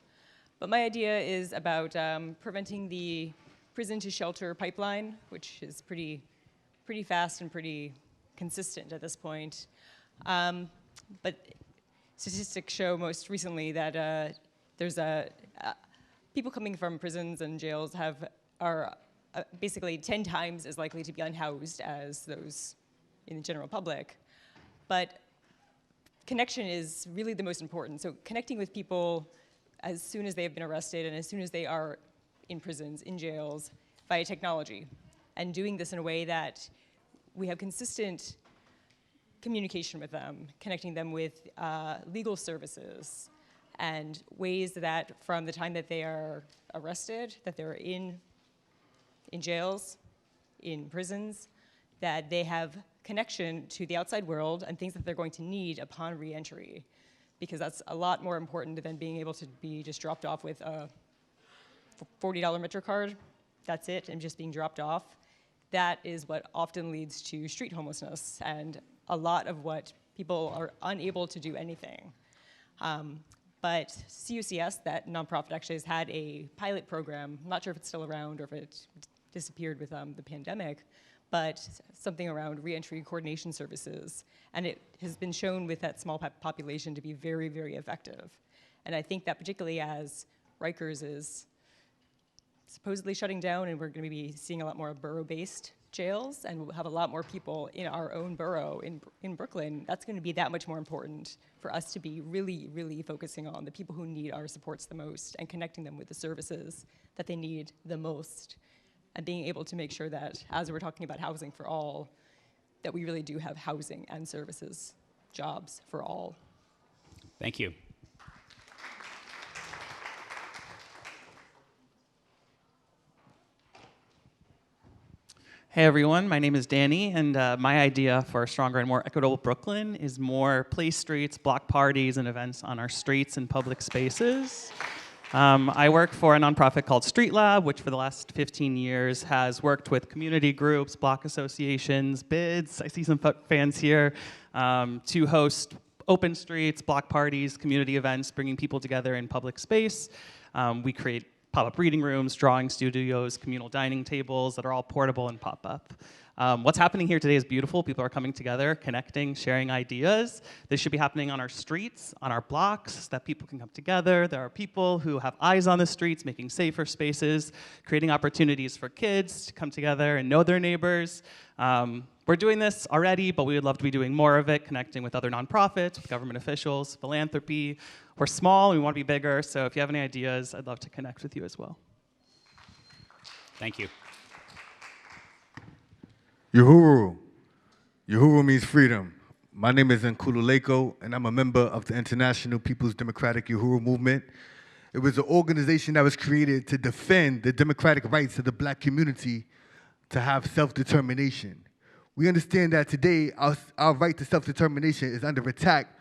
But my idea is about preventing the prison to shelter pipeline, which is pretty fast and pretty consistent at this point. But statistics show most recently that there's people coming from prisons and jails are basically 10 times as likely to be unhoused as those in the general public. But connection is really the most important. So connecting with people as soon as they have been arrested and as soon as they are in prisons, in jails, via technology. And doing this in a way that we have consistent communication with them, connecting them with legal services, and ways that from the time that they are arrested, that they're in jails, in prisons, that they have connection to the outside world and things that they're going to need upon re-entry. Because that's a lot more important than being able to be just dropped off with a $40 Metro card. That's it, and just being dropped off. That is what often leads to street homelessness and a lot of what people are unable to do anything. But CUCS, that nonprofit, actually has had a pilot program. I'm not sure if it's still around or if it disappeared with the pandemic, but something around reentry coordination services. And it has been shown with that small population to be very, very effective. And I think that particularly as Rikers is supposedly shutting down and we're gonna be seeing a lot more borough-based jails and we'll have a lot more people in our own borough in Brooklyn, that's gonna be that much more important for us to be really, really focusing on the people who need our supports the most and connecting them with the services that they need the most. And being able to make sure that, as we're talking about housing for all, that we really do have housing and services, jobs for all. Thank you. Hey everyone, my name is Danny, and my idea for a stronger and more equitable Brooklyn is more play streets, block parties, and events on our streets and public spaces. I work for a nonprofit called Street Lab, which for the last 15 years has worked with community groups, block associations, bids, I see some fans here, to host open streets, block parties, community events, bringing people together in public space. We create pop-up reading rooms, drawing studios, communal dining tables that are all portable and pop up. What's happening here today is beautiful. People are coming together, connecting, sharing ideas. This should be happening on our streets, on our blocks, so that people can come together. There are people who have eyes on the streets, making safer spaces, creating opportunities for kids to come together and know their neighbors. We're doing this already, but we would love to be doing more of it, connecting with other nonprofits, with government officials, philanthropy. We're small, and we want to be bigger, so if you have any ideas, I'd love to connect with you as well. Thank you. Uhuru. Uhuru means freedom. My name is Nkululeko, and I'm a member of the International People's Democratic Uhuru Movement. It was an organization that was created to defend the democratic rights of the black community to have self-determination. We understand that today our right to self-determination is under attack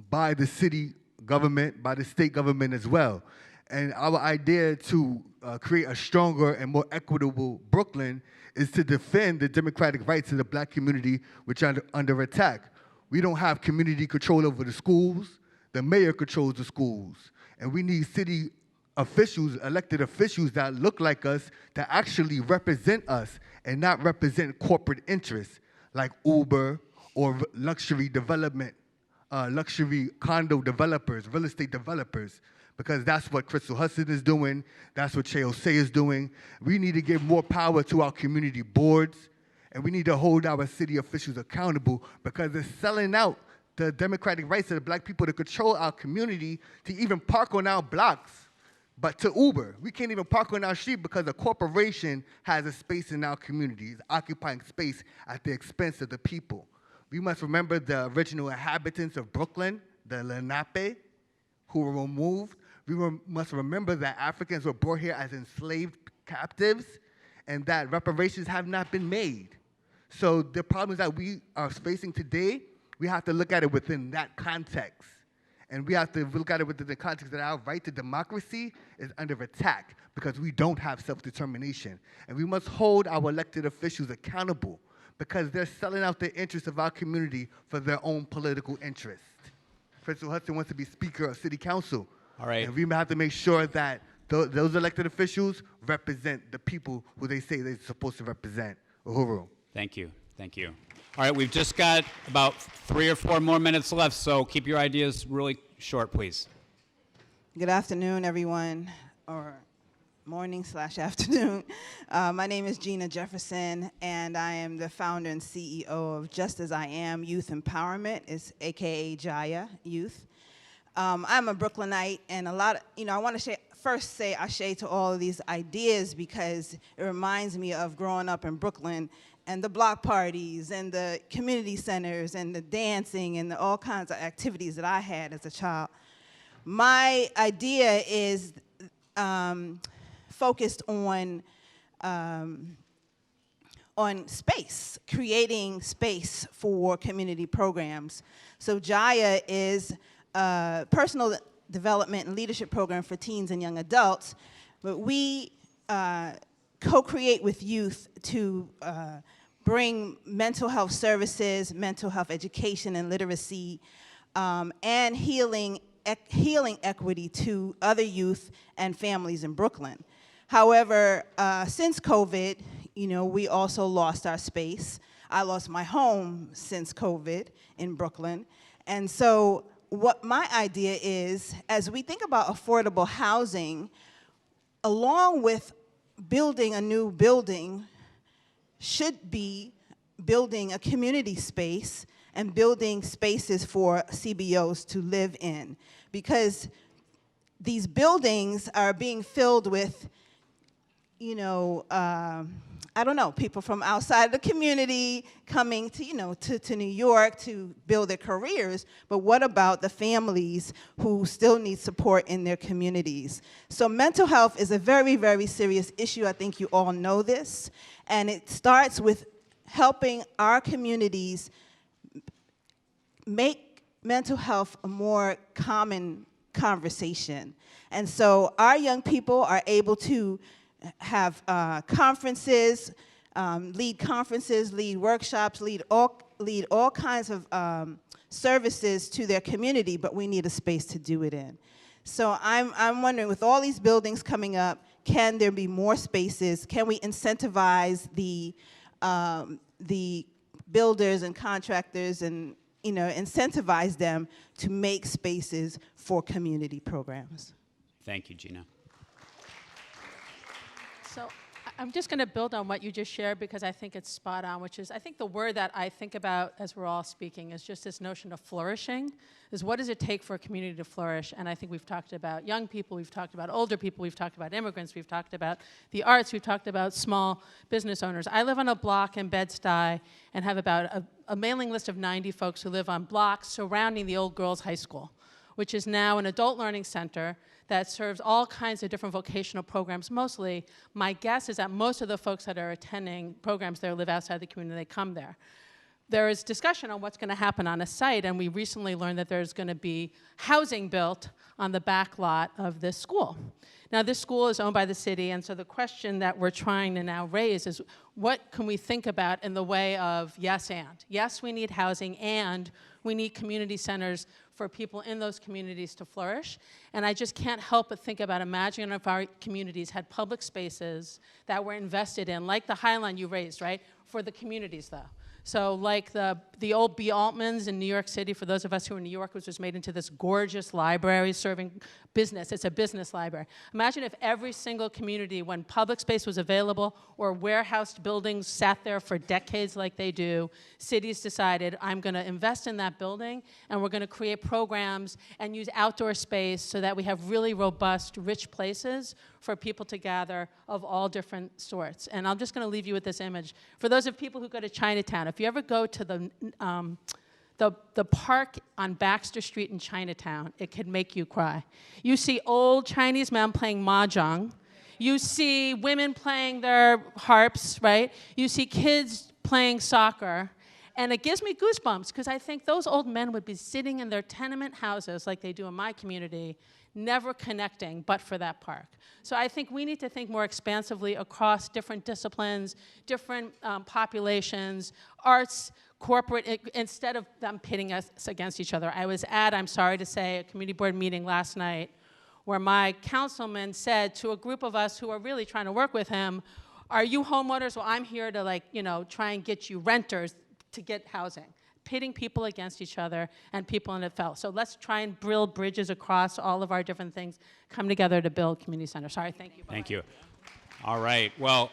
by the city government, by the state government as well. And our idea to create a stronger and more equitable Brooklyn is to defend the democratic rights of the black community, which are under attack. We don't have community control over the schools. The mayor controls the schools. And we need city officials, elected officials that look like us, to actually represent us and not represent corporate interests like Uber or luxury development, luxury condo developers, real estate developers, because that's what Crystal Hudson is doing, that's what Cheose is doing. We need to give more power to our community boards, and we need to hold our city officials accountable because they're selling out the democratic rights of the black people to control our community, to even park on our blocks, but to Uber. We can't even park on our street because a corporation has a space in our community, is occupying space at the expense of the people. We must remember the original inhabitants of Brooklyn, the Lenape, who were removed. Must remember that Africans were brought here as enslaved captives and that reparations have not been made. So the problems that we are facing today, we have to look at it within that context. And we have to look at it within the context that our right to democracy is under attack because we don't have self-determination. And we must hold our elected officials accountable because they're selling out the interests of our community for their own political interest. Principal Hudson wants to be Speaker of City Council. All right. And we have to make sure that those elected officials represent the people who they say they're supposed to represent. Uhuru. Thank you. Thank you. All right, we've just got about 3 or 4 more minutes left, so keep your ideas really short, please. Good afternoon, everyone, or morning/afternoon. My name is Gina Jefferson, and I am the founder and CEO of Just As I Am Youth Empowerment, it's AKA Jaya Youth. I'm a Brooklynite, and I want to first say ashe to all of these ideas because it reminds me of growing up in Brooklyn and the block parties and the community centers and the dancing and all kinds of activities that I had as a child. My idea is focused on space, creating space for community programs. So Jaya is a personal development and leadership program for teens and young adults, but we co-create with youth to bring mental health services, mental health education and literacy, and healing equity to other youth and families in Brooklyn. However, since COVID, we also lost our space. I lost my home since COVID in Brooklyn. And so what my idea is, as we think about affordable housing, along with building a new building, should be building a community space and building spaces for CBOs to live in. Because these buildings are being filled with, people from outside the community coming to New York to build their careers, but what about the families who still need support in their communities? So mental health is a very, very serious issue. I think you all know this. And it starts with helping our communities make mental health a more common conversation. And so our young people are able to have conferences, lead workshops, lead all kinds of services to their community, but we need a space to do it in. So I'm wondering, with all these buildings coming up, can there be more spaces? Can we incentivize the builders and contractors and incentivize them to make spaces for community programs? Thank you, Gina. So I'm just going to build on what you just shared because I think it's spot on, which is I think the word that I think about as we're all speaking is just this notion of flourishing, is what does it take for a community to flourish? And I think we've talked about young people, we've talked about older people, we've talked about immigrants, we've talked about the arts, we've talked about small business owners. I live on a block in Bed-Stuy and have about a mailing list of 90 folks who live on blocks surrounding the old girls' high school, which is now an adult learning center that serves all kinds of different vocational programs. Mostly, my guess is that most of the folks that are attending programs there live outside the community, they come there. There is discussion on what's going to happen on a site, and we recently learned that there's going to be housing built on the back lot of this school. Now, this school is owned by the city, and so the question that we're trying to now raise is, what can we think about in the way of yes and? Yes, we need housing, and we need community centers for people in those communities to flourish. And I just can't help but think about imagining if our communities had public spaces that were invested in, like the Highline you raised, right? For the communities, though. So like the the old B. Altman's in New York City, for those of us who are New Yorkers, was made into this gorgeous library serving business. It's a business library. Imagine if every single community, when public space was available or warehouse buildings sat there for decades like they do, cities decided, I'm going to invest in that building and we're going to create programs and use outdoor space so that we have really robust, rich places for people to gather of all different sorts. And I'm just going to leave you with this image. For those of people who go to Chinatown, if you ever go to the park on Baxter Street in Chinatown, it can make you cry. You see old Chinese men playing mahjong. You see women playing their harps, right? You see kids playing soccer. And it gives me goosebumps because I think those old men would be sitting in their tenement houses like they do in my community, never connecting but for that park. So I think we need to think more expansively across different disciplines, different populations, arts, corporate, instead of them pitting us against each other. I was at, I'm sorry to say, a community board meeting last night where my councilman said to a group of us who are really trying to work with him, are you homeowners? Well, I'm here to try and get you renters to get housing. Pitting people against each other and people in it fell. So let's try and build bridges across all of our different things, come together to build community centers. Sorry, thank you. Thank you. All right, well,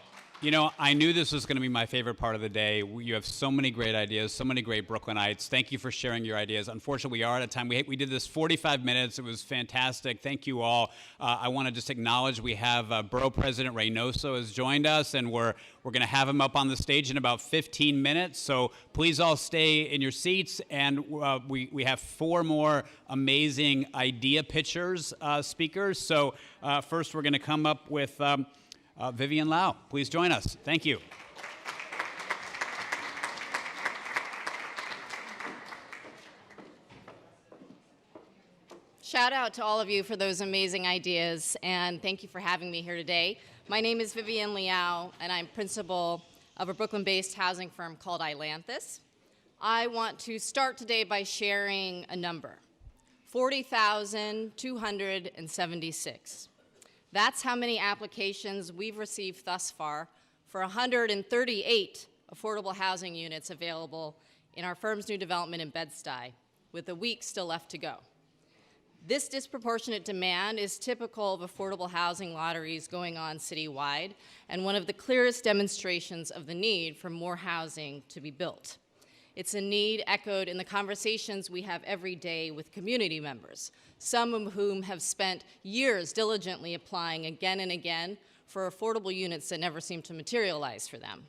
I knew this was going to be my favorite part of the day. You have so many great ideas, so many great Brooklynites. Thank you for sharing your ideas. Unfortunately, we are out of time. We did this 45 minutes. It was fantastic. Thank you all. I want to just acknowledge we have Borough President Reynoso has joined us, and we're going to have him up on the stage in about 15 minutes. So please all stay in your seats. And we have 4 more amazing idea pitchers speakers. So first, we're going to come up with Vivian Lau. Please join us. Thank you. Shout out to all of you for those amazing ideas, and thank you for having me here today. My name is Vivian Liao, and I'm principal of a Brooklyn-based housing firm called Ilanthus. I want to start today by sharing a number, 40,276. That's how many applications we've received thus far for 138 affordable housing units available in our firm's new development in Bed-Stuy, with a week still left to go. This disproportionate demand is typical of affordable housing lotteries going on citywide, and one of the clearest demonstrations of the need for more housing to be built. It's a need echoed in the conversations we have every day with community members, some of whom have spent years diligently applying again and again for affordable units that never seem to materialize for them.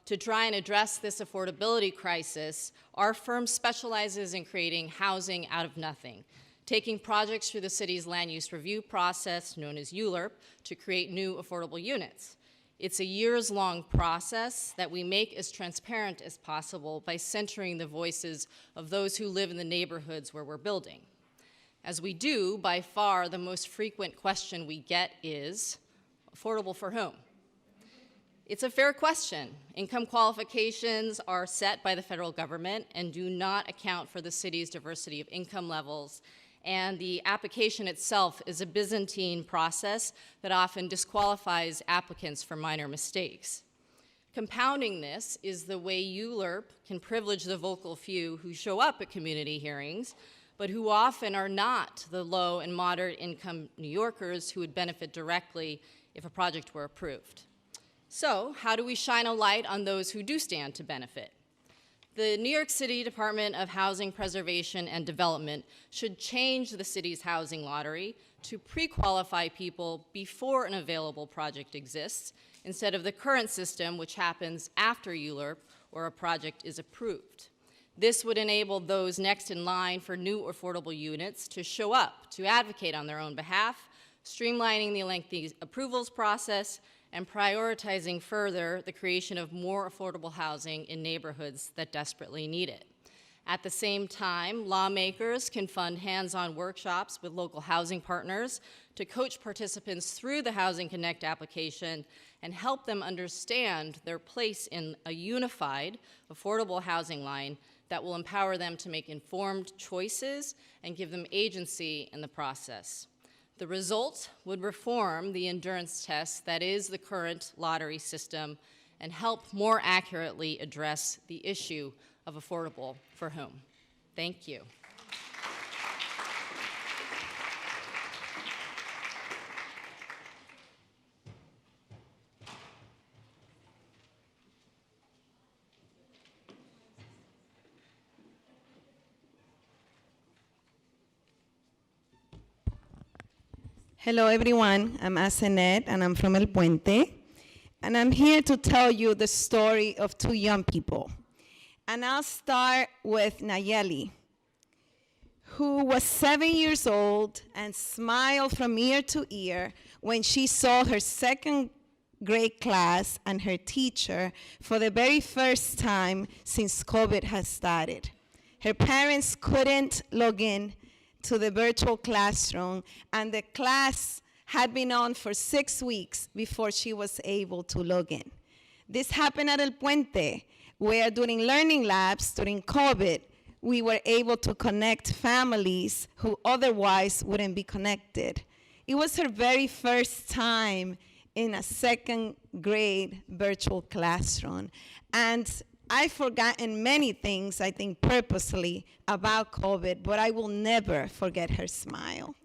To try and address this affordability crisis, our firm specializes in creating housing out of nothing, taking projects through the city's land use review process, known as ULURP, to create new affordable units. It's a years-long process that we make as transparent as possible by centering the voices of those who live in the neighborhoods where we're building. As we do, by far the most frequent question we get is, affordable for whom? It's a fair question. Income qualifications are set by the federal government and do not account for the city's diversity of income levels, and the application itself is a Byzantine process that often disqualifies applicants for minor mistakes. Compounding this is the way ULURP can privilege the vocal few who show up at community hearings, but who often are not the low and moderate income New Yorkers who would benefit directly if a project were approved. So, how do we shine a light on those who do stand to benefit? The New York City Department of Housing Preservation and Development should change the city's housing lottery to pre-qualify people before an available project exists, instead of the current system, which happens after ULURP or a project is approved. This would enable those next in line for new affordable units to show up, to advocate on their own behalf, streamlining the lengthy approvals process, and prioritizing further the creation of more affordable housing in neighborhoods that desperately need it. At the same time, lawmakers can fund hands-on workshops with local housing partners to coach participants through the Housing Connect application and help them understand their place in a unified, affordable housing line that will empower them to make informed choices and give them agency in the process. The result would reform the endurance test that is the current lottery system and help more accurately address the issue of affordable for whom. Thank you. Hello, everyone. I'm Asenet, and I'm from El Puente. And I'm here to tell you the story of two young people. And I'll start with Nayeli, who was 7 years old and smiled from ear to ear when she saw her second grade class and her teacher for the very first time since COVID has started. Her parents couldn't log in to the virtual classroom, and the class had been on for 6 weeks before she was able to log in. This happened at El Puente, where during learning labs, during COVID, we were able to connect families who otherwise wouldn't be connected. It was her very first time in a second grade virtual classroom. And I've forgotten many things, I think purposely, about COVID, but I will never forget her smile.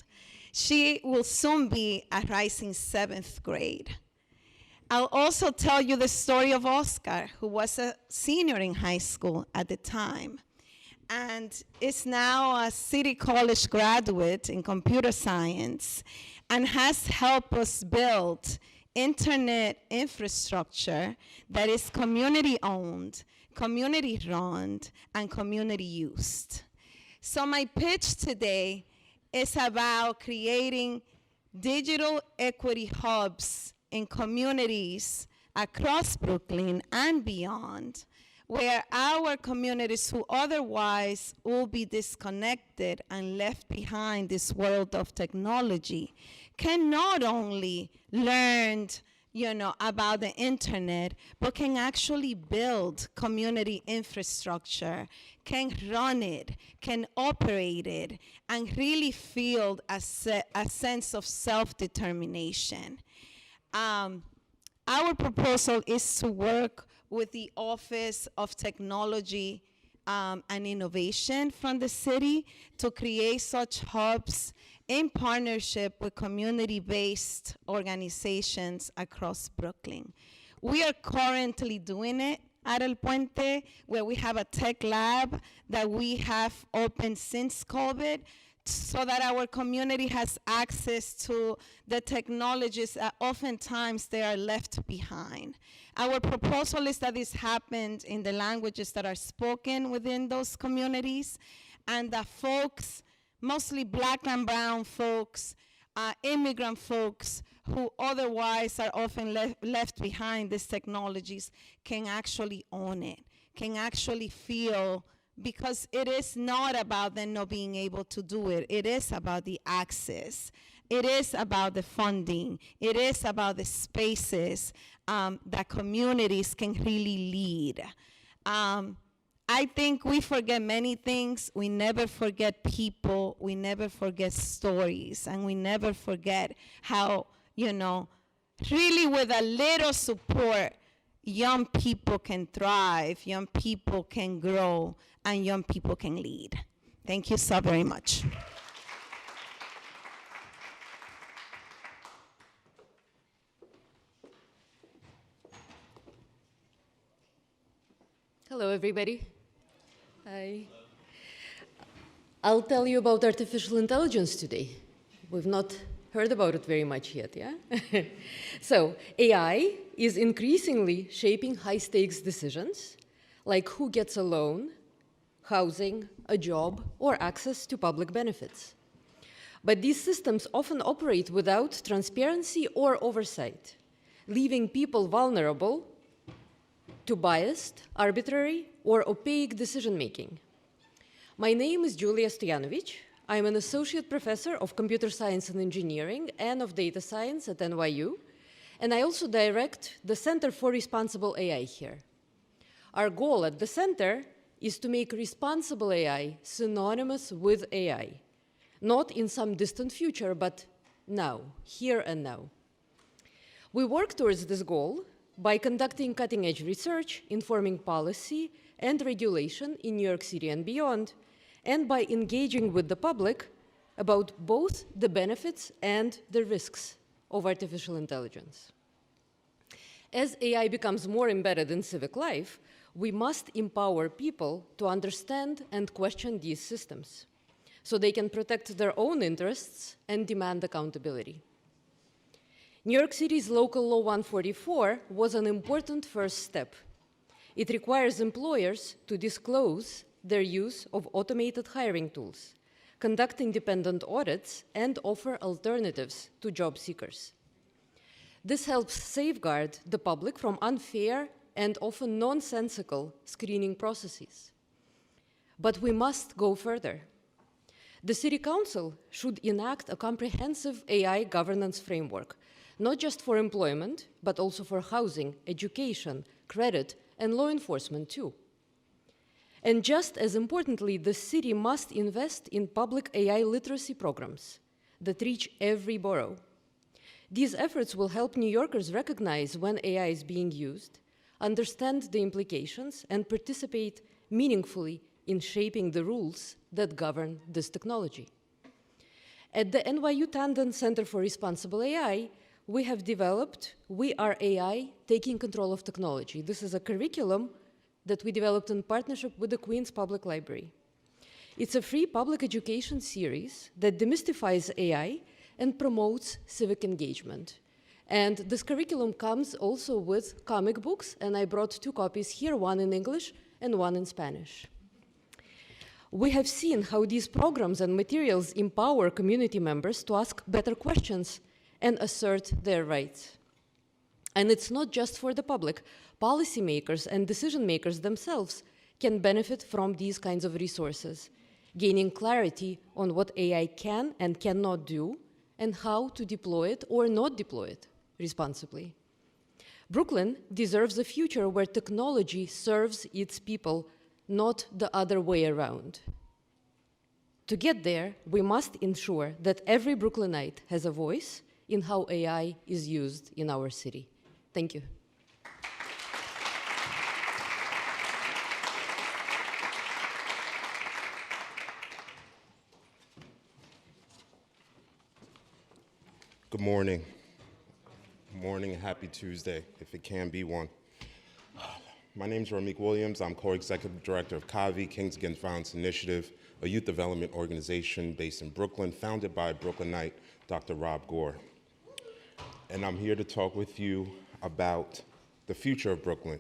She will soon be at rising 7th grade. I'll also tell you the story of Oscar, who was a senior in high school at the time, and is now a City College graduate in computer science, and has helped us build internet infrastructure that is community-owned, community-run, and community-used. So my pitch today is about creating digital equity hubs in communities across Brooklyn and beyond, where our communities who otherwise will be disconnected and left behind this world of technology can not only learn about the internet, but can actually build community infrastructure, can run it, can operate it, and really feel a sense of self-determination. Our proposal is to work with the Office of Technology and Innovation from the city to create such hubs in partnership with community-based organizations across Brooklyn. We are currently doing it at El Puente, where we have a tech lab that we have opened since COVID, so that our community has access to the technologies that oftentimes they are left behind. Our proposal is that this happens in the languages that are spoken within those communities, and that folks, mostly Black and brown folks, immigrant folks who otherwise are often left behind these technologies, can actually own it, can actually feel, because it is not about them not being able to do it. It is about the access. It is about the funding. It is about the spaces that communities can really lead. I think we forget many things. We never forget people. We never forget stories. And we never forget how, really with a little support, young people can thrive, young people can grow, and young people can lead. Thank you so very much. Hello, everybody. Hi. I'll tell you about artificial intelligence today. We've not heard about it very much yet, yeah? So, AI is increasingly shaping high-stakes decisions, like who gets a loan, housing, a job, or access to public benefits. But these systems often operate without transparency or oversight, leaving people vulnerable to biased, arbitrary, or opaque decision-making. My name is Julia Stojanovic. I'm an associate professor of computer science and engineering and of data science at NYU, and I also direct the Center for Responsible AI here. Our goal at the center is to make responsible AI synonymous with AI, not in some distant future, but now, here and now. We work towards this goal by conducting cutting-edge research, informing policy and regulation in New York City and beyond, and by engaging with the public about both the benefits and the risks of artificial intelligence. As AI becomes more embedded in civic life, we must empower people to understand and question these systems so they can protect their own interests and demand accountability. New York City's Local Law 144 was an important first step. It requires employers to disclose their use of automated hiring tools, conduct independent audits, and offer alternatives to job seekers. This helps safeguard the public from unfair and often nonsensical screening processes. But we must go further. The City Council should enact a comprehensive AI governance framework, not just for employment, but also for housing, education, credit, and law enforcement too. And just as importantly, the city must invest in public AI literacy programs that reach every borough. These efforts will help New Yorkers recognize when AI is being used, understand the implications, and participate meaningfully in shaping the rules that govern this technology. At the NYU Tandon Center for Responsible AI, we have developed We Are AI, Taking Control of Technology. This is a curriculum that we developed in partnership with the Queens Public Library. It's a free public education series that demystifies AI and promotes civic engagement. And this curriculum comes also with comic books, and I brought 2 copies here, one in English and one in Spanish. We have seen how these programs and materials empower community members to ask better questions and assert their rights. And it's not just for the public. Policymakers and decision makers themselves can benefit from these kinds of resources, gaining clarity on what AI can and cannot do, and how to deploy it or not deploy it responsibly. Brooklyn deserves a future where technology serves its people, not the other way around. To get there, we must ensure that every Brooklynite has a voice in how AI is used in our city. Thank you. Good morning. Good morning and happy Tuesday, if it can be one. My name is Ramik Williams. I'm co-executive director of CAVI, Kings Against Violence Initiative, a youth development organization based in Brooklyn, founded by Brooklynite Dr. Rob Gore. And I'm here to talk with you about the future of Brooklyn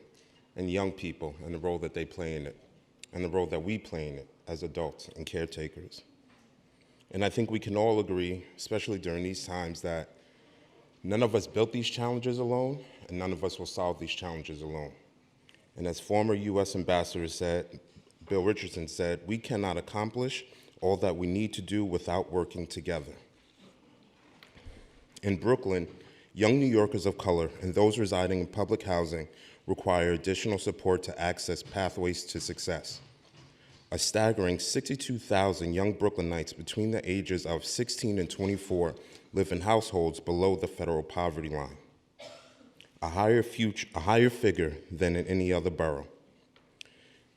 and young people and the role that they play in it, and the role that we play in it as adults and caretakers. And I think we can all agree, especially during these times, that none of us built these challenges alone, and none of us will solve these challenges alone. And as former US Ambassador said, Bill Richardson said, we cannot accomplish all that we need to do without working together. In Brooklyn, young New Yorkers of color and those residing in public housing require additional support to access pathways to success. A staggering 62,000 young Brooklynites between the ages of 16 and 24 live in households below the federal poverty line, a higher figure than in any other borough.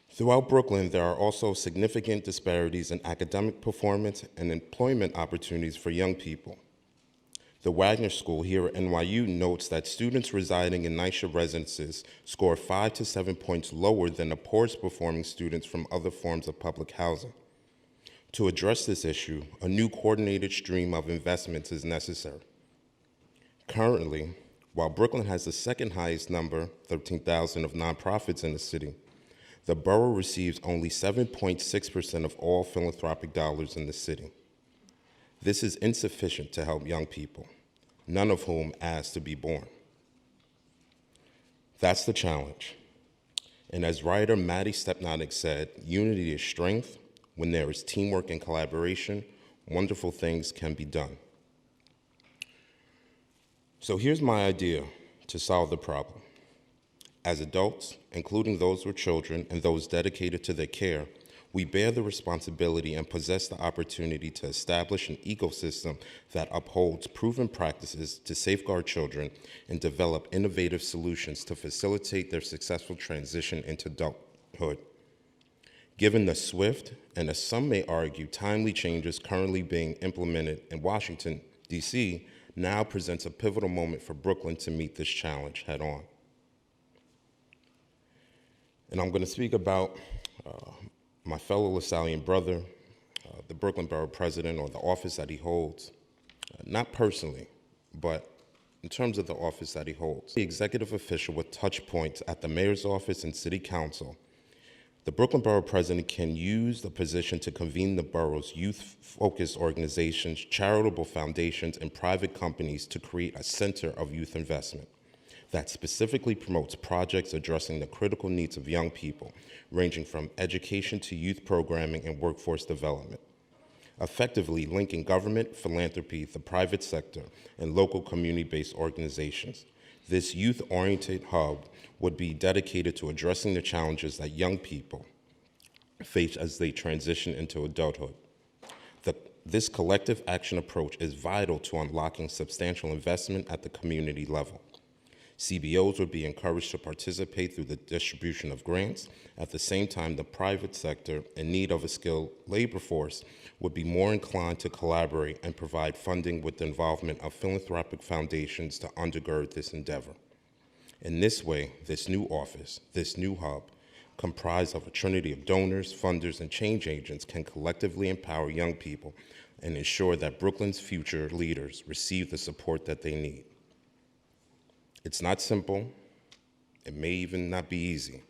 Throughout Brooklyn, there are also significant disparities in academic performance and employment opportunities for young people. The Wagner School here at NYU notes that students residing in NYCHA residences score 5 to 7 points lower than the poorest performing students from other forms of public housing. To address this issue, a new coordinated stream of investments is necessary. Currently, while Brooklyn has the second highest number, 13,000, of nonprofits in the city, the borough receives only 7.6% of all philanthropic dollars in the city. This is insufficient to help young people, none of whom asked to be born. That's the challenge. And as writer Maddie Stepnotic said, unity is strength. When there is teamwork and collaboration, wonderful things can be done. So here's my idea to solve the problem. As adults, including those with children and those dedicated to their care, We bear the responsibility and possess the opportunity to establish an ecosystem that upholds proven practices to safeguard children and develop innovative solutions to facilitate their successful transition into adulthood. Given the swift, and as some may argue, timely changes currently being implemented in Washington, D.C., now presents a pivotal moment for Brooklyn to meet this challenge head on. And I'm going to speak about my fellow LaSallian brother, the Brooklyn Borough President, or the office that he holds, not personally, but in terms of the office that he holds. The executive official with touch points at the mayor's office and city council, the Brooklyn Borough President can use the position to convene the borough's youth-focused organizations, charitable foundations, and private companies to create a center of youth investment that specifically promotes projects addressing the critical needs of young people, ranging from education to youth programming and workforce development, effectively linking government, philanthropy, the private sector, and local community-based organizations. This youth-oriented hub would be dedicated to addressing the challenges that young people face as they transition into adulthood. This collective action approach is vital to unlocking substantial investment at the community level. CBOs would be encouraged to participate through the distribution of grants. At the same time, the private sector, in need of a skilled labor force, would be more inclined to collaborate and provide funding with the involvement of philanthropic foundations to undergird this endeavor. In this way, this new office, this new hub, comprised of a trinity of donors, funders, and change agents, can collectively empower young people and ensure that Brooklyn's future leaders receive the support that they need. It's not simple. It may even not be easy.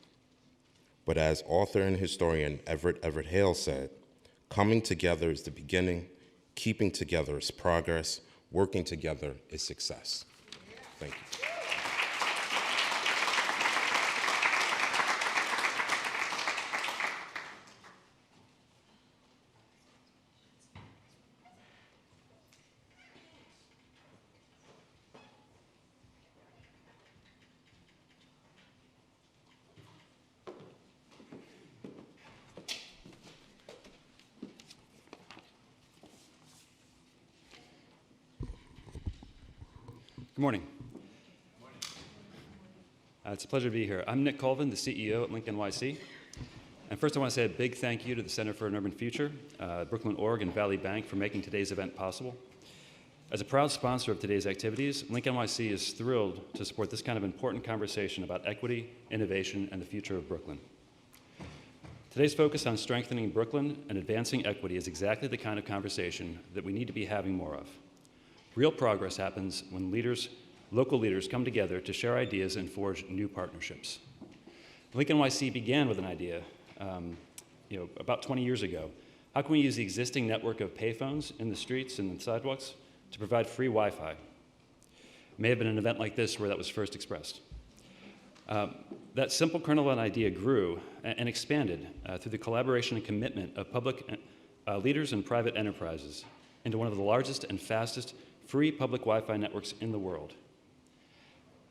But as author and historian Everett Hale said, coming together is the beginning, keeping together is progress, working together is success. Thank you. Good morning. It's a pleasure to be here. I'm Nick Colvin, the CEO at Link NYC. And first I want to say a big thank you to the Center for an Urban Future, Brooklyn Org, and Valley Bank for making today's event possible. As a proud sponsor of today's activities, Link NYC is thrilled to support this kind of important conversation about equity, innovation, and the future of Brooklyn. Today's focus on strengthening Brooklyn and advancing equity is exactly the kind of conversation that we need to be having more of. Real progress happens when local leaders come together to share ideas and forge new partnerships. Link NYC began with an idea about 20 years ago. How can we use the existing network of payphones in the streets and the sidewalks to provide free Wi-Fi? It may have been an event like this where that was first expressed. That simple kernel of an idea grew and expanded through the collaboration and commitment of public leaders and private enterprises into one of the largest and fastest free public Wi-Fi networks in the world.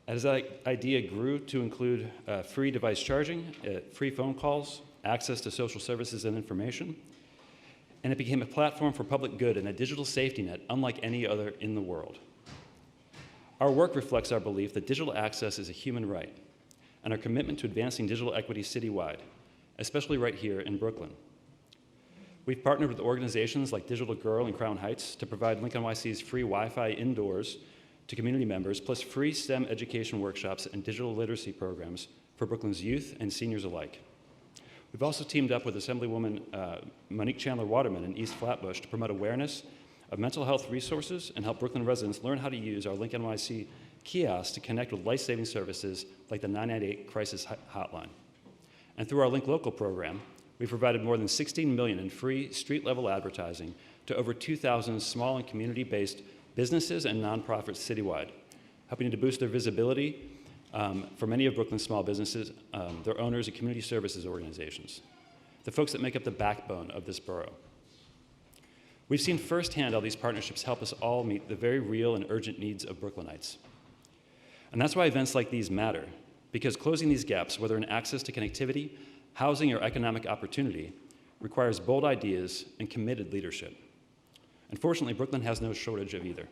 As that idea grew to include free device charging, free phone calls, access to social services and information, and it became a platform for public good and a digital safety net unlike any other in the world. Our work reflects our belief that digital access is a human right and our commitment to advancing digital equity citywide, especially right here in Brooklyn. We've partnered with organizations like Digital Girl in Crown Heights to provide Link NYC's free Wi-Fi indoors to community members, plus free STEM education workshops and digital literacy programs for Brooklyn's youth and seniors alike. We've also teamed up with Assemblywoman Monique Chandler-Waterman in East Flatbush to promote awareness of mental health resources and help Brooklyn residents learn how to use our Link NYC kiosks to connect with life-saving services like the 998 crisis hotline. And through our Link Local program, we've provided more than $16 million in free street-level advertising to over 2,000 small and community-based businesses and nonprofits citywide, helping to boost their visibility for many of Brooklyn's small businesses, their owners, and community services organizations, the folks that make up the backbone of this borough. We've seen firsthand how these partnerships help us all meet the very real and urgent needs of Brooklynites. And that's why events like these matter, because closing these gaps, whether in access to connectivity, housing, or economic opportunity, requires bold ideas and committed leadership. Unfortunately, Brooklyn has no shortage of either.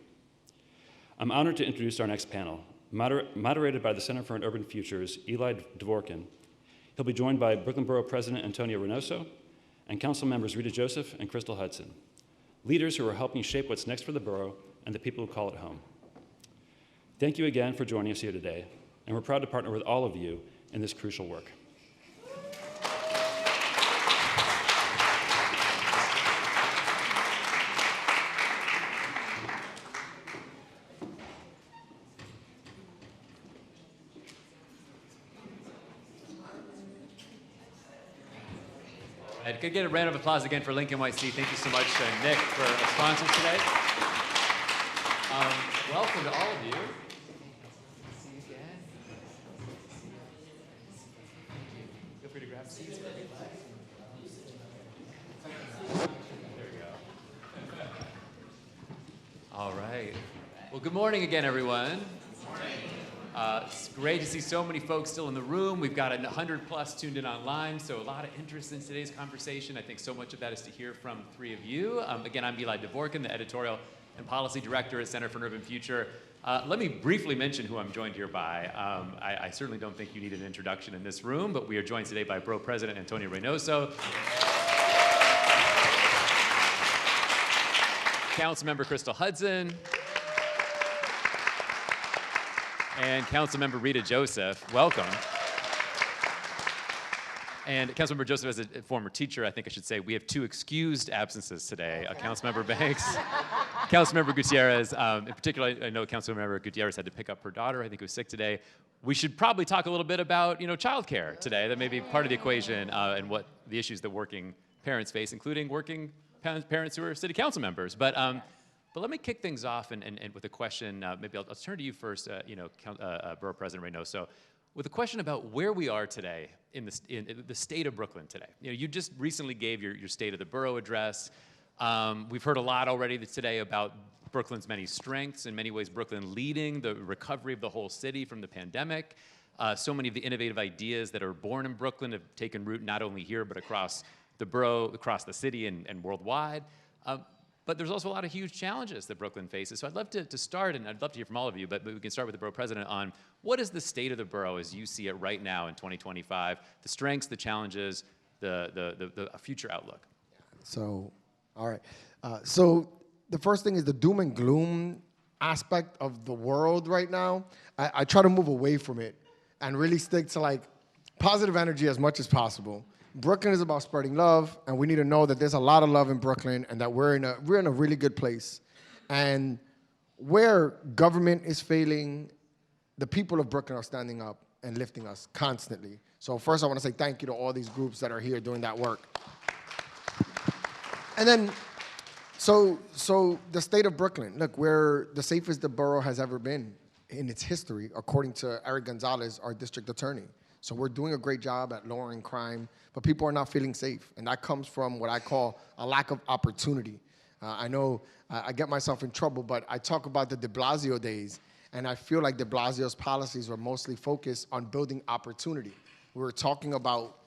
I'm honored to introduce our next panel, moderated by the Center for an Urban Future's Eli Dvorkin. He'll be joined by Brooklyn Borough President Antonio Reynoso and Council members Rita Joseph and Crystal Hudson, leaders who are helping shape what's next for the borough and the people who call it home. Thank you again for joining us here today, and we're proud to partner with all of you in this crucial work. Could get a round of applause again for Lincoln YC. Thank you so much, Nick, for our sponsors today. Welcome to all of you. See you again. Feel free to grab seats. There we go. All right. Well, good morning again, everyone. It's great to see so many folks still in the room. We've got 100+ tuned in online, so a lot of interest in today's conversation. I think so much of that is to hear from three of you. Again, I'm Eli Dvorkin, the Editorial and Policy Director at Center for an Urban Future. Let me briefly mention who I'm joined here by. I certainly don't think you need an introduction in this room, but we are joined today by Borough President Antonio Reynoso, Councilmember Crystal Hudson, and Councilmember Rita Joseph. Welcome. And Councilmember Joseph, as a former teacher, I think I should say we have two excused absences today. Councilmember Banks, Councilmember Gutierrez. In particular, I know Councilmember Gutierrez had to pick up her daughter. I think who was sick today. We should probably talk a little bit about childcare today. That may be part of the equation and what the issues that working parents face, including working parents who are city council members. But let me kick things off and with a question. Maybe I'll turn to you first, Borough President Reynoso, with a question about where we are today in the state of Brooklyn today. You just recently gave your State of the Borough address. We've heard a lot already today about Brooklyn's many strengths. In many ways, Brooklyn leading the recovery of the whole city from the pandemic. So many of the innovative ideas that are born in Brooklyn have taken root not only here, but across the borough, across the city, and worldwide. But there's also a lot of huge challenges that Brooklyn faces. So I'd love to start, and I'd love to hear from all of you, but we can start with the Borough President on what is the state of the borough as you see it right now in 2025, the strengths, the challenges, the future outlook. So, all right. So the first thing is the doom and gloom aspect of the world right now. I try to move away from it and really stick to positive energy as much as possible. Brooklyn is about spreading love, and we need to know that there's a lot of love in Brooklyn and that we're in a really good place. And where government is failing, the people of Brooklyn are standing up and lifting us constantly. So first I want to say thank you to all these groups that are here doing that work. And then, so the state of Brooklyn, look, we're the safest the borough has ever been in its history, according to Eric Gonzalez, our district attorney. So we're doing a great job at lowering crime, but people are not feeling safe. And that comes from what I call a lack of opportunity. I know I get myself in trouble, but I talk about the de Blasio days, and I feel like de Blasio's policies were mostly focused on building opportunity. We were talking about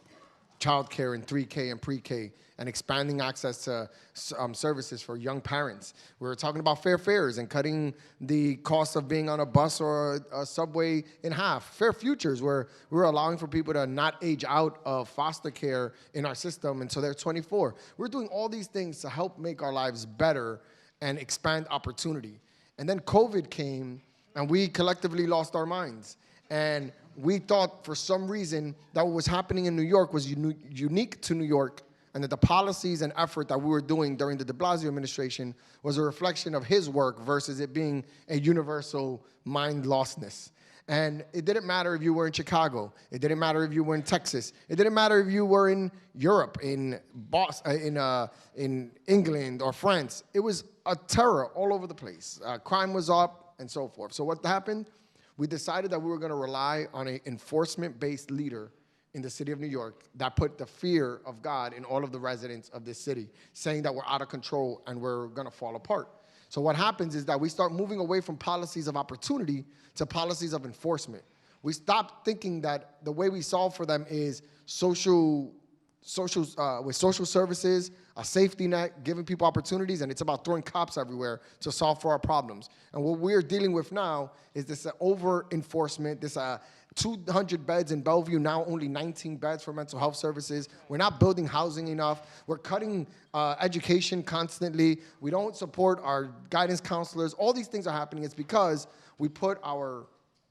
childcare in 3K and pre-K and expanding access to services for young parents. We were talking about fair fares and cutting the cost of being on a bus or a subway in half. Fair futures, where we were allowing for people to not age out of foster care in our system until they're 24. We're doing all these things to help make our lives better and expand opportunity. And then COVID came, and we collectively lost our minds. And we thought for some reason that what was happening in New York was unique to New York, and that the policies and effort that we were doing during the de Blasio administration was a reflection of his work versus it being a universal mind lostness. And it didn't matter if you were in Chicago. It didn't matter if you were in Texas. It didn't matter if you were in Europe, in England or France. It was a terror all over the place. Crime was up and so forth. So what happened? We decided that we were going to rely on an enforcement-based leader in the city of New York that put the fear of God in all of the residents of this city, saying that we're out of control and we're going to fall apart. So what happens is that we start moving away from policies of opportunity to policies of enforcement. We stop thinking that the way we solve for them is social with social services, a safety net, giving people opportunities, and it's about throwing cops everywhere to solve for our problems. And what we're dealing with now is this over-enforcement, this 200 beds in Bellevue, now only 19 beds for mental health services. We're not building housing enough. We're cutting education constantly. We don't support our guidance counselors. All these things are happening. It's because we put our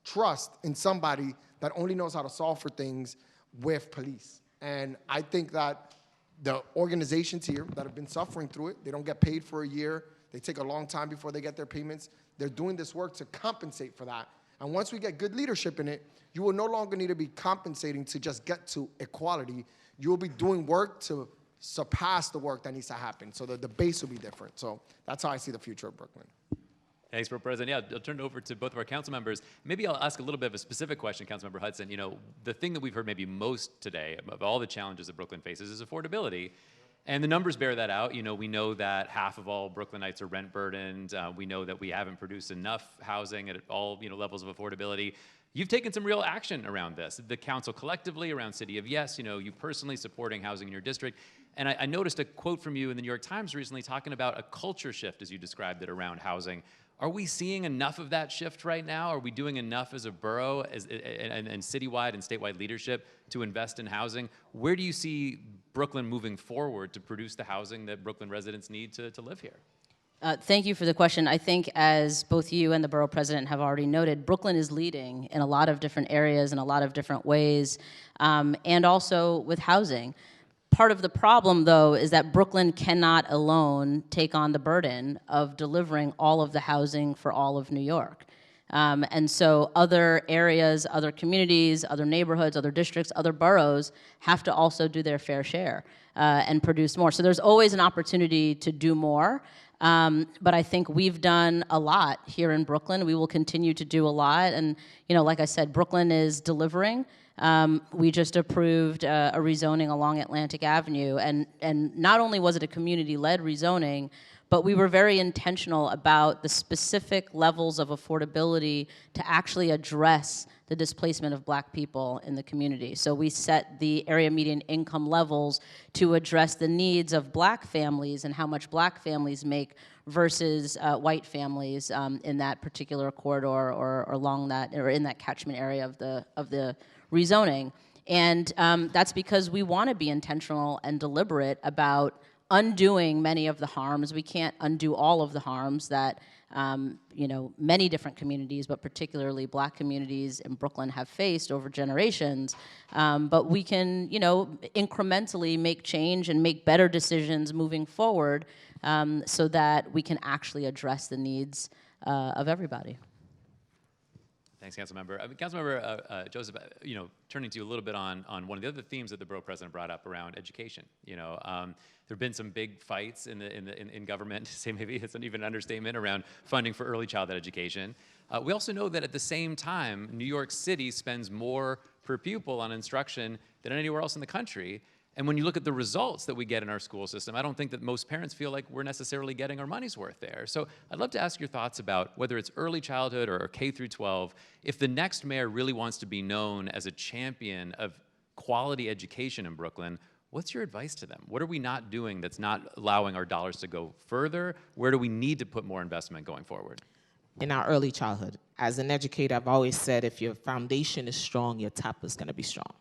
trust in somebody that only knows how to solve for things with police. And I think that the organizations here that have been suffering through it, they don't get paid for a year. They take a long time before they get their payments. They're doing this work to compensate for that. And once we get good leadership in it, you will no longer need to be compensating to just get to equality. You will be doing work to surpass the work that needs to happen so that the base will be different. So that's how I see the future of Brooklyn. Thanks, Borough President. Yeah, I'll turn it over to both of our council members. Maybe I'll ask a little bit of a specific question, Councilmember Hudson. You know, the thing that we've heard maybe most today of all the challenges that Brooklyn faces is affordability. And the numbers bear that out. You know, we know that half of all Brooklynites are rent burdened. We know that we haven't produced enough housing at all, you know, levels of affordability. You've taken some real action around this. The council collectively around City of Yes, you know, you personally supporting housing in your district. And I noticed a quote from you in the New York Times recently talking about a culture shift, as you described it, around housing. Are we seeing enough of that shift right now? Are we doing enough as a borough and citywide and statewide leadership to invest in housing? Where do you see Brooklyn moving forward to produce the housing that Brooklyn residents need to live here? Thank you for the question. I think as both you and the borough president have already noted, Brooklyn is leading in a lot of different areas in a lot of different ways, and also with housing. Part of the problem, though, is that Brooklyn cannot alone take on the burden of delivering all of the housing for all of New York. And so other areas, other communities, other neighborhoods, other districts, other boroughs have to also do their fair share and produce more. So there's always an opportunity to do more. But I think we've done a lot here in Brooklyn. We will continue to do a lot. And, you know, like I said, Brooklyn is delivering. We just approved a rezoning along Atlantic Avenue, and not only was it a community-led rezoning, but we were very intentional about the specific levels of affordability to actually address the displacement of Black people in the community. So we set the area median income levels to address the needs of Black families and how much Black families make versus white families in that particular corridor or along that, or in that catchment area of the rezoning. And that's because we want to be intentional and deliberate about undoing many of the harms. We can't undo all of the harms that you know, many different communities, but particularly Black communities in Brooklyn have faced over generations. But we can, you know, incrementally make change and make better decisions moving forward so that we can actually address the needs of everybody. Thanks, Councilmember. Councilmember Joseph, you know, turning to you a little bit on one of the other themes that the borough president brought up around education. You know, there have been some big fights in government, to say maybe it's even an understatement, around funding for early childhood education. We also know that at the same time, New York City spends more per pupil on instruction than anywhere else in the country. And when you look at the results that we get in our school system, I don't think that most parents feel like we're necessarily getting our money's worth there. So I'd love to ask your thoughts about whether it's early childhood or K through 12, if the next mayor really wants to be known as a champion of quality education in Brooklyn, what's your advice to them? What are we not doing that's not allowing our dollars to go further? Where do we need to put more investment going forward? In our early childhood, as an educator, I've always said if your foundation is strong, your top is going to be strong.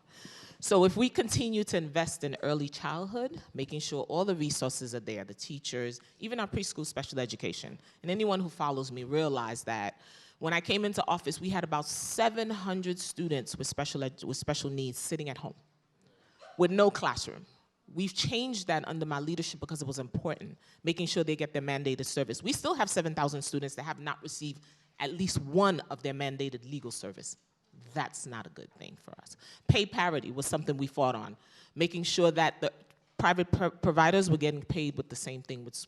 So if we continue to invest in early childhood, making sure all the resources are there, the teachers, even our preschool special education, and anyone who follows me realize that when I came into office, we had about 700 students with special needs sitting at home with no classroom. We've changed that under my leadership because it was important, making sure they get their mandated service. We still have 7,000 students that have not received at least one of their mandated legal service. That's not a good thing for us. Pay parity was something we fought on, making sure that the private providers were getting paid with the same thing with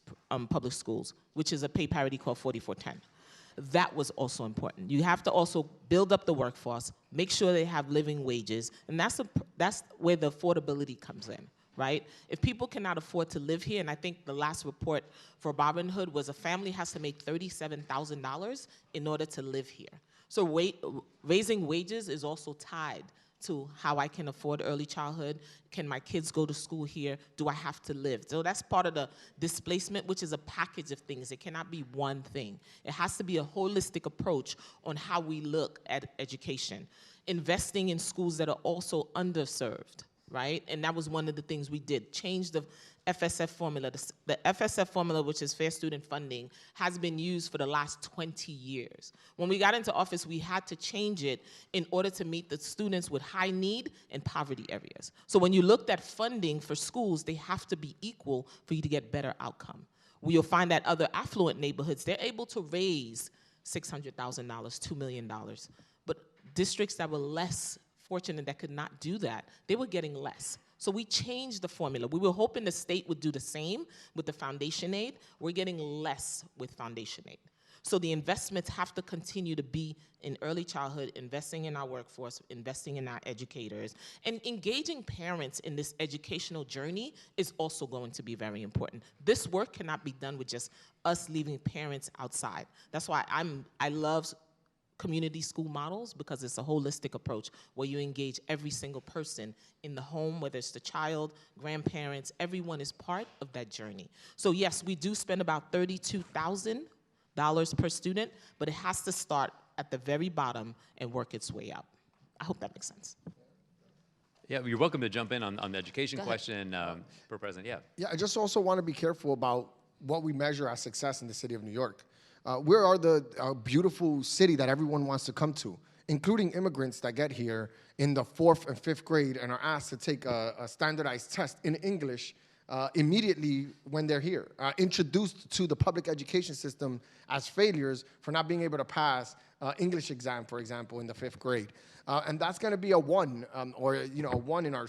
public schools, which is a pay parity called 4410. That was also important. You have to also build up the workforce, make sure they have living wages, and that's where the affordability comes in, right? If people cannot afford to live here, and I think the last report for Robin Hood was a family has to make $37,000 in order to live here. So raising wages is also tied to how I can afford early childhood. Can my kids go to school here? Do I have to live? So that's part of the displacement, which is a package of things. It cannot be one thing. It has to be a holistic approach on how we look at education. Investing in schools that are also underserved, right? And that was one of the things we did, change the FSF formula. The FSF formula, which is Fair Student Funding, has been used for the last 20 years. When we got into office, we had to change it in order to meet the students with high need and poverty areas. So when you looked at funding for schools, they have to be equal for you to get better outcome. You'll find that other affluent neighborhoods, they're able to raise $600,000, $2 million. But districts that were less fortunate that could not do that, they were getting less. So we changed the formula. We were hoping the state would do the same with the foundation aid. We're getting less with foundation aid. So the investments have to continue to be in early childhood, investing in our workforce, investing in our educators, and engaging parents in this educational journey is also going to be very important. This work cannot be done with just us leaving parents outside. That's why I love community school models, because it's a holistic approach where you engage every single person in the home, whether it's the child, grandparents, everyone is part of that journey. So yes, we do spend about $32,000 per student, but it has to start at the very bottom and work its way up. I hope that makes sense. Yeah, you're welcome to jump in on the education question, Borough President, yeah. Yeah, I just also want to be careful about what we measure as success in the city of New York. We are the beautiful city that everyone wants to come to, including immigrants that get here in the 4th and 5th grade and are asked to take a standardized test in English immediately when they're here, introduced to the public education system as failures for not being able to pass English exam, for example, in the 5th grade. And that's going to be a 1, or a 1 in our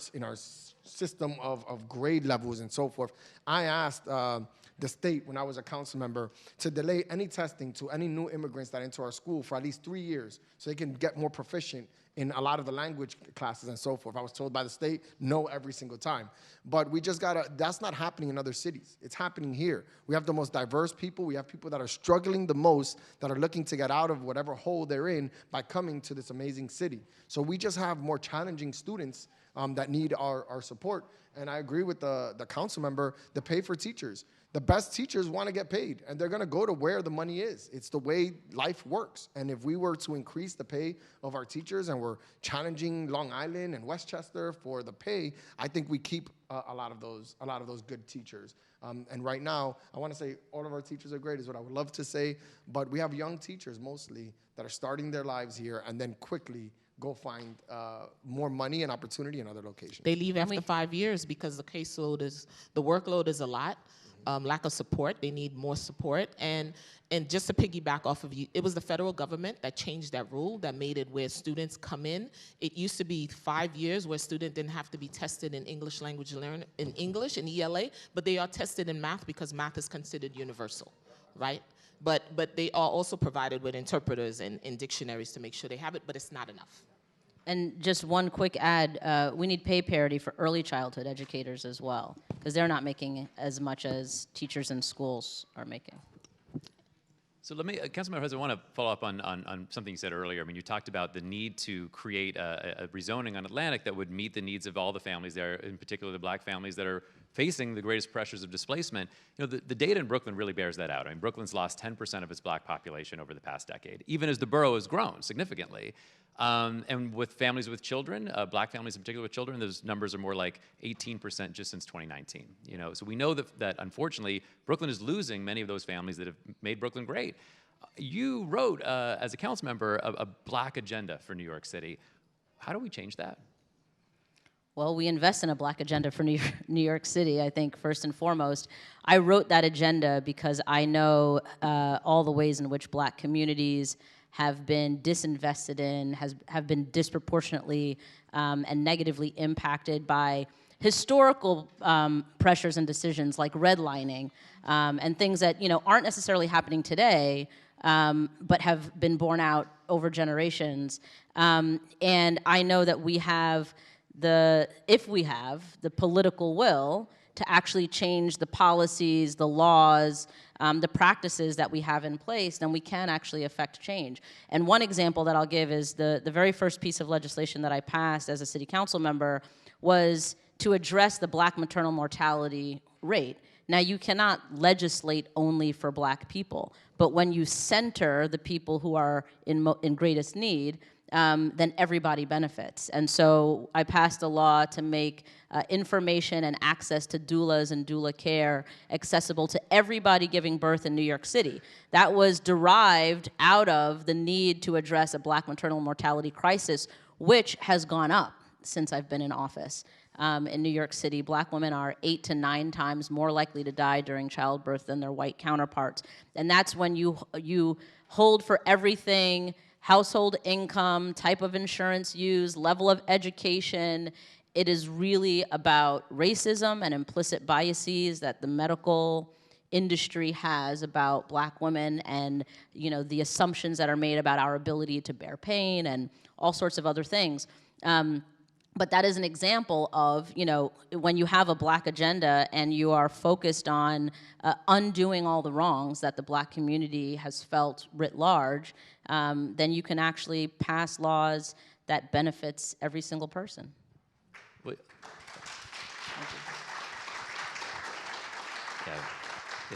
system of grade levels and so forth. I asked the state, when I was a council member, to delay any testing to any new immigrants that enter our school for at least 3 years so they can get more proficient in a lot of the language classes and so forth. I was told by the state, no every single time. But we just gotta, that's not happening in other cities. It's happening here. We have the most diverse people. We have people that are struggling the most, that are looking to get out of whatever hole they're in by coming to this amazing city. So we just have more challenging students that need our support. And I agree with the council member, the pay for teachers. The best teachers want to get paid, and they're going to go to where the money is. It's the way life works. And if we were to increase the pay of our teachers, and we're challenging Long Island and Westchester for the pay, I think we keep a lot of those good teachers. And right now, I want to say all of our teachers are great, is what I would love to say. But we have young teachers mostly that are starting their lives here and then quickly go find more money and opportunity in other locations. They leave after 5 years because the workload is a lot. Lack of support, they need more support. And just to piggyback off of you, it was the federal government that changed that rule, that made it where students come in. It used to be 5 years where students didn't have to be tested in English language learning, in English, in ELA, but they are tested in math because math is considered universal, right? But they are also provided with interpreters and dictionaries to make sure they have it, but it's not enough. And just one quick add, we need pay parity for early childhood educators as well, because they're not making as much as teachers in schools are making. So let me, Councilmember President, I want to follow up on something you said earlier. I mean, you talked about the need to create a rezoning on Atlantic that would meet the needs of all the families there, in particular the black families that are facing the greatest pressures of displacement. You know, the data in Brooklyn really bears that out. I mean, Brooklyn's lost 10% of its black population over the past decade, even as the borough has grown significantly. And with families with children, black families in particular with children, those numbers are more like 18% just since 2019. You know, so we know that unfortunately Brooklyn is losing many of those families that have made Brooklyn great. You wrote, as a council member, a black agenda for New York City. How do we change that? Well, we invest in a black agenda for New York City, I think, first and foremost. I wrote that agenda because I know all the ways in which black communities have been disinvested in, have been disproportionately and negatively impacted by historical pressures and decisions like redlining and things that aren't necessarily happening today, but have been borne out over generations. And I know that if we have the political will to actually change the policies, the laws, the practices that we have in place, then we can actually affect change. And one example that I'll give is the very first piece of legislation that I passed as a city council member was to address the Black maternal mortality rate. Now, you cannot legislate only for Black people, but when you center the people who are in greatest need, then everybody benefits. And so I passed a law to make information and access to doulas and doula care accessible to everybody giving birth in New York City. That was derived out of the need to address a Black maternal mortality crisis, which has gone up since I've been in office. In New York City, Black women are 8 to 9 times more likely to die during childbirth than their white counterparts. And that's when you hold for everything: household income, type of insurance used, level of education. It is really about racism and implicit biases that the medical industry has about Black women, and the assumptions that are made about our ability to bear pain and all sorts of other things. But that is an example of, when you have a Black agenda and you are focused on undoing all the wrongs that the Black community has felt writ large, then you can actually pass laws that benefits every single person.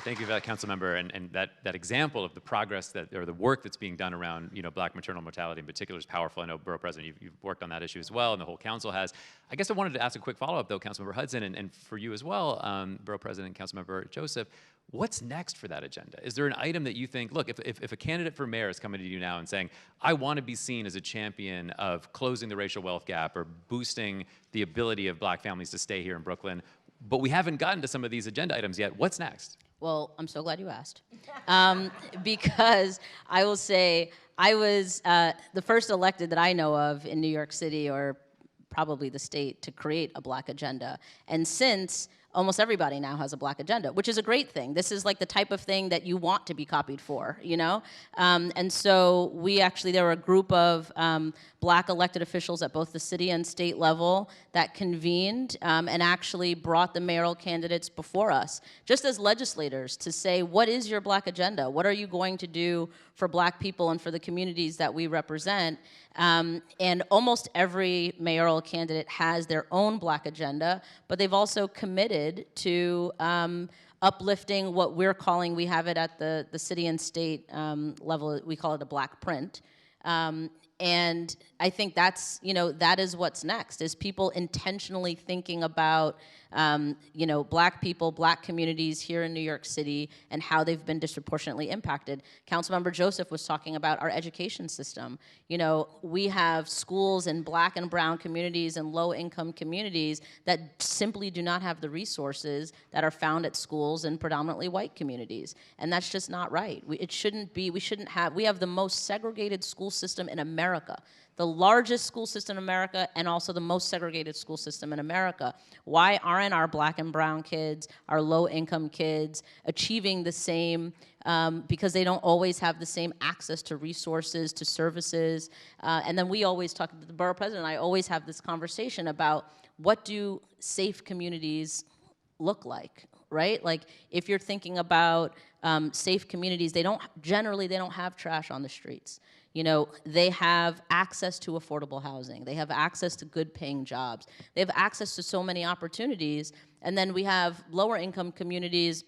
Thank you for that, council member, and that example of the progress or the work that's being done around Black maternal mortality in particular is powerful. I know, Borough President, you've worked on that issue as well, and the whole council has. I guess I wanted to ask a quick follow-up, though, Councilmember Hudson, and for you as well, Borough President, Councilmember Joseph. What's next for that agenda? Is there an item that you think, look, if a candidate for mayor is coming to you now and saying, I want to be seen as a champion of closing the racial wealth gap or boosting the ability of Black families to stay here in Brooklyn, but we haven't gotten to some of these agenda items yet, what's next? Well, I'm so glad you asked, because I will say I was the first elected that I know of in New York City, or probably the state, to create a Black agenda. And since, almost everybody now has a Black agenda, which is a great thing. This is like the type of thing that you want to be copied for, And so there were a group of Black elected officials at both the city and state level that convened and actually brought the mayoral candidates before us, just as legislators, to say, what is your Black agenda? What are you going to do for Black people and for the communities that we represent? And almost every mayoral candidate has their own Black agenda, but they've also committed to uplifting what we're calling, we have it at the city and state level, we call it a Black print. And I think that's, that is what's next, is people intentionally thinking about, Black people, Black communities here in New York City, and how they've been disproportionately impacted. Councilmember Joseph was talking about our education system. We have schools in Black and brown communities and low-income communities that simply do not have the resources that are found at schools in predominantly white communities. And that's just not right. We have the most segregated school system in America, the largest school system in America, and also the most segregated school system in America. Why aren't our Black and brown kids, our low-income kids, achieving the same? Because they don't always have the same access to resources, to services. And then we always talk, the borough president and I always have this conversation about, what do safe communities look like, right? Like, if you're thinking about safe communities, they don't have trash on the streets. They have access to affordable housing. They have access to good paying jobs. They have access to so many opportunities. And then we have lower income communities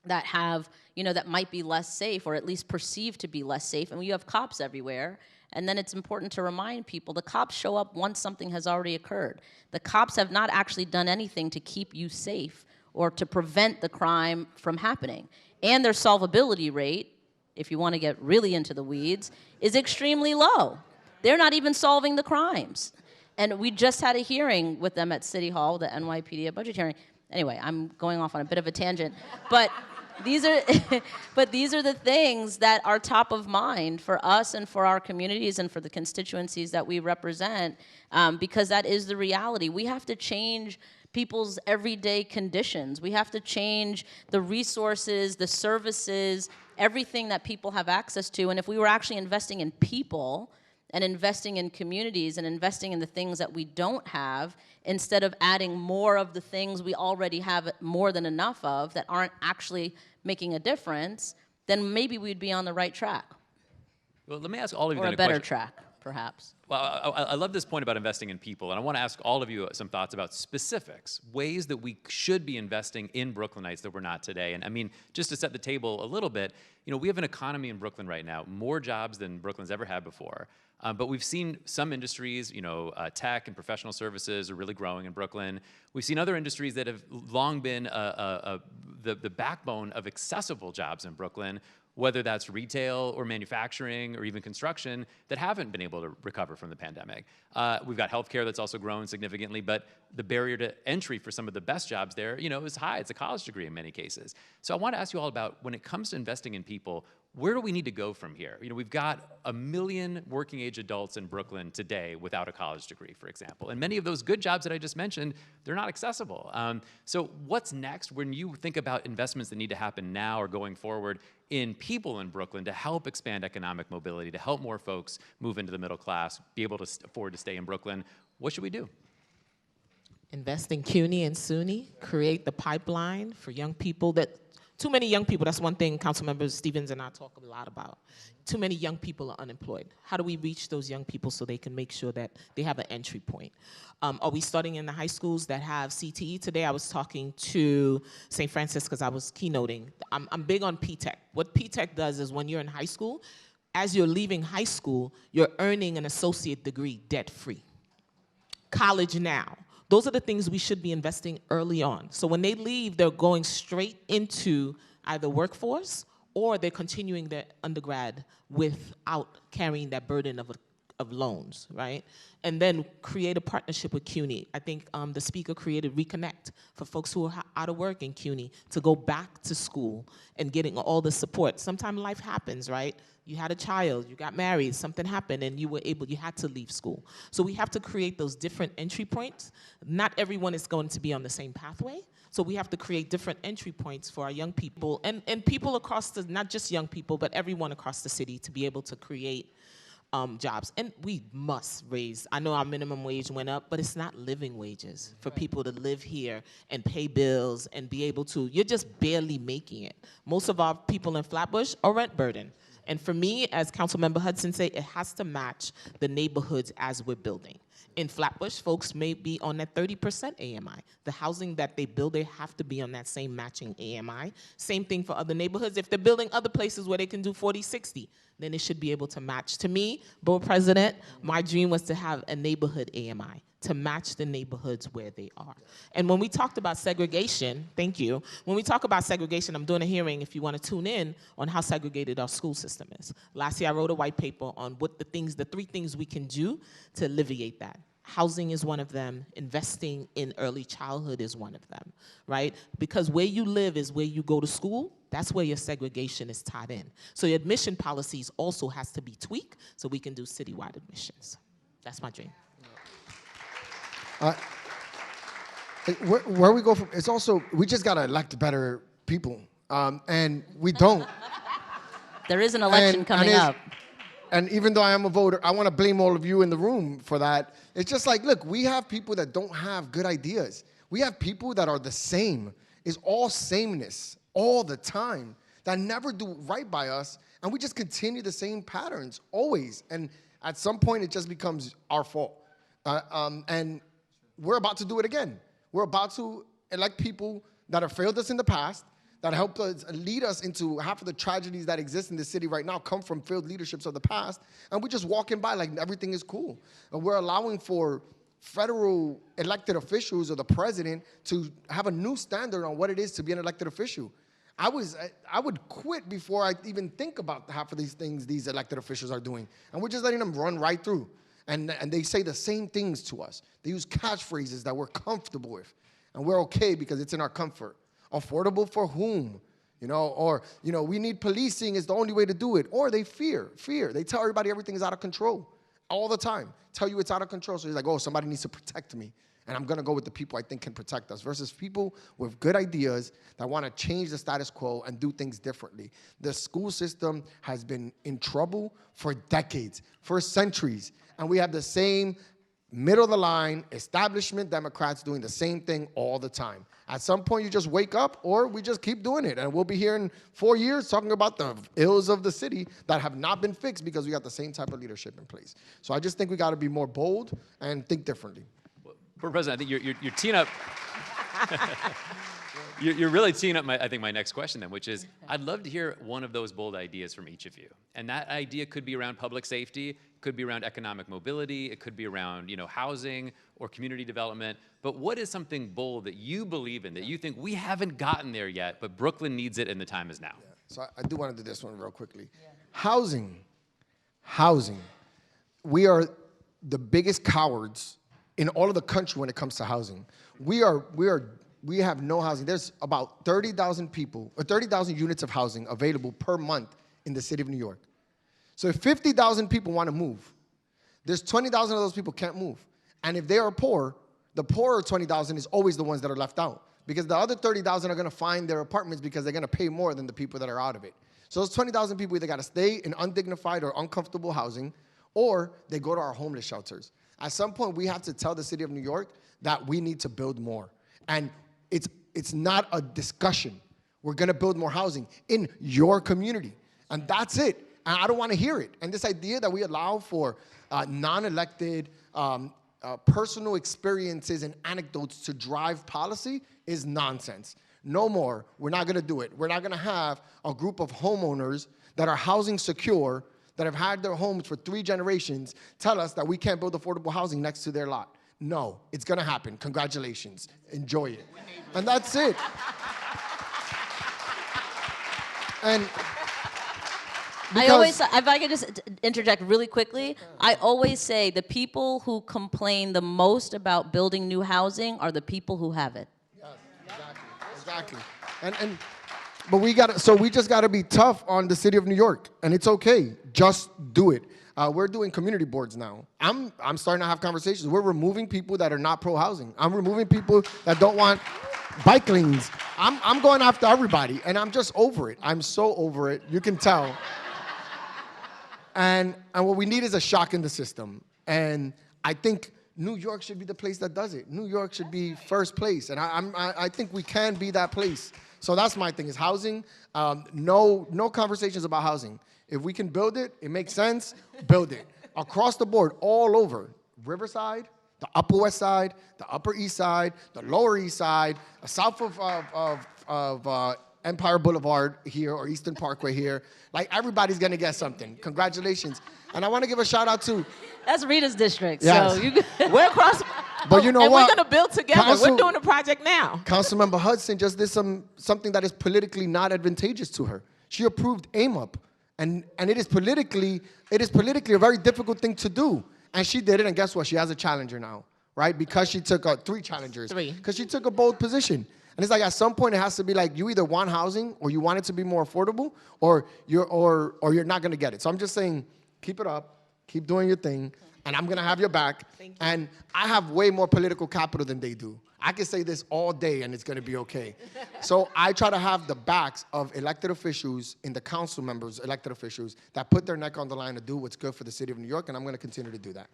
that have, that might be less safe, or at least perceived to be less safe. And you have cops everywhere. And then it's important to remind people, the cops show up once something has already occurred. The cops have not actually done anything to keep you safe or to prevent the crime from happening. And their solvability rate, if you want to get really into the weeds, is extremely low. They're not even solving the crimes. And we just had a hearing with them at City Hall, the NYPD budget hearing. Anyway, I'm going off on a bit of a tangent. But these are the things that are top of mind for us and for our communities and for the constituencies that we represent, because that is the reality. We have to change people's everyday conditions. We have to change the resources, the services, everything that people have access to. And if we were actually investing in people and investing in communities and investing in the things that we don't have instead of adding more of the things we already have more than enough of that aren't actually making a difference, then maybe we'd be on the right track. Well, let me ask all of you Or then a better question. track, perhaps. Well, I love this point about investing in people, and I want to ask all of you some thoughts about specifics, ways that we should be investing in Brooklynites that we're not today. And I mean, just to set the table a little bit, you know, we have an economy in Brooklyn right now, more jobs than Brooklyn's ever had before. But we've seen some industries, you know, tech and professional services are really growing in Brooklyn. We've seen other industries that have long been the backbone of accessible jobs in Brooklyn, whether that's retail or manufacturing or even construction, that haven't been able to recover from the pandemic. We've got healthcare that's also grown significantly, but the barrier to entry for some of the best jobs there, you know, is high. It's a college degree in many cases. So I want to ask you all about, when it comes to investing in people, where do we need to go from here? You know, we've got 1 million working age adults in Brooklyn today without a college degree, for example. And many of those good jobs that I just mentioned, they're not accessible. So what's next when you think about investments that need to happen now or going forward in people in Brooklyn to help expand economic mobility, to help more folks move into the middle class, be able to afford to stay in Brooklyn? What should we do? Invest in CUNY and SUNY, create the pipeline for young people that, too many young people, that's one thing Councilmember Stevens and I talk a lot about. Too many young people are unemployed. How do we reach those young people so they can make sure that they have an entry point? Are we starting in the high schools that have CTE? Today I was talking to St. Francis because I was keynoting. I'm big on P-TECH. What P-TECH does is when you're in high school, as you're leaving high school, you're earning an associate degree debt-free. College now. Those are the things we should be investing early on. So when they leave, they're going straight into either workforce or they're continuing their undergrad without carrying that burden of loans, right? And then create a partnership with CUNY. I think the speaker created Reconnect for folks who are out of work in CUNY to go back to school and getting all the support. Sometimes life happens, right? You had a child, you got married, something happened, and you had to leave school. So we have to create those different entry points. Not everyone is going to be on the same pathway. So we have to create different entry points for our young people and people across the, not just young people, but everyone across the city to be able to create jobs. And we must raise, I know our minimum wage went up, but it's not living wages for people to live here and pay bills and be able to, you're just barely making it. Most of our people in Flatbush are rent burden. And for me, as Councilmember Hudson said, it has to match the neighborhoods as we're building. In Flatbush, folks may be on that 30% AMI. The housing that they build, they have to be on that same matching AMI. Same thing for other neighborhoods. If they're building other places where they can do 40, 60, then it should be able to match. To me, Borough President, my dream was to have a neighborhood AMI to match the neighborhoods where they are. And when we talked about segregation, thank you, when we talk about segregation, I'm doing a hearing if you want to tune in on how segregated our school system is. Last year I wrote a white paper on what the 3 things we can do to alleviate that. Housing is one of them. Investing in early childhood is one of them, right? Because where you live is where you go to school. That's where your segregation is tied in. So your admission policies also has to be tweaked so we can do citywide admissions. That's my dream. Where we go from, it's also, we just got to elect better people. And we don't. There is an election coming up. And even though I am a voter, I want to blame all of you in the room for that. It's just like, look, we have people that don't have good ideas. We have people that are the same. It's all sameness all the time that never do right by us. And we just continue the same patterns always. And at some point, it just becomes our fault. And we're about to do it again. We're about to elect people that have failed us in the past, that helped us lead us into half of the tragedies that exist in the city right now come from failed leaderships of the past, and we're just walking by like everything is cool. And we're allowing for federal elected officials or the president to have a new standard on what it is to be an elected official. I would quit before I even think about half of these things these elected officials are doing, and we're just letting them run right through. And they say the same things to us. They use catchphrases that we're comfortable with, and we're okay because it's in our comfort. Affordable for whom? You know, or, you know, we need policing is the only way to do it. Or they fear. They tell everybody everything is out of control all the time. Tell you it's out of control. So you're like, oh, somebody needs to protect me. And I'm gonna go with the people I think can protect us versus people with good ideas that wanna change the status quo and do things differently. The school system has been in trouble for decades, for centuries. And we have the same middle of the line establishment Democrats doing the same thing all the time. At some point, you just wake up, or we just keep doing it. And we'll be here in 4 years talking about the ills of the city that have not been fixed because we got the same type of leadership in place. So I just think we got to be more bold and think differently. Board President, I think you're teeing up. You're really teeing up, I think, my next question then, which is, I'd love to hear one of those bold ideas from each of you. And that idea could be around public safety, could be around economic mobility, it could be around, housing or community development. But what is something bold that you believe in, that you think we haven't gotten there yet, but Brooklyn needs it and the time is now? Yeah. So I do want to do this one real quickly. Yeah. Housing. We are the biggest cowards in all of the country when it comes to housing. We have no housing. There's about 30,000 people, or 30,000 units of housing available per month in the city of New York. So if 50,000 people want to move, there's 20,000 of those people can't move. And if they are poor, the poorer 20,000 is always the ones that are left out, because the other 30,000 are going to find their apartments because they're going to pay more than the people that are out of it. So those 20,000 people either got to stay in undignified or uncomfortable housing, or they go to our homeless shelters. At some point, we have to tell the city of New York that we need to build more. And it's not a discussion. We're going to build more housing in your community. And that's it. And I don't want to hear it. And this idea that we allow for non-elected personal experiences and anecdotes to drive policy is nonsense. No more. We're not going to do it. We're not going to have a group of homeowners that are housing secure, that have had their homes for 3 generations, tell us that we can't build affordable housing next to their lot. No, it's going to happen. Congratulations. Enjoy it. And that's it. And I always, if I could just interject really quickly, I always say the people who complain the most about building new housing are the people who have it. Yes, exactly. But we just got to be tough on the city of New York, and it's okay. Just do it. We're doing community boards now. I'm starting to have conversations. We're removing people that are not pro-housing. I'm removing people that don't want bike lanes. I'm going after everybody, and I'm just over it. I'm so over it. You can tell. And what we need is a shock in the system. And I think New York should be the place that does it. New York should be first place. And I think we can be that place. So that's my thing, is housing. No conversations about housing. If we can build it, it makes sense, build it. Across the board, all over. Riverside, the Upper West Side, the Upper East Side, the Lower East Side, south of Empire Boulevard here, or Eastern Parkway here. Like, everybody's gonna get something. Congratulations. And I wanna give a shout out to... That's Rita's district, yes. So we're across... But you know and what? We're gonna build together. We're doing a project now. Councilmember Hudson just did something that is politically not advantageous to her. She approved AIM-UP. And it is politically a very difficult thing to do. And she did it, and guess what? She has a challenger now, right? Because she took 3 challengers. 3. Because she took a bold position. And it's like, at some point, it has to be like, you either want housing, or you want it to be more affordable, or you're not gonna get it. So I'm just saying, keep it up, keep doing your thing, and I'm gonna have your back. Thank you. And I have way more political capital than they do. I can say this all day and it's gonna be okay. So I try to have the backs of elected officials and the council members, elected officials, that put their neck on the line to do what's good for the city of New York, and I'm gonna continue to do that.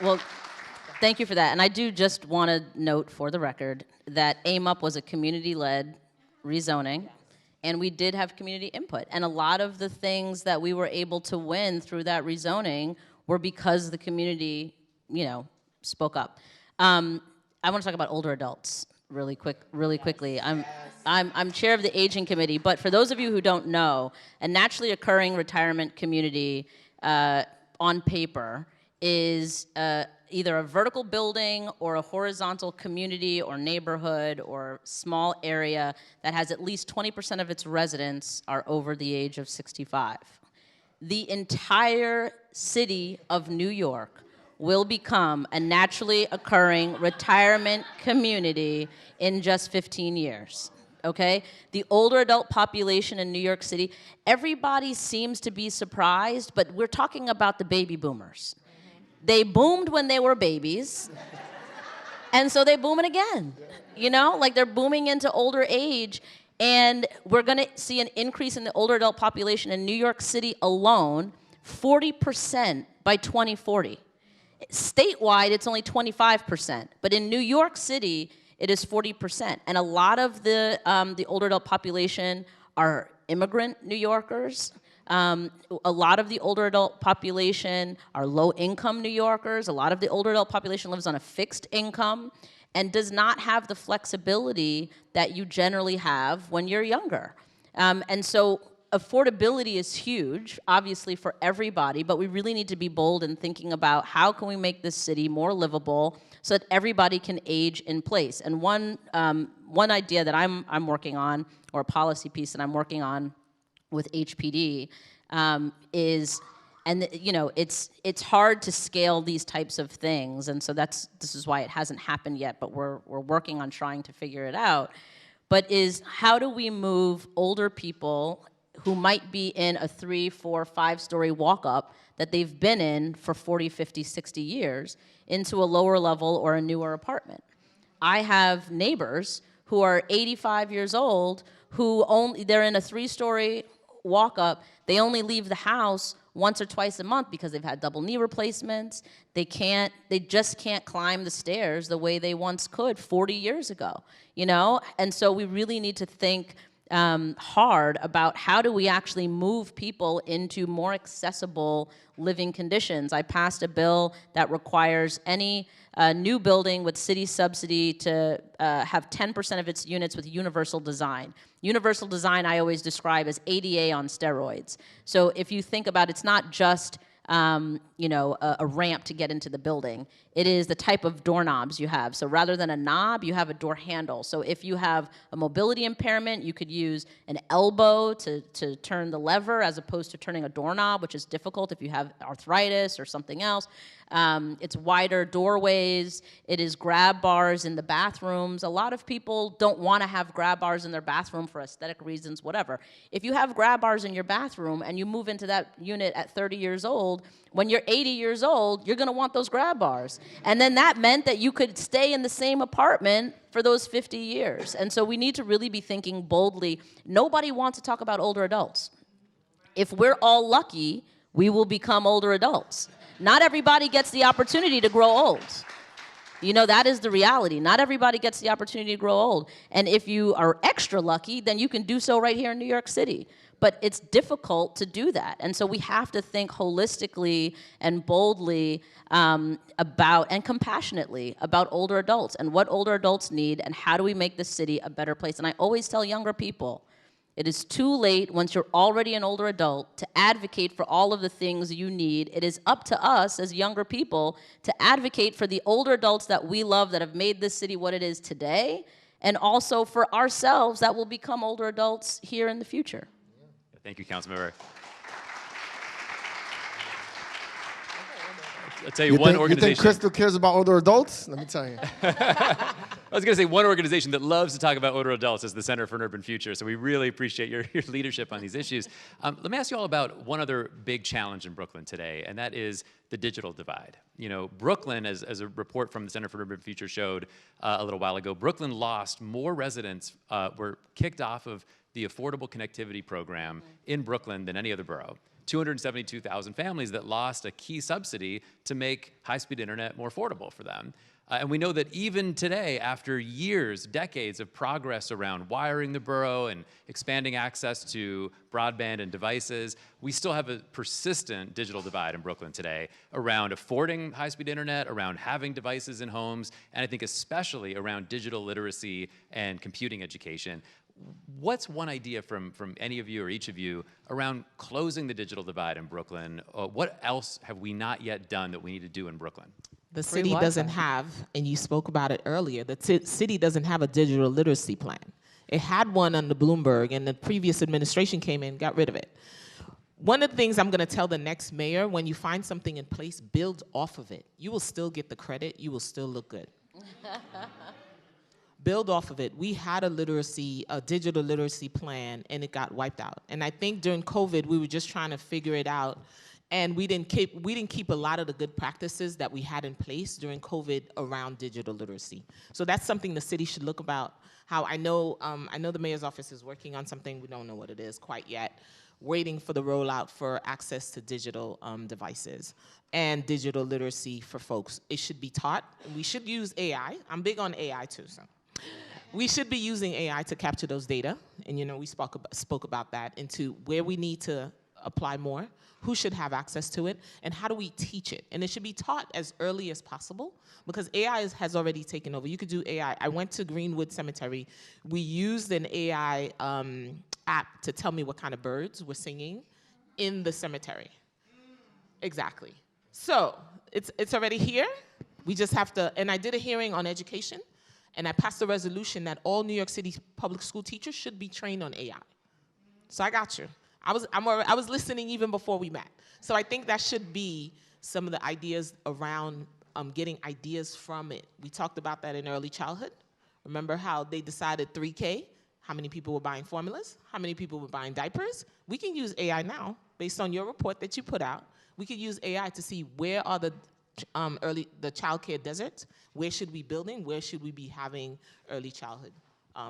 Well, thank you for that. And I do just want to note for the record that AIM-UP was a community-led rezoning, and we did have community input. And a lot of the things that we were able to win through that rezoning were because the community, spoke up. I want to talk about older adults really quickly. I'm chair of the aging committee, but for those of you who don't know, a naturally occurring retirement community on paper is either a vertical building or a horizontal community or neighborhood or small area that has at least 20% of its residents are over the age of 65. The entire city of New York will become a naturally occurring retirement community in just 15 years. okay? The older adult population in New York City, everybody seems to be surprised, but we're talking about the baby boomers. They boomed when they were babies, and so they booming again. You know, like they're booming into older age, and we're gonna see an increase in the older adult population in New York City alone, 40% by 2040. Statewide, it's only 25%, but in New York City, it is 40%. And a lot of the older adult population are immigrant New Yorkers. A lot of the older adult population are low-income New Yorkers. A lot of the older adult population lives on a fixed income and does not have the flexibility that you generally have when you're younger. And so affordability is huge, obviously, for everybody, but we really need to be bold in thinking about how can we make this city more livable so that everybody can age in place. And one idea that I'm working on, or a policy piece that I'm working on with HPD, is, and you know, it's hard to scale these types of things, and so this is why it hasn't happened yet, but we're working on trying to figure it out. But is how do we move older people who might be in a 3, 4, 5-story walk-up that they've been in for 40, 50, 60 years into a lower level or a newer apartment? I have neighbors who are 85 years old who they're in a 3-story walk-up. They only leave the house once or twice a month because they've had double knee replacements. They just can't climb the stairs the way they once could 40 years ago, you know? And so we really need to think hard about how do we actually move people into more accessible living conditions. I passed a bill that requires any new building with city subsidy to have 10% of its units with universal design. Universal design I always describe as ADA on steroids. So if you think about it, it's not just you know, a ramp to get into the building. It is the type of doorknobs you have. So rather than a knob, you have a door handle. So if you have a mobility impairment, you could use an elbow to turn the lever as opposed to turning a doorknob, which is difficult if you have arthritis or something else. It's wider doorways. It is grab bars in the bathrooms. A lot of people don't want to have grab bars in their bathroom for aesthetic reasons, whatever. If you have grab bars in your bathroom and you move into that unit at 30 years old, when you're 80 years old, you're going to want those grab bars. And then that meant that you could stay in the same apartment for those 50 years. And so we need to really be thinking boldly. Nobody wants to talk about older adults. If we're all lucky, we will become older adults. Not everybody gets the opportunity to grow old. You know, that is the reality. Not everybody gets the opportunity to grow old. And if you are extra lucky, then you can do so right here in New York City. But it's difficult to do that. And so we have to think holistically and boldly about, and compassionately, about older adults and what older adults need and how do we make this city a better place. And I always tell younger people, it is too late once you're already an older adult to advocate for all of the things you need. It is up to us as younger people to advocate for the older adults that we love that have made this city what it is today, and also for ourselves that will become older adults here in the future. Thank you, Councilmember. I'll tell you, one organization. You think Crystal cares about older adults? Let me tell you. I was going to say one organization that loves to talk about older adults is the Center for an Urban Future, so we really appreciate your leadership on these issues. Let me ask you all about one other big challenge in Brooklyn today, and that is the digital divide. You know, Brooklyn, as a report from the Center for an Urban Future showed a little while ago, Brooklyn lost more residents, were kicked off of the Affordable Connectivity Program in Brooklyn than any other borough. 272,000 families that lost a key subsidy to make high-speed internet more affordable for them. And we know that even today, after years, decades of progress around wiring the borough and expanding access to broadband and devices, we still have a persistent digital divide in Brooklyn today around affording high-speed internet, around having devices in homes, and I think especially around digital literacy and computing education. What's one idea from any of you or each of you around closing the digital divide in Brooklyn? What else have we not yet done that we need to do in Brooklyn? The city doesn't have, and you spoke about it earlier, the city doesn't have a digital literacy plan. It had one under Bloomberg, and the previous administration came in, got rid of it. One of the things I'm going to tell the next mayor, when you find something in place, build off of it. You will still get the credit. You will still look good. build off of it. We had a digital literacy plan, and it got wiped out. And I think during COVID, we were just trying to figure it out, and we didn't keep a lot of the good practices that we had in place during COVID around digital literacy. So that's something the city should look about. How I know the mayor's office is working on something. We don't know what it is quite yet. Waiting for the rollout for access to digital devices and digital literacy for folks. It should be taught. We should use AI. I'm big on AI too, so. We should be using AI to capture those data, and we spoke about that, into where we need to apply more, who should have access to it, and how do we teach it? And it should be taught as early as possible, because AI has already taken over. You could do AI. I went to Greenwood Cemetery. We used an AI app to tell me what kind of birds were singing in the cemetery. Exactly. So it's already here. We just have to, and I did a hearing on education, and I passed a resolution that all New York City public school teachers should be trained on AI. So I got you. I was listening even before we met. So I think that should be some of the ideas around getting ideas from it. We talked about that in early childhood. Remember how they decided 3K? How many people were buying formulas? How many people were buying diapers? We can use AI now, based on your report that you put out. We could use AI to see where are the child care deserts, where should we be building, where should we be having early childhood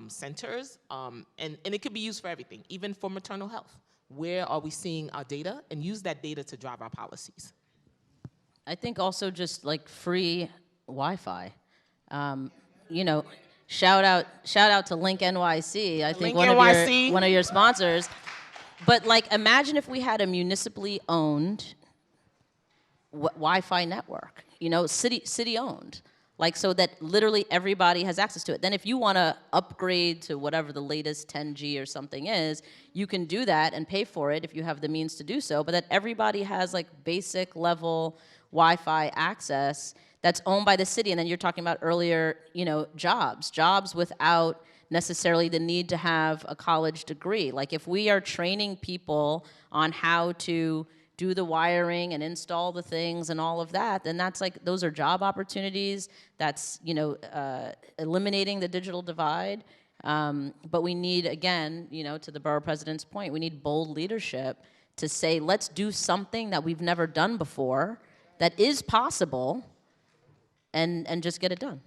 centers, and it could be used for everything, even for maternal health. Where are we seeing our data, and use that data to drive our policies? I think also just like free Wi-Fi. Shout out to Link NYC. I think one of your sponsors. But like, imagine if we had a municipally owned Wi-Fi network, city owned, like, so that literally everybody has access to it. Then if you want to upgrade to whatever the latest 10G or something is, you can do that and pay for it if you have the means to do so, but that everybody has like basic level Wi-Fi access that's owned by the city. And then you're talking about earlier, jobs without necessarily the need to have a college degree. Like, if we are training people on how to do the wiring and install the things and all of that, then that's like, those are job opportunities. That's, eliminating the digital divide. But we need, again, to the borough president's point, we need bold leadership to say, let's do something that we've never done before, that is possible, and just get it done.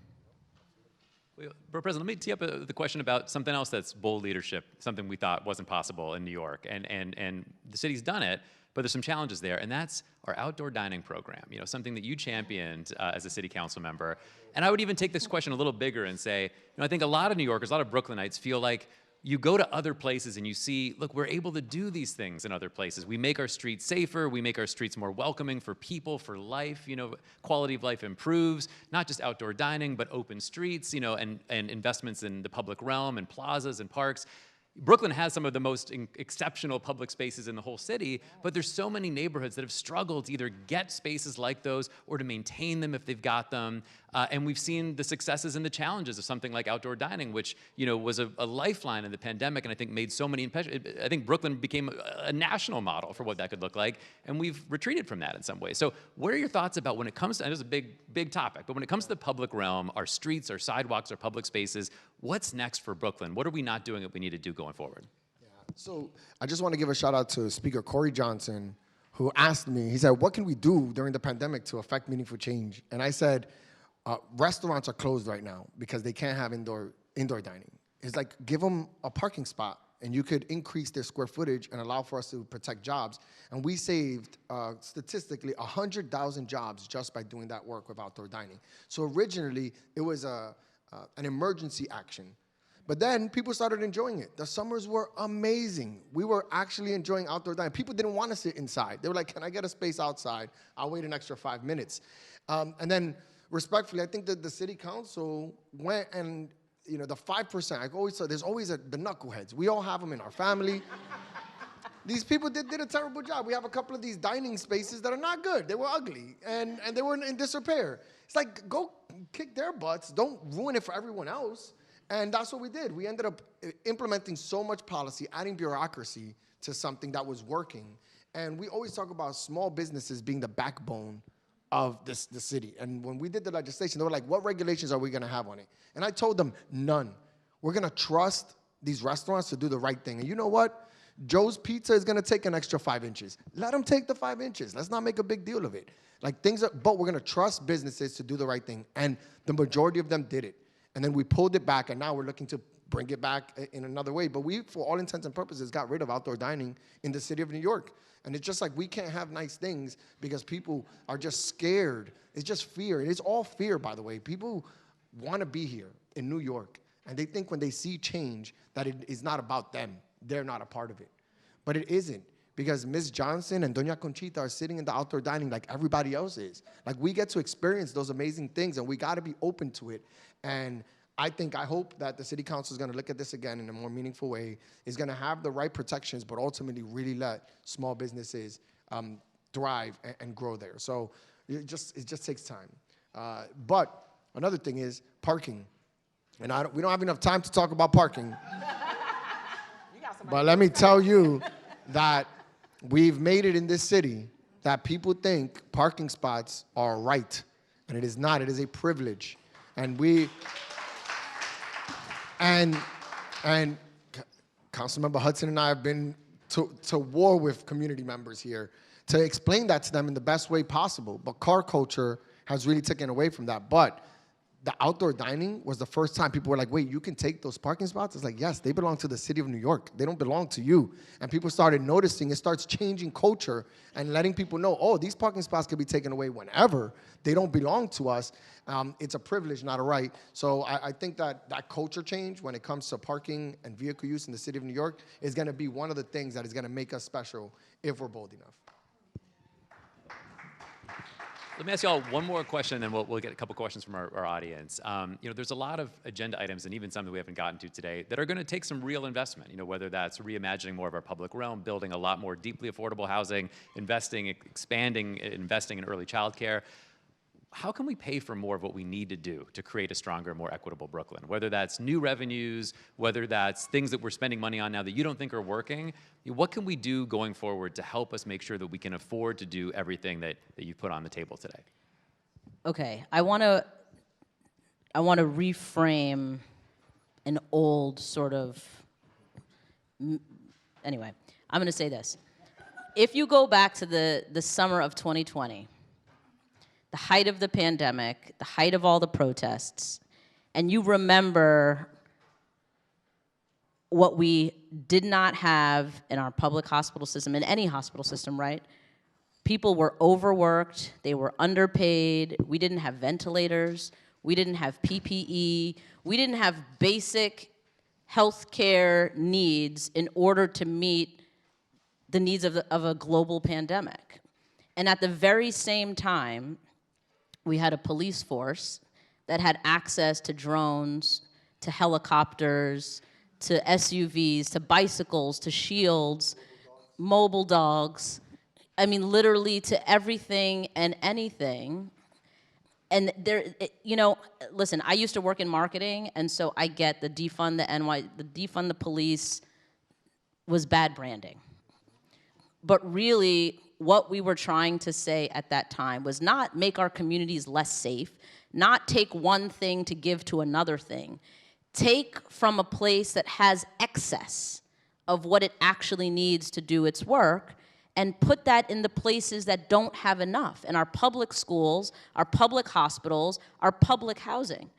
Borough President, let me tee up the question about something else that's bold leadership, something we thought wasn't possible in New York. And the city's done it, but there's some challenges there, and that's our outdoor dining program, something that you championed as a city council member. And I would even take this question a little bigger and say, I think a lot of New Yorkers, a lot of Brooklynites feel like you go to other places and you see, look, we're able to do these things in other places. We make our streets safer, we make our streets more welcoming for people, for life, quality of life improves, not just outdoor dining, but open streets, and investments in the public realm and plazas and parks. Brooklyn has some of the most exceptional public spaces in the whole city, but there's so many neighborhoods that have struggled to either get spaces like those or to maintain them if they've got them. And we've seen the successes and the challenges of something like outdoor dining, which was a lifeline in the pandemic, and I think made so many I think Brooklyn became a national model for what that could look like, and we've retreated from that in some ways. So what are your thoughts about when it comes to, and this is a big topic, but when it comes to the public realm, our streets, our sidewalks, our public spaces, what's next for Brooklyn? What are we not doing that we need to do going forward? Yeah. So I just want to give a shout out to Speaker Corey Johnson, who asked me, he said, what can we do during the pandemic to affect meaningful change? And I said, restaurants are closed right now because they can't have indoor dining. It's like, give them a parking spot and you could increase their square footage and allow for us to protect jobs. And we saved, statistically, 100,000 jobs just by doing that work with outdoor dining. So originally, it was an emergency action. But then people started enjoying it. The summers were amazing. We were actually enjoying outdoor dining. People didn't want to sit inside. They were like, can I get a space outside? I'll wait an extra 5 minutes. And then, respectfully, I think that the city council went and, the 5%, I always say, there's always the knuckleheads. We all have them in our family. These people did a terrible job. We have a couple of these dining spaces that are not good. They were ugly, and they were in disrepair. It's like, go kick their butts. Don't ruin it for everyone else. And that's what we did. We ended up implementing so much policy, adding bureaucracy to something that was working. And we always talk about small businesses being the backbone of the city. And when we did the legislation, they were like, what regulations are we going to have on it? And I told them, none. We're going to trust these restaurants to do the right thing. And you know what? Joe's Pizza is going to take an extra 5 inches. Let them take the 5 inches. Let's not make a big deal of it. Like but we're going to trust businesses to do the right thing. And the majority of them did it. And then we pulled it back, and now we're looking to bring it back in another way. But we, for all intents and purposes, got rid of outdoor dining in the city of New York. And it's just like we can't have nice things because people are just scared. It's just fear. It is all fear, by the way. People want to be here in New York, and they think when they see change that it is not about them. They're not a part of it. But it isn't, because Ms. Johnson and Doña Conchita are sitting in the outdoor dining like everybody else is. Like, we get to experience those amazing things, and we got to be open to it. And I hope that the city council is going to look at this again in a more meaningful way, is going to have the right protections, but ultimately really let small businesses thrive and grow there. So it just takes time. But another thing is parking. And we don't have enough time to talk about parking. But let me tell you that we've made it in this city that people think parking spots are a right, and it is not. It is a privilege. And And Councilmember Hudson and I have been to war with community members here to explain that to them in the best way possible. But car culture has really taken away from that. But the outdoor dining was the first time people were like, wait, you can take those parking spots? It's like, yes, they belong to the city of New York. They don't belong to you. And people started noticing. It starts changing culture and letting people know, oh, these parking spots can be taken away whenever. They don't belong to us. It's a privilege, not a right. So I think that culture change when it comes to parking and vehicle use in the city of New York is going to be one of the things that is going to make us special if we're bold enough. Let me ask you all one more question, and then we'll get a couple questions from our audience. There's a lot of agenda items, and even some that we haven't gotten to today, that are going to take some real investment. Whether that's reimagining more of our public realm, building a lot more deeply affordable housing, expanding, investing in early childcare. How can we pay for more of what we need to do to create a stronger, more equitable Brooklyn? Whether that's new revenues, whether that's things that we're spending money on now that you don't think are working, what can we do going forward to help us make sure that we can afford to do everything that you put on the table today? Okay, I want to reframe an old sort of, anyway, I'm going to say this. If you go back to the summer of 2020, the height of the pandemic, the height of all the protests, and you remember what we did not have in our public hospital system, in any hospital system, right? People were overworked, they were underpaid, we didn't have ventilators, we didn't have PPE, we didn't have basic healthcare needs in order to meet the needs of a global pandemic. And at the very same time, we had a police force that had access to drones, to helicopters, to SUVs, to bicycles, to shields, mobile dogs. I mean, literally to everything and anything. And listen, I used to work in marketing, and so I get the defund the police was bad branding. But really, what we were trying to say at that time was not make our communities less safe, not take one thing to give to another thing. Take from a place that has excess of what it actually needs to do its work and put that in the places that don't have enough, in our public schools, our public hospitals, our public housing.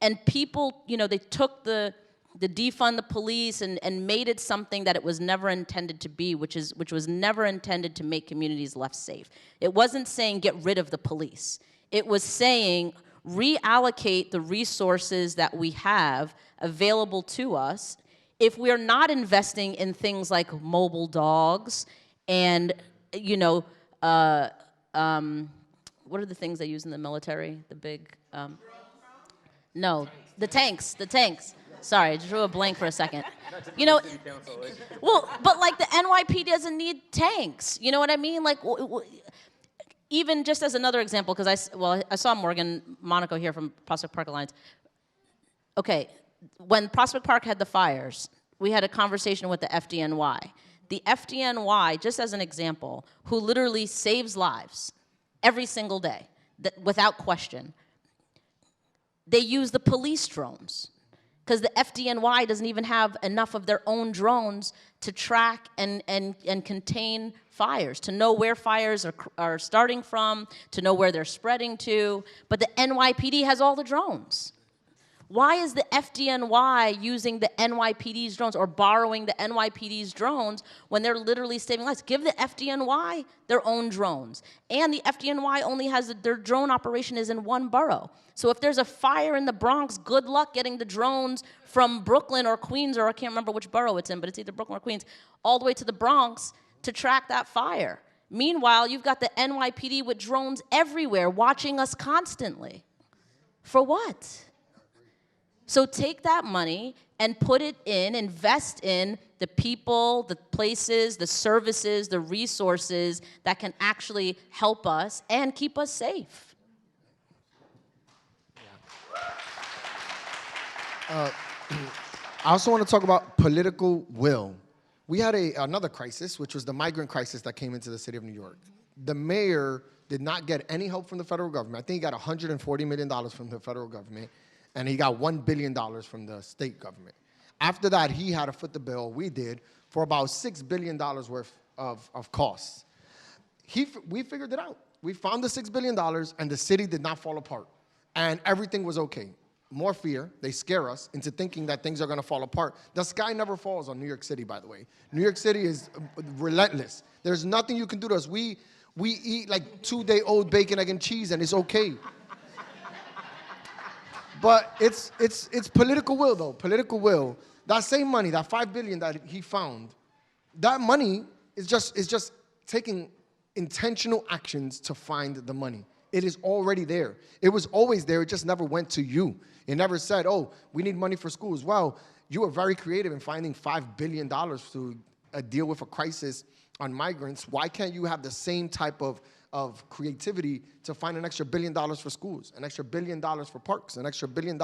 And people, they took the defund the police and made it something that it was never intended to be, which was never intended to make communities less safe. It wasn't saying get rid of the police. It was saying reallocate the resources that we have available to us. If we're not investing in things like mobile dogs and, what are the things they use in the military? The big, no, the tanks. Sorry, I drew a blank for a second. Well, but like the NYPD doesn't need tanks. You know what I mean? Like, even just as another example, because I saw Morgan Monaco here from Prospect Park Alliance. Okay, when Prospect Park had the fires, we had a conversation with the FDNY. The FDNY, just as an example, who literally saves lives, every single day, without question. They use the police drones because the FDNY doesn't even have enough of their own drones to track and contain fires, to know where fires are starting from, to know where they're spreading to. But the NYPD has all the drones. Why is the FDNY using the NYPD's drones or borrowing the NYPD's drones when they're literally saving lives? Give the FDNY their own drones. And the FDNY only has their drone operation is in one borough. So if there's a fire in the Bronx, good luck getting the drones from Brooklyn or Queens, or I can't remember which borough it's in, but it's either Brooklyn or Queens, all the way to the Bronx to track that fire. Meanwhile, you've got the NYPD with drones everywhere watching us constantly. For what? So take that money and put it in, invest in the people, the places, the services, the resources that can actually help us and keep us safe. I also want to talk about political will. We had another crisis, which was the migrant crisis that came into the city of New York. The mayor did not get any help from the federal government. I think he got $140 million from the federal government, and he got $1 billion from the state government. After that, he had to foot the bill, we did, for about $6 billion worth of costs. We figured it out. We found the $6 billion, and the city did not fall apart, and everything was okay. More fear. They scare us into thinking that things are going to fall apart. The sky never falls on New York City, by the way. New York City is relentless. There's nothing you can do to us. We eat like 2-day-old bacon, egg, and cheese, and it's okay. But it's political will, though. Political will. That same money, that $5 billion that he found, that money is just taking intentional actions to find the money. It is already there. It was always there. It just never went to you. It never said, oh, we need money for schools. Well, you were very creative in finding $5 billion to deal with a crisis on migrants. Why can't you have the same type of creativity to find an extra $1 billion for schools, an extra $1 billion for parks, an extra $1 billion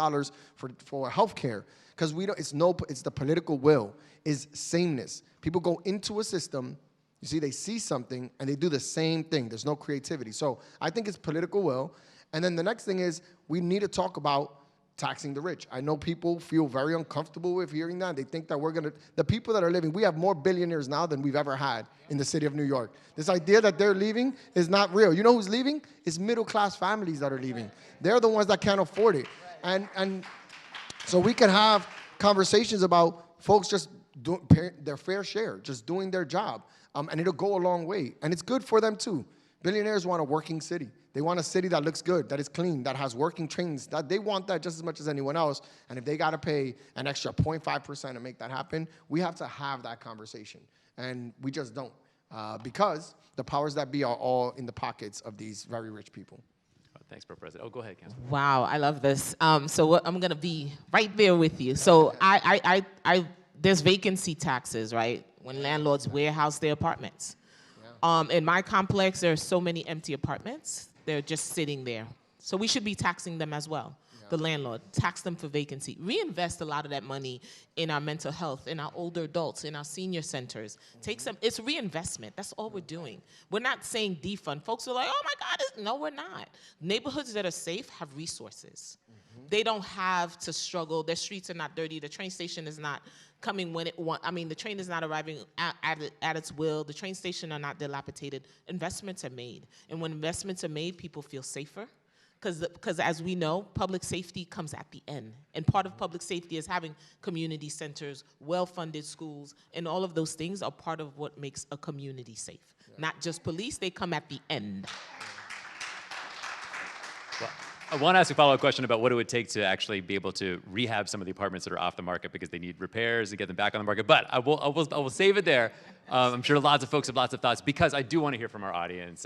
for healthcare? Because it's the political will, is sameness. People go into a system, you see, they see something, and they do the same thing. There's no creativity. So I think it's political will. And then the next thing is we need to talk about taxing the rich. I know people feel very uncomfortable with hearing that. They think that the people that are living, we have more billionaires now than we've ever had in the city of New York. This idea that they're leaving is not real. You know who's leaving? It's middle-class families that are leaving. They're the ones that can't afford it. And so we can have conversations about folks just doing their fair share, just doing their job. And it'll go a long way. And it's good for them, too. Billionaires want a working city. They want a city that looks good, that is clean, that has working trains. That they want that just as much as anyone else. And if they got to pay an extra 0.5% to make that happen, we have to have that conversation. And we just don't. Because the powers that be are all in the pockets of these very rich people. Thanks, Borough President. Oh, go ahead, Councilman. Wow, I love this. I'm going to be right there with you. So there's vacancy taxes, right? When landlords warehouse their apartments. Yeah. In my complex, there are so many empty apartments. They're just sitting there. So we should be taxing them as well. Yeah. The landlord, tax them for vacancy. Reinvest a lot of that money in our mental health, in our older adults, in our senior centers. It's reinvestment. That's all we're doing. We're not saying defund. Folks are like, oh my God, no, we're not. Neighborhoods that are safe have resources. They don't have to struggle. Their streets are not dirty. The train station is not coming when it wants. I mean, the train is not arriving at its will. The train station are not dilapidated. Investments are made. And when investments are made, people feel safer. Because as we know, public safety comes at the end. And part of public safety is having community centers, well-funded schools, and all of those things are part of what makes a community safe. Yeah. Not just police, they come at the end. Well, I want to ask a follow-up question about what it would take to actually be able to rehab some of the apartments that are off the market because they need repairs to get them back on the market. But I will save it there. I'm sure lots of folks have lots of thoughts because I do want to hear from our audience.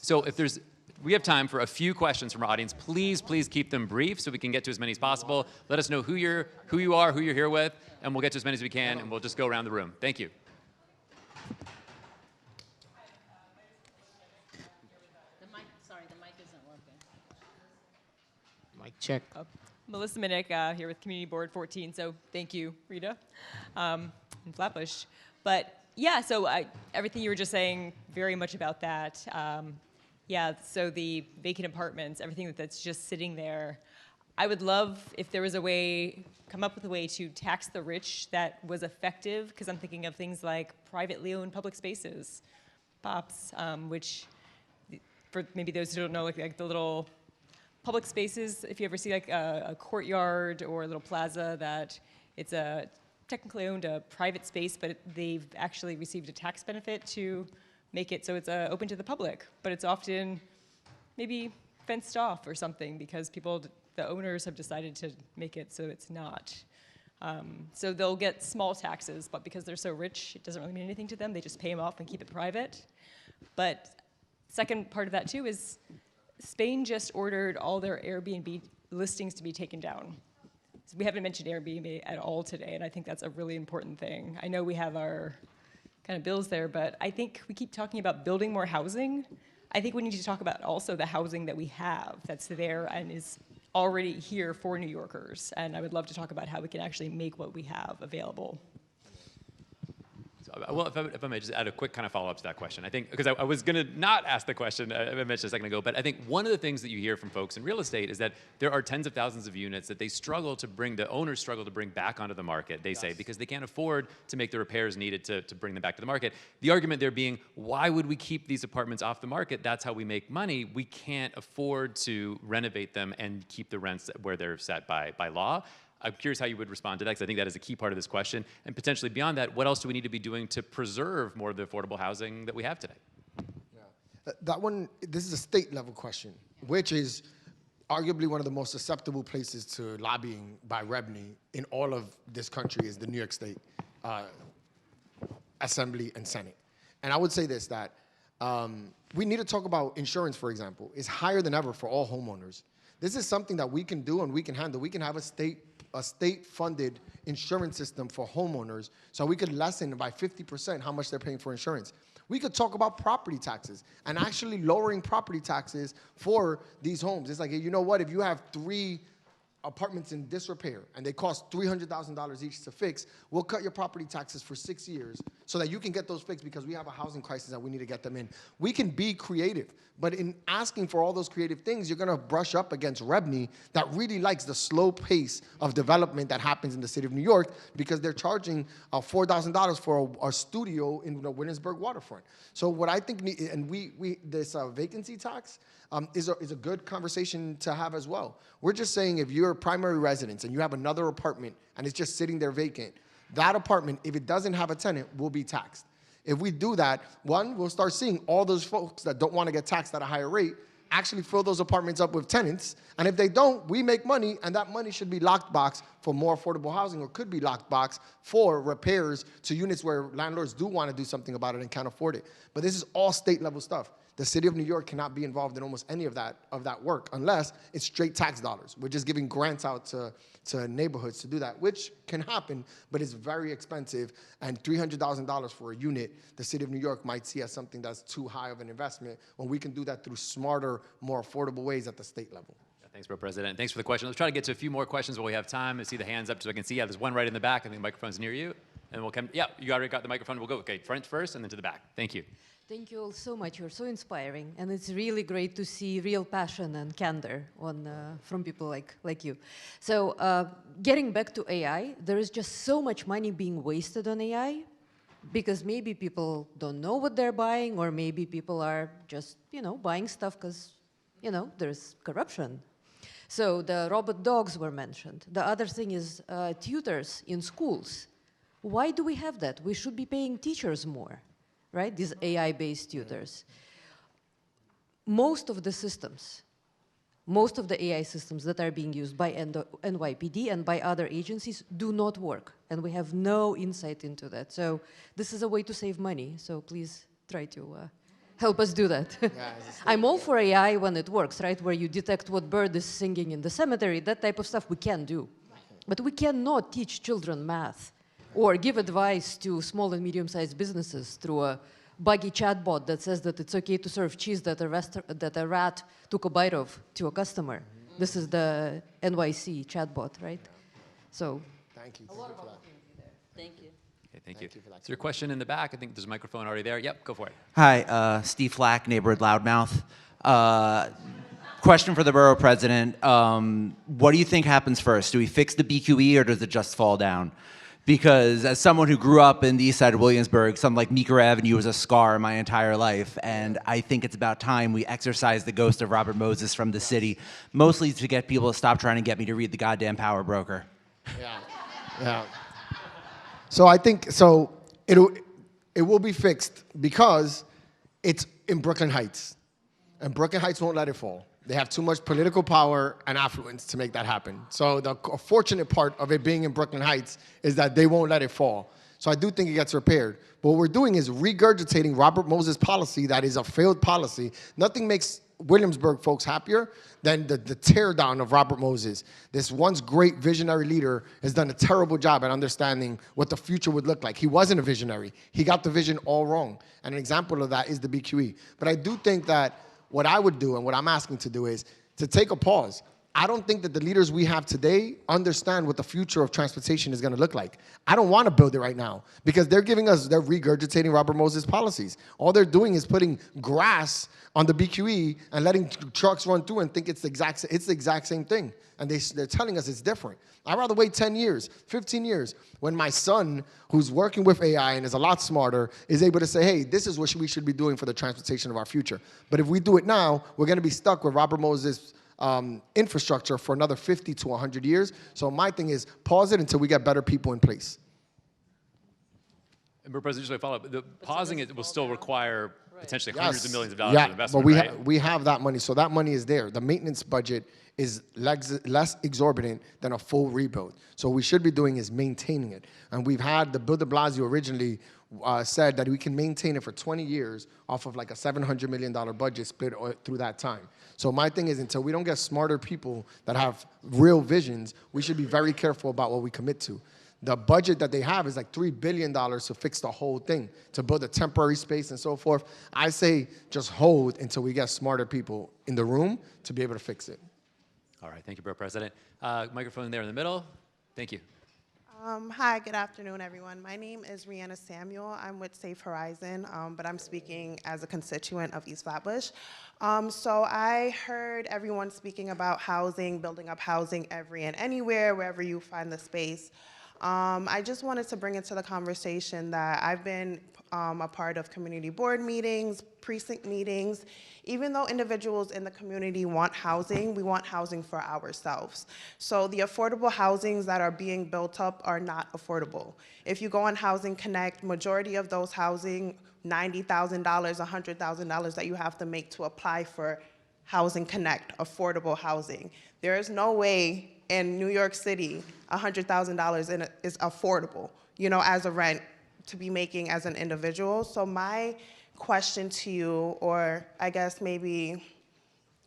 So if we have time for a few questions from our audience. Please keep them brief so we can get to as many as possible. Let us know who you are, who you're here with, and we'll get to as many as we can, and we'll just go around the room. Thank you. Mic check. Melissa Minnick here with Community Board 14. So thank you, Rita, and Flatbush. But yeah, so everything you were just saying, very much about that. Yeah, so the vacant apartments, everything that's just sitting there. I would love if there was a way, come up with a way to tax the rich that was effective, because I'm thinking of things like privately owned public spaces, POPs, which, for maybe those who don't know, like the little public spaces, if you ever see like a courtyard or a little plaza that it's a technically owned a private space, but they've actually received a tax benefit to make it so it's open to the public, but it's often maybe fenced off or something because the owners have decided to make it so it's not. So they'll get small taxes, but because they're so rich, it doesn't really mean anything to them. They just pay them off and keep it private. But second part of that too is Spain just ordered all their Airbnb listings to be taken down. So we haven't mentioned Airbnb at all today, and I think that's a really important thing. I know we have our kind of bills there, but I think we keep talking about building more housing. I think we need to talk about also the housing that we have that's there and is already here for New Yorkers. And I would love to talk about how we can actually make what we have available. Well, if I may just add a quick kind of follow-up to that question. I think, because I was going to not ask the question I mentioned a second ago, but I think one of the things that you hear from folks in real estate is that there are tens of thousands of units that they struggle to bring, the owners struggle to bring back onto the market, they say, because they can't afford to make the repairs needed to bring them back to the market. The argument there being, why would we keep these apartments off the market? That's how we make money. We can't afford to renovate them and keep the rents where they're set by law. I'm curious how you would respond to that, because I think that is a key part of this question. And potentially beyond that, what else do we need to be doing to preserve more of the affordable housing that we have today? Yeah. That one, this is a state level question, which is arguably one of the most susceptible places to lobbying by REBNY in all of this country is the New York State Assembly and Senate. And I would say this, that we need to talk about insurance, for example. It's higher than ever for all homeowners. This is something that we can do and we can handle. We can have a state-funded insurance system for homeowners so we could lessen by 50% how much they're paying for insurance. We could talk about property taxes and actually lowering property taxes for these homes. It's like, you know what, if you have 3 apartments in disrepair and they cost $300,000 each to fix, we'll cut your property taxes for 6 years so that you can get those fixed because we have a housing crisis that we need to get them in. We can be creative, but in asking for all those creative things, you're gonna brush up against REBNY that really likes the slow pace of development that happens in the city of New York because they're charging $4,000 for a studio in the Williamsburg waterfront. So what I think, and this vacancy tax, is a good conversation to have as well. We're just saying if you're a primary residence and you have another apartment and it's just sitting there vacant, that apartment, if it doesn't have a tenant, will be taxed. If we do that, one, we'll start seeing all those folks that don't want to get taxed at a higher rate actually fill those apartments up with tenants. And if they don't, we make money, and that money should be locked box for more affordable housing, or could be locked box for repairs to units where landlords do want to do something about it and can't afford it. But this is all state level stuff. The city of New York cannot be involved in almost any of that work unless it's straight tax dollars. We're just giving grants out to neighborhoods to do that, which can happen, but it's very expensive. And $300,000 for a unit, the city of New York might see as something that's too high of an investment when we can do that through smarter, more affordable ways at the state level. Thanks, Borough President. Thanks for the question. Let's try to get to a few more questions while we have time. I see the hands up so I can see. Yeah, there's one right in the back. I think the microphone's near you. And we'll come, yeah, you already got the microphone. We'll go, okay, front first and then to the back. Thank you. Thank you all so much. You're so inspiring, and it's really great to see real passion and candor from people like you. So getting back to AI, there is just so much money being wasted on AI because maybe people don't know what they're buying, or maybe people are just, buying stuff because, there's corruption. So the robot dogs were mentioned. The other thing is tutors in schools. Why do we have that? We should be paying teachers more. Right, these AI-based tutors. Most of the systems, most of the AI systems that are being used by NYPD and by other agencies do not work, and we have no insight into that. So this is a way to save money, so please try to help us do that. I'm all for AI when it works, right, where you detect what bird is singing in the cemetery, that type of stuff we can do. But we cannot teach children math or give advice to small and medium-sized businesses through a buggy chatbot that says that it's okay to serve cheese that a rat took a bite of to a customer. This is the NYC chatbot, right? So. Thank you. A lot of opportunity there. Thank you. Okay, thank you. Is there a question in the back? I think there's a microphone already there. Yep, go for it. Hi, Steve Flack, neighborhood Loudmouth. Question for the borough president. What do you think happens first? Do we fix the BQE or does it just fall down? Because as someone who grew up in the east side of Williamsburg, something like Meeker Avenue was a scar my entire life, and I think it's about time we exorcise the ghost of Robert Moses from the city, mostly to get people to stop trying to get me to read the goddamn Power Broker. Yeah. So I think it will be fixed because it's in Brooklyn Heights, and Brooklyn Heights won't let it fall. They have too much political power and affluence to make that happen. So the fortunate part of it being in Brooklyn Heights is that they won't let it fall. So I do think it gets repaired. But what we're doing is regurgitating Robert Moses' policy that is a failed policy. Nothing makes Williamsburg folks happier than the tear down of Robert Moses. This once great visionary leader has done a terrible job at understanding what the future would look like. He wasn't a visionary. He got the vision all wrong. And an example of that is the BQE. But I do think that what I would do and what I'm asking to do is to take a pause. I don't think that the leaders we have today understand what the future of transportation is going to look like. I don't want to build it right now because they're regurgitating Robert Moses' policies. All they're doing is putting grass on the BQE and letting trucks run through and think it's the exact same thing. And they're telling us it's different. I'd rather wait 10 years, 15 years, when my son, who's working with AI and is a lot smarter, is able to say, hey, this is what we should be doing for the transportation of our future. But if we do it now, we're going to be stuck with Robert Moses' infrastructure for another 50 to 100 years. So my thing is pause it until we get better people in place. And President, just to follow up, the pausing it will still require potentially hundreds of millions of dollars Yeah, of investment, but right? we have that money, so that money is there. The maintenance budget is less exorbitant than a full rebuild. So what we should be doing is maintaining it. And we've had the Bill de Blasio originally said that we can maintain it for 20 years off of like a $700 million budget split through that time. So my thing is until we don't get smarter people that have real visions, we should be very careful about what we commit to. The budget that they have is like $3 billion to fix the whole thing, to build a temporary space and so forth. I say just hold until we get smarter people in the room to be able to fix it. All right, thank you, Borough President. Microphone there in the middle. Thank you. Hi, good afternoon, everyone. My name is Rihanna Samuel. I'm with Safe Horizon, but I'm speaking as a constituent of East Flatbush. So I heard everyone speaking about housing, building up housing every and anywhere, wherever you find the space. I just wanted to bring into the conversation that I've been a part of community board meetings, precinct meetings. Even though individuals in the community want housing, we want housing for ourselves. So the affordable housings that are being built up are not affordable. If you go on Housing Connect, majority of those housing, $90,000, $100,000 that you have to make to apply for Housing Connect, affordable housing. There is no way in New York City, $100,000 is affordable, you know, as a rent to be making as an individual. So my question to you, or I guess maybe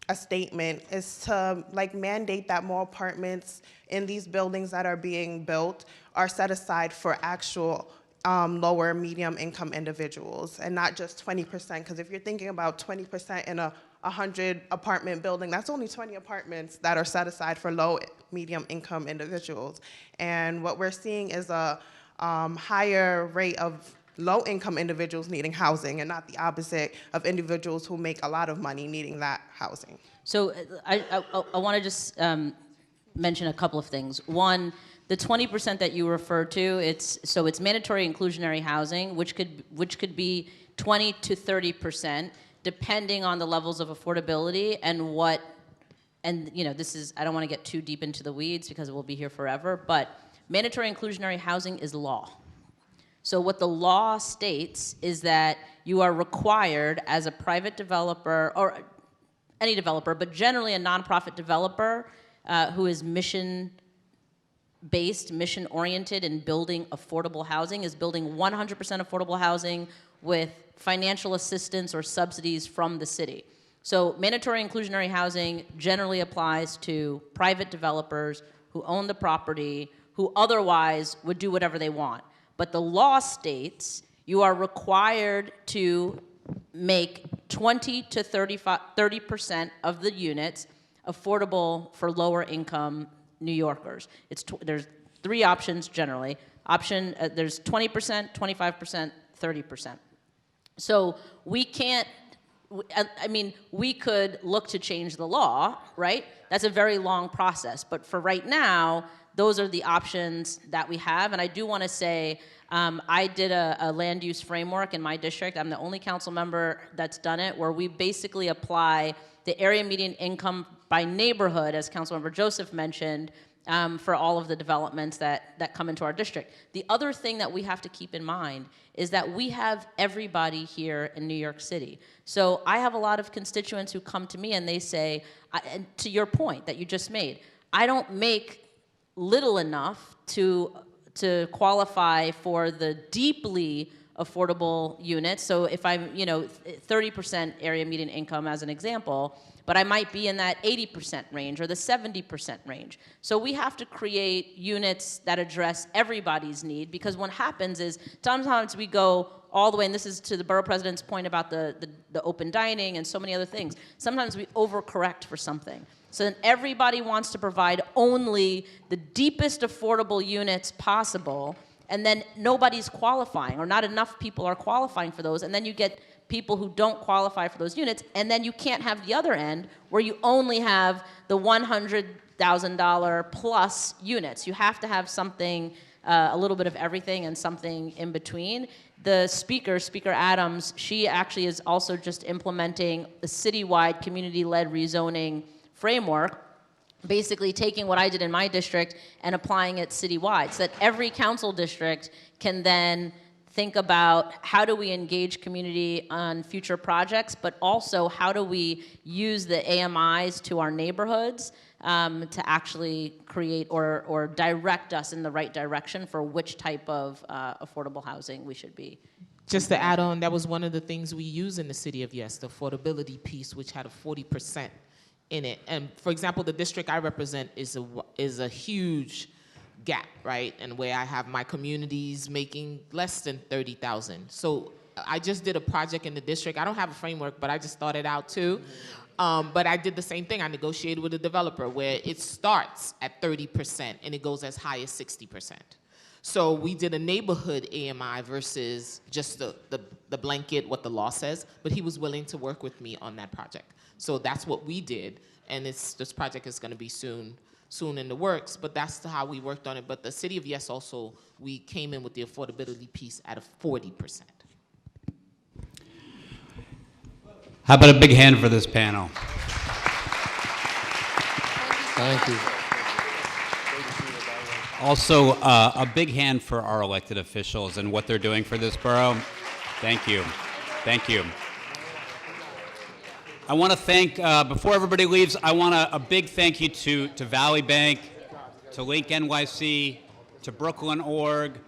a statement, is to like mandate that more apartments in these buildings that are being built are set aside for actual lower medium income individuals and not just 20%, because if you're thinking about 20% in a 100 apartment building, that's only 20 apartments that are set aside for low medium income individuals. And what we're seeing is a higher rate of low-income individuals needing housing and not the opposite of individuals who make a lot of money needing that housing. So I want to just mention a couple of things. One, the 20% that you referred to, it's mandatory inclusionary housing, which could be 20 to 30%, depending on the levels of affordability and you know, this is, I don't want to get too deep into the weeds because we'll be here forever, but mandatory inclusionary housing is law. So what the law states is that you are required as a private developer, or any developer, but generally a nonprofit developer who is mission-based, mission-oriented in building affordable housing, is building 100% affordable housing with financial assistance or subsidies from the city. So mandatory inclusionary housing generally applies to private developers who own the property, who otherwise would do whatever they want. But the law states you are required to make 20 to 30% of the units affordable for lower income New Yorkers. There's three options generally. There's 20%, 25%, 30%. So we can't I mean, we could look to change the law, right? That's a very long process. But for right now, those are the options that we have. And I do want to say, I did a land use framework in my district. I'm the only council member that's done it, where we basically apply the area median income by neighborhood, as Councilmember Joseph mentioned, for all of the developments that come into our district. The other thing that we have to keep in mind is that we have everybody here in New York City. So I have a lot of constituents who come to me and they say, and to your point that you just made, I don't make little enough to qualify for the deeply affordable units. So if I'm, 30% area median income as an example, but I might be in that 80% range or the 70% range. So we have to create units that address everybody's need, because what happens is sometimes we go all the way, and this is to the borough president's point about the open dining and so many other things. Sometimes we overcorrect for something. So then everybody wants to provide only the deepest affordable units possible, and then nobody's qualifying, or not enough people are qualifying for those, and then you get people who don't qualify for those units, and then you can't have the other end where you only have the $100,000 plus units. You have to have something, a little bit of everything and something in between. The Speaker Adams, she actually is also just implementing a citywide community-led rezoning framework, basically taking what I did in my district and applying it citywide, so that every council district can then think about how do we engage community on future projects, but also how do we use the AMIs to our neighborhoods to actually create or direct us in the right direction for which type of affordable housing we should be. Just to add on, that was one of the things we use in the city of Yes, the affordability piece, which had a 40% in it. And for example, the district I represent is a huge gap, right? And where I have my communities making less than 30,000. So I just did a project in the district. I don't have a framework, but I just thought it out too. But I did the same thing. I negotiated with a developer where it starts at 30% and it goes as high as 60%. So we did a neighborhood AMI versus just the blanket, what the law says, but he was willing to work with me on that project. So that's what we did, and this project is gonna be soon in the works, but that's how we worked on it. But the city of Yes also, we came in with the affordability piece at a 40%. How about a big hand for this panel? Thank you. Also, a big hand for our elected officials and what they're doing for this borough. Thank you. Thank you. I want to thank, before everybody leaves, I want a big thank you to Valley Bank, to Link NYC, to Brooklyn Org.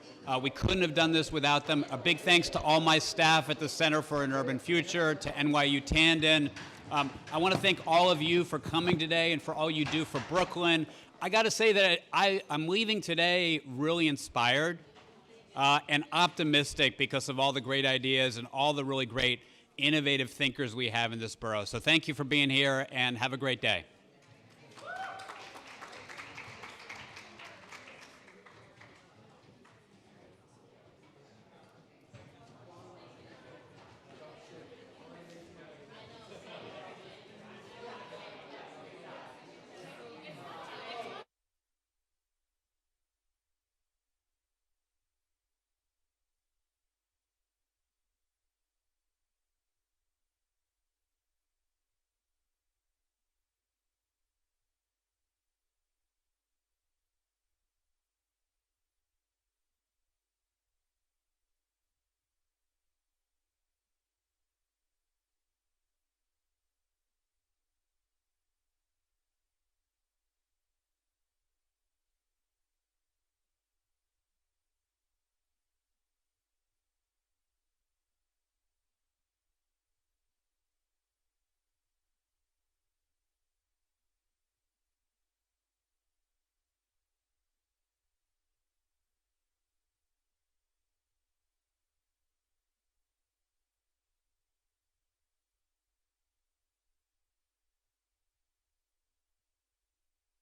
We couldn't have done this without them. A big thanks to all my staff at the Center for an Urban Future, to NYU Tandon. I want to thank all of you for coming today and for all you do for Brooklyn. I got to say that I'm leaving today really inspired and optimistic because of all the great ideas and all the really great innovative thinkers we have in this borough. So thank you for being here and have a great day.